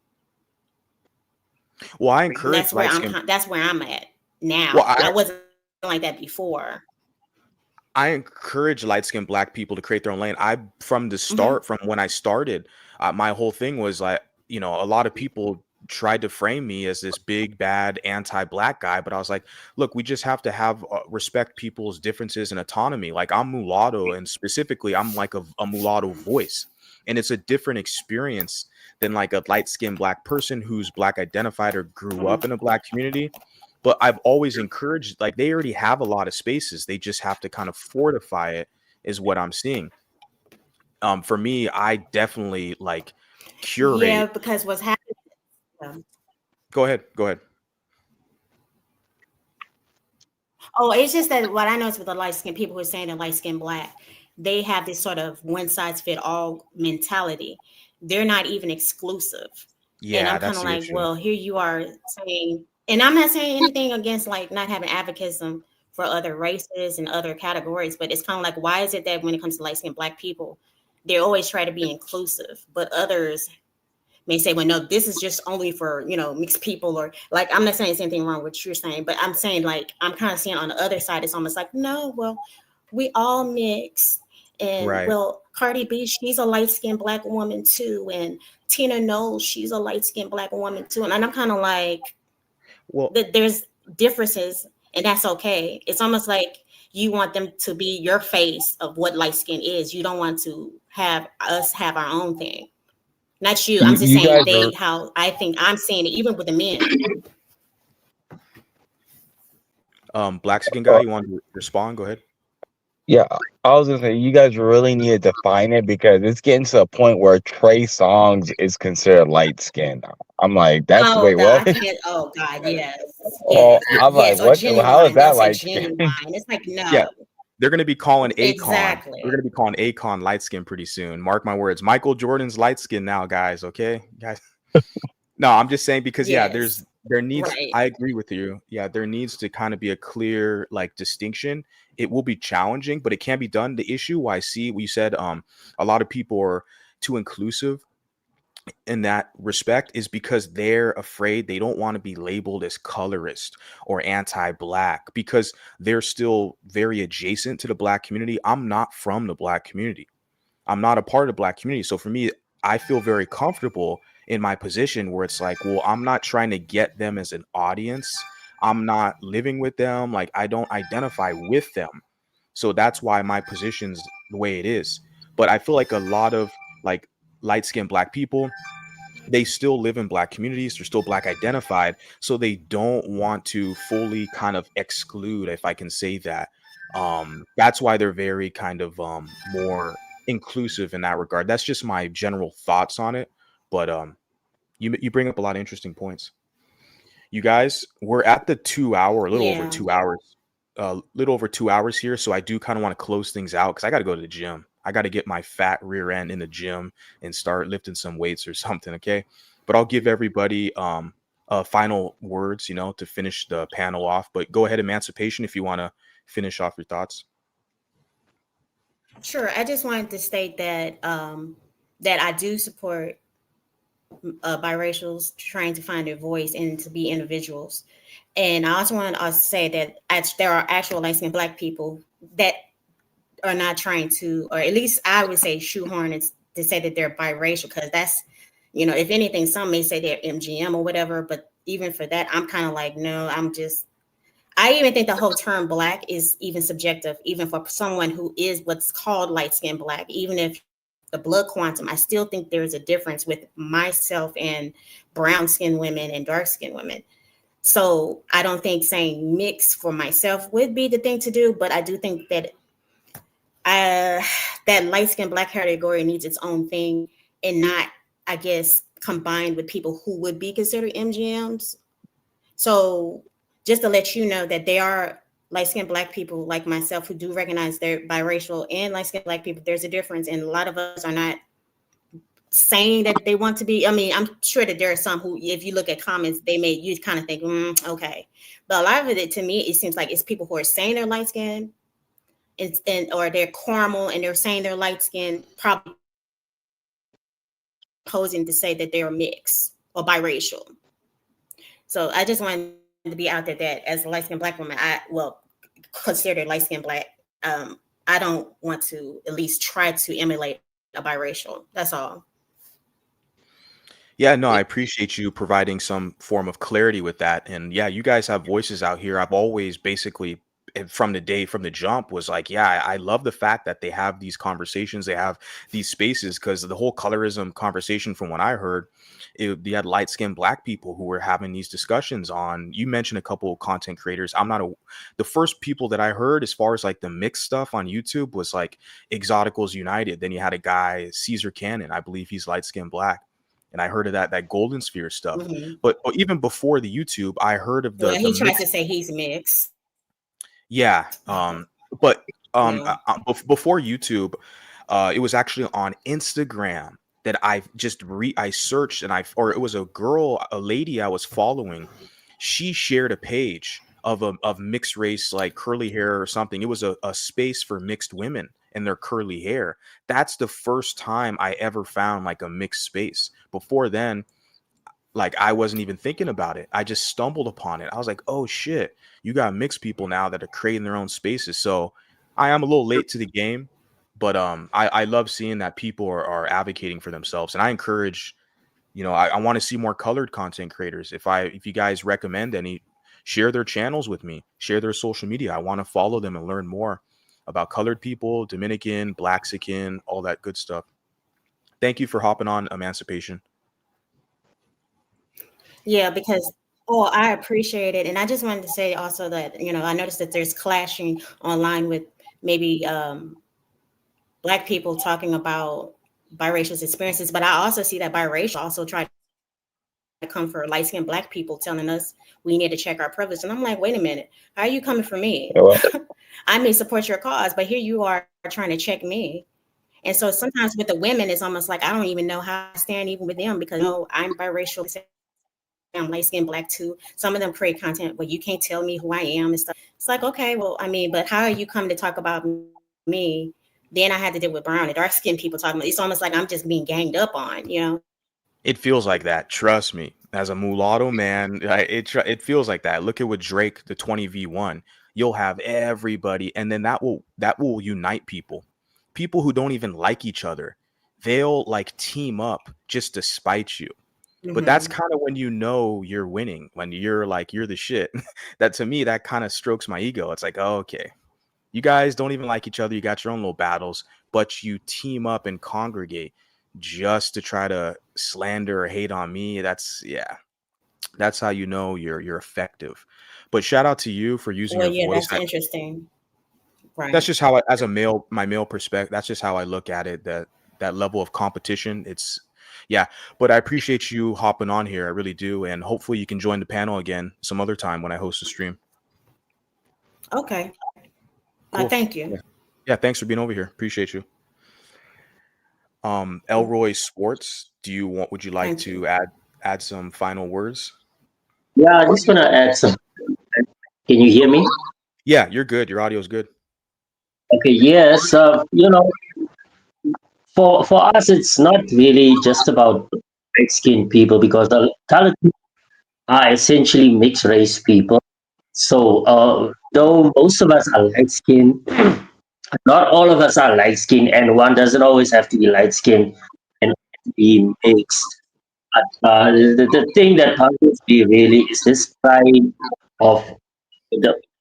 Well, I And encourage light skinned. that's where I'm at Well, now. I wasn't like that before. I encourage light skinned black people to create their own lane. I from the Hmm. start, from when I started, my whole thing was like, a lot of people tried to frame me as this big bad anti-black guy, but I was like, look, we just have to have respect people's differences and autonomy. Like I'm mulatto, and specifically, I'm like a mulatto voice, and it's a different experience than like a light skinned black person who's black identified or grew Hmm. up in a black community. But I've always encouraged, like they already have a lot of spaces. They just have to kind of fortify it, is what I'm seeing. For me, I definitely like Yeah, curate. because what's happening. Go ahead. Go ahead. Oh, it's just that what I noticed with the light skinned people who are saying they're light skinned black, they have this sort of one size fit all mentality. They're not even exclusive. And Yeah, I'm kind that's of the like, issue. well, here you are saying, and I'm not saying anything against like not having advocacy for other races and other categories, but it's kind of like, why is it that when it comes to light skinned black people, they always try to be inclusive, but others may say, well, no, this is just only for, mixed people, or like, I'm not saying there's anything wrong with what you're saying, but I'm saying like, I'm kind of seeing on the other side, it's almost like, no, well, we all mix. And Right. well, Cardi B, she's a light skinned black woman too. And Tina Knowles, she's a light skinned black woman too. And I'm kind of like, Well, that there's differences and that's okay. It's almost like you want them to be your face of what light skin is. You don't want to have us have our own thing. Not you. I'm just You saying guys are how I think I'm seeing it, even with the men. black skin guy, you want to respond? Go ahead. Yeah, I was gonna say you guys really need to define it because it's getting to a point where Trey Songz is considered light skinned. I'm like, that's Oh wait, God, what? I can't. Oh God, yes, Oh, yes, I'm like, yes. Or what? How is genuine. They'll that say light skin? genuine. It's like Yeah, no, they're gonna be calling Akon. They're exactly. gonna be calling Akon light skin pretty soon. Mark my words. Michael Jordan's light skin now, guys. Okay, guys. No, I'm just saying because yeah, Yes, there needs. right. I agree with you. Yeah, there needs to kind of be a clear like distinction. It will be challenging, but it can be done. The issue why I see what you said, a lot of people are too inclusive in that respect is because they're afraid, they don't want to be labeled as colorist or anti-black because they're still very adjacent to the black community. I'm not from the black community. I'm not a part of the black community. So for me, I feel very comfortable in my position where it's like, well, I'm not trying to get them as an audience. I'm not living with them. Like I don't identify with them. So that's why my position's the way it is. But I feel like a lot of like light-skinned black people, they still live in black communities, they're still black identified, so they don't want to fully kind of exclude, if I can say that. That's why they're very kind of more inclusive in that regard. That's just my general thoughts on it. But You bring up a lot of interesting points. You guys, we're at the 2 hour, a little over Yeah. 2 hours, little over 2 hours here. So I do kind of want to close things out because I got to go to the gym. I got to get my fat rear end in the gym and start lifting some weights or something. Okay. But I'll give everybody final words, to finish the panel off. But go ahead, Emancipation, if you want to finish off your thoughts. Sure. I just wanted to state that that I do support biracials trying to find their voice and to be individuals. And I also want to say that there are actual light-skinned Black people that are not trying to, or at least I would say shoehorn it to say that they're biracial, because that's, if anything, some may say they're MGM or whatever, but even for that, I'm kind of like, no, I even think the whole term Black is even subjective, even for someone who is what's called light-skinned Black. Even if the blood quantum, I still think there's a difference with myself and brown-skinned women and dark-skinned women. So I don't think saying mix for myself would be the thing to do, but I do think that that light-skinned Black category needs its own thing and not, I guess, combined with people who would be considered MGMs. So just to let you know that there are light-skinned Black people like myself who do recognize they're biracial, and light-skinned Black people, there's a difference. And a lot of us are not saying that they want to be. I mean, I'm sure that there are some who, if you look at comments, you kind of think, okay. But a lot of it, to me, it seems like it's people who are saying they're light-skinned or they're caramel and they're saying they're light-skinned, probably posing to say that they're mixed or biracial. So I just wanted to be out there that as a light-skinned Black woman, considered light-skinned Black, I don't want to at least try to emulate a biracial. That's all. Yeah, no, I appreciate you providing some form of clarity with that. And yeah, you guys have voices out here. I've always basically from the jump was like, yeah, I love the fact that they have these conversations, they have these spaces, because the whole colorism conversation from what I heard, you had light-skinned Black people who were having these discussions on, you mentioned a couple of content creators. The first people that I heard as far as like the mixed stuff on YouTube was like Exoticals United. Then you had a guy, Caesar Cannon, I believe he's light-skinned Black. And I heard of that Golden Sphere stuff. Mm-hmm. But even before the YouTube, I heard of he tries to say he's mixed. Yeah. But before YouTube, it was actually on Instagram that I searched, and it was a lady I was following. She shared a page of mixed race, like curly hair or something. It was a space for mixed women and their curly hair. That's the first time I ever found like a mixed space. Before then, like I wasn't even thinking about it. I just stumbled upon it. I was like, oh shit, you got mixed people now that are creating their own spaces. So I am a little late to the game, but I love seeing that people are advocating for themselves. And I encourage, I want to see more colored content creators. If you guys recommend any, share their channels with me, share their social media. I want to follow them and learn more about colored people, Dominican, Blaxican, all that good stuff. Thank you for hopping on, Emancipation. Yeah, because I appreciate it. And I just wanted to say also that, I noticed that there's clashing online with maybe Black people talking about biracial experiences, but I also see that biracial also try to come for light-skinned Black people telling us we need to check our privilege. And I'm like, wait a minute, how are you coming for me? I may support your cause, but here you are trying to check me. And so sometimes with the women, it's almost like I don't even know how I stand even with them, because I'm biracial, I'm light-skinned Black too. Some of them create content where you can't tell me who I am and stuff. It's like, okay, well, I mean, but how are you coming to talk about me? Then I had to deal with brown and dark-skinned people talking about. It's almost like I'm just being ganged up on, It feels like that. Trust me. As a mulatto man, it feels like that. Look at what Drake, the 20v1. You'll have everybody, and then that will unite people. People who don't even like each other, they'll like team up just to spite you. But that's kind of when you're winning, when you're the shit. That to me, that kind of strokes my ego. It's like, oh, okay, you guys don't even like each other. You got your own little battles, but you team up and congregate just to try to slander or hate on me. That's how you're effective. But shout out to you for using your voice. That's interesting. Right. That's just how my male perspective, that's just how I look at it. That level of competition, Yeah, but I appreciate you hopping on here. I really do, and hopefully you can join the panel again some other time when I host a stream. Okay. Cool. Thank you. Yeah. Yeah, thanks for being over here. Appreciate you. Elroy Sports, would you like Thank to you. add some final words? Yeah, I just want to add some. Can you hear me? Yeah, you're good. Your audio is good. Okay, yes. For us, it's not really just about light skinned people because the colored people are essentially mixed race people. So, though most of us are light skinned, not all of us are light skinned, and one doesn't always have to be light skinned and be mixed. But the thing that bothers me really is this pride of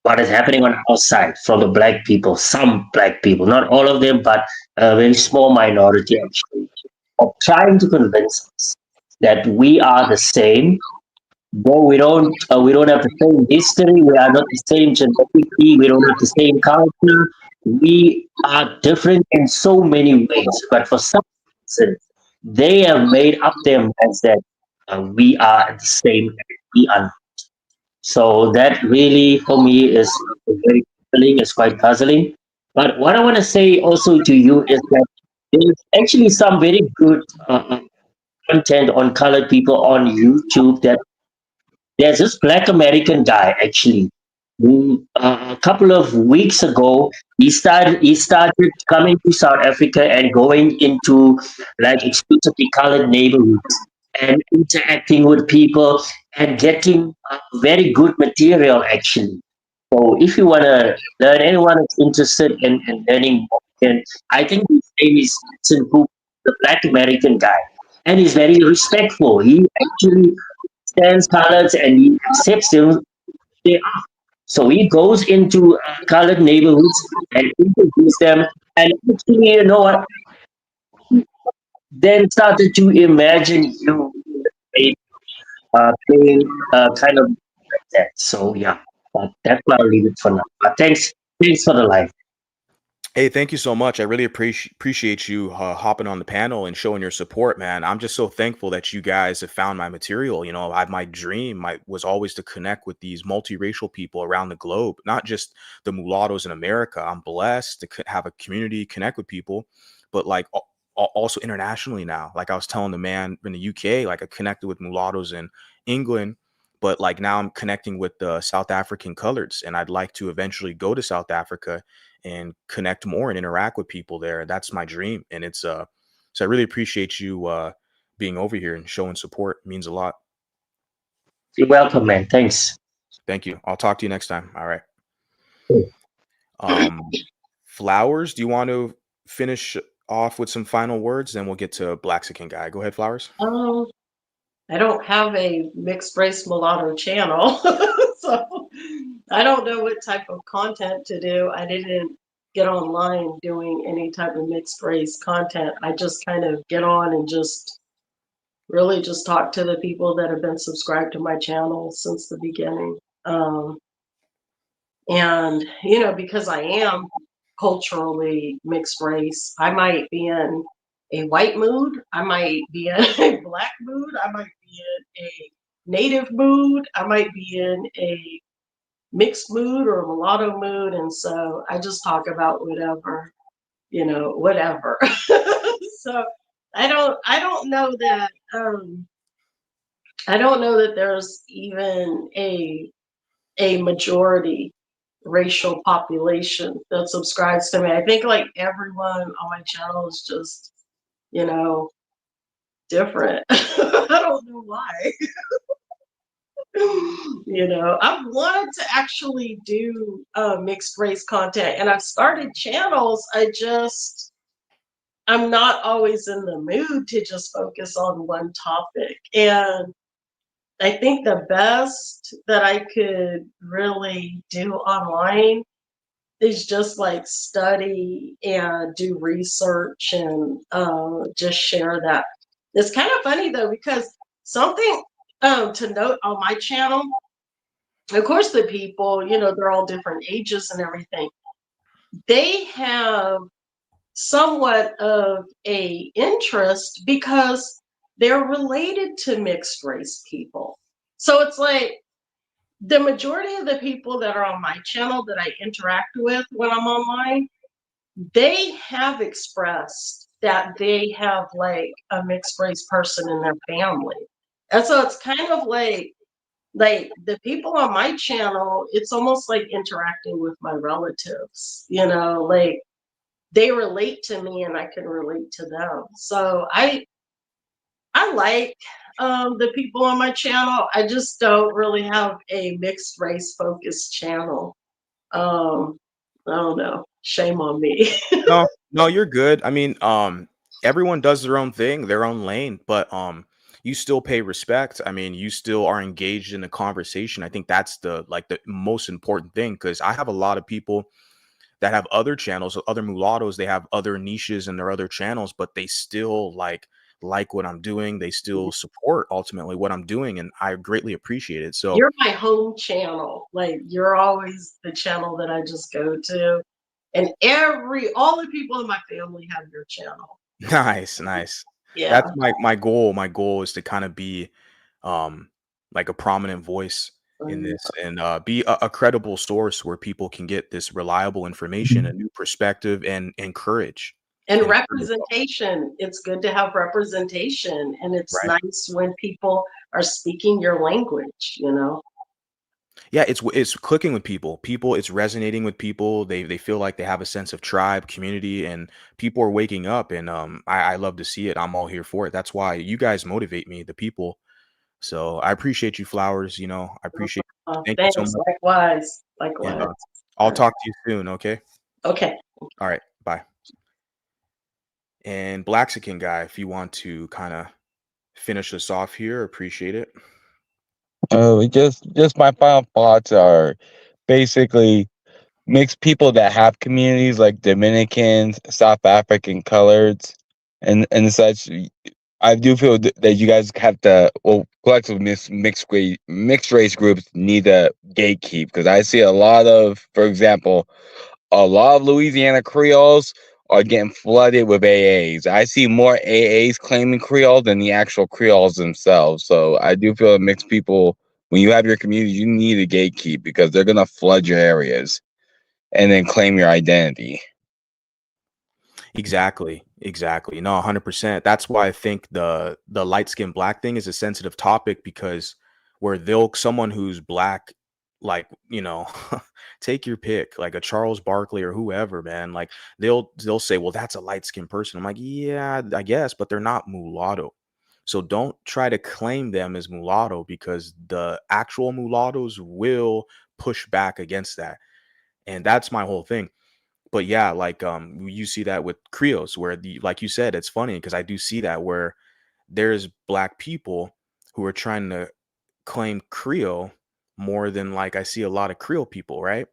what is happening on our side from the black people, some black people, not all of them, but a very small minority actually, of trying to convince us that we are the same. Though we don't have the same history, we are not the same genetically, we don't have the same culture. We are different in so many ways, but for some reason, they have made up their minds that we are the same. We are. So that really, for me, is very puzzling. It's quite puzzling. But what I want to say also to you is that there's actually some very good content on colored people on YouTube. That there's this Black American guy actually, who a couple of weeks ago he started coming to South Africa and going into like exclusively colored neighborhoods and interacting with people and getting very good material actually. So if you want to learn, anyone is interested in learning more, then I think his name is Vincent Cook, the Black American guy, and he's very respectful. He actually stands colors and he accepts them. They are. So he goes into colored neighborhoods and introduces them. And actually, you know what? Then started to imagine you playing kind of like that. So yeah, but that's why I'll leave it for now. But thanks for the life. Hey, thank you so much. I really appreciate you hopping on the panel and showing your support, man. I'm just so thankful that you guys have found my material. My dream was always to connect with these multiracial people around the globe, not just the mulattoes in America. I'm blessed to have a community, connect with people, but like also internationally now. Like I was telling the man in the UK, like I connected with mulattoes in England, but like now I'm connecting with the South African coloreds, and I'd like to eventually go to South Africa and connect more and interact with people there. That's my dream. And so I really appreciate you being over here and showing support. It means a lot. You're welcome, man. Thanks. Thank you. I'll talk to you next time. All right. Flowers, do you want to finish off with some final words? Then we'll get to Blaxican guy. Go ahead, Flowers. I don't have a mixed race mulatto channel, so I don't know what type of content to do. I didn't get online doing any type of mixed race content. I just kind of get on and just really just talk to the people that have been subscribed to my channel since the beginning. And, because I am culturally mixed race, I might be in a white mood, I might be in a black mood, I might be in a native mood, I might be in a mixed mood or a mulatto mood. And so I just talk about whatever, whatever. So I don't know that I don't know that there's even a majority racial population that subscribes to me. I think like everyone on my channel is just, different. I don't know why. I've wanted to actually do mixed race content, and I've started channels. I'm not always in the mood to just focus on one topic. And I think the best that I could really do online is just like study and do research and just share that. It's kind of funny though, because something to note on my channel, of course, the people, they're all different ages and everything. They have somewhat of a interest because they're related to mixed race people. So it's like the majority of the people that are on my channel that I interact with when I'm online, they have expressed that they have like a mixed race person in their family. And so it's kind of like the people on my channel, it's almost like interacting with my relatives, you know, like they relate to me and I can relate to them. So I like the people on my channel. I just don't really have a mixed race focused channel. I don't know. Shame on me. No, no, you're good. I mean, everyone does their own thing, their own lane, but you still pay respect. I mean, you still are engaged in the conversation. I think that's the most important thing, because I have a lot of people that have other channels, other mulattoes, they have other niches in their other channels, but they still like what I'm doing. They still support ultimately what I'm doing, and I greatly appreciate it. So You're my home channel. Like you're always the channel that I just go to. And all the people in my family have your channel. nice, nice. Yeah. That's my goal. My goal is to kind of be like a prominent voice in this, and be a credible source where people can get this reliable information, a new perspective, and courage. And And representation. It's good to have representation. And it's right. nice when people are speaking your language, you know. Yeah, it's clicking with people. It's resonating with people. They feel like they have a sense of tribe, community, and people are waking up, and I love to see it. I'm all here for it. That's why you guys motivate me, the people. So I appreciate you, Flowers. You know, I appreciate thank you so Thanks. much. Likewise. And Likewise. I'll talk to you soon, okay? Okay. All right, bye. And Blaxican guy, if you want to kind of finish us off here, appreciate it. Just my final thoughts are basically mixed people that have communities like Dominicans, South African coloreds, and such. I do feel that you guys have to, well, collective mixed race groups need to gatekeep, because I see a lot of, for example, a lot of Louisiana Creoles are getting flooded with AAs. I see more AAs claiming Creole than the actual Creoles themselves. So I do feel that mixed people, when you have your community, you need a gatekeep, because they're gonna flood your areas and then claim your identity. Exactly. Exactly. No, 100%. That's why I think the light skin black thing is a sensitive topic, because where someone who's black, like, you know, take your pick, like a Charles Barkley or whoever, man, like they'll say, well, that's a light skinned person. I'm like, yeah, I guess, but they're not mulatto. So don't try to claim them as mulatto, because the actual mulattoes will push back against that. And that's my whole thing. But yeah, like you see that with Creoles, where like you said, it's funny because I do see that where there's black people who are trying to claim Creole more than, like, I see a lot of Creole people, right?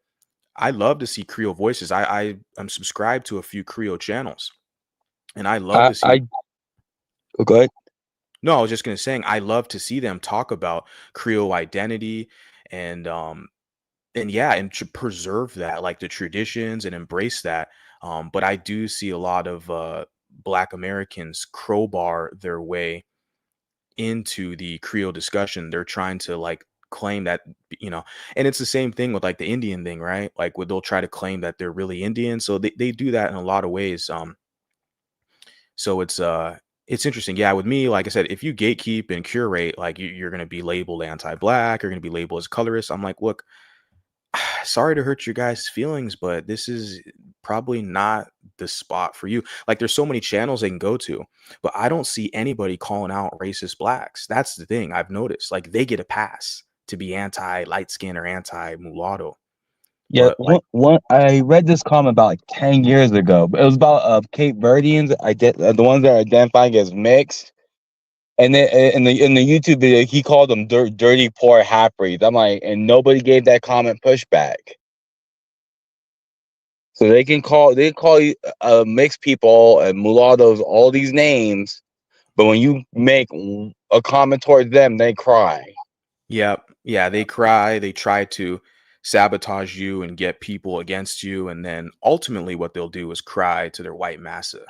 I love to see Creole voices. I am subscribed to a few Creole channels, and I love to see. Oh, go ahead. No, I was just gonna saying I love to see them talk about Creole identity, and yeah, and to preserve that, like the traditions, and embrace that. But I do see a lot of Black Americans crowbar their way into the Creole discussion. They're trying to like claim that, and it's the same thing with like the Indian thing, right? Like they'll try to claim that they're really Indian. So they do that in a lot of ways. So it's interesting. Yeah, with me, like I said, if you gatekeep and curate, like you're gonna be labeled anti-black, you're gonna be labeled as colorist. I'm like, look, sorry to hurt your guys' feelings, but this is probably not the spot for you. Like, there's so many channels they can go to, but I don't see anybody calling out racist blacks. That's the thing I've noticed. Like, they get a pass to be anti light skin or anti mulatto. Yeah, But like, one I read this comment about like 10 years ago, but it was about Cape Verdeans, the ones that are identifying as mixed. And then in the YouTube video, he called them dirty, poor half breeds. I'm like, and nobody gave that comment pushback. So they call you mixed people and mulattoes all these names, but when you make a comment towards them, they cry. yeah, they cry, they try to sabotage you and get people against you, and then ultimately what they'll do is cry to their white massa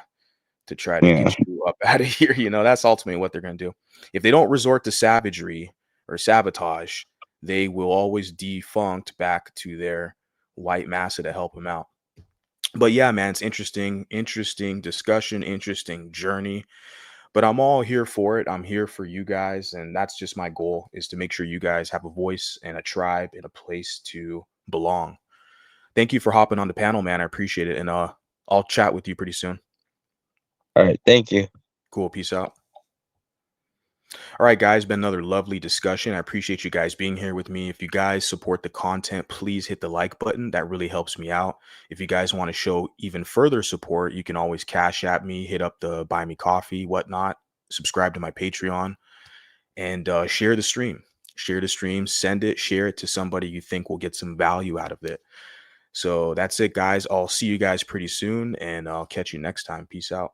to try to Yeah. get you you up out of here. You know, that's ultimately what they're going to do. If they don't resort to savagery or sabotage, they will always defunct back to their white massa to help them out. But yeah, man, it's interesting discussion, interesting journey. But I'm all here for it. I'm here for you guys, and that's just my goal, is to make sure you guys have a voice and a tribe and a place to belong. Thank you for hopping on the panel, man. I appreciate it, and I'll chat with you pretty soon. All right, thank you. Cool. Peace out. All right, guys, been another lovely discussion. I appreciate you guys being here with me. If you guys support the content, please hit the like button. That really helps me out. If you guys want to show even further support, you can always Cash App me, hit up the buy me coffee, whatnot, subscribe to my Patreon, and share the stream. Share the stream, send it, share it to somebody you think will get some value out of it. So that's it, guys. I'll see you guys pretty soon, and I'll catch you next time. Peace out.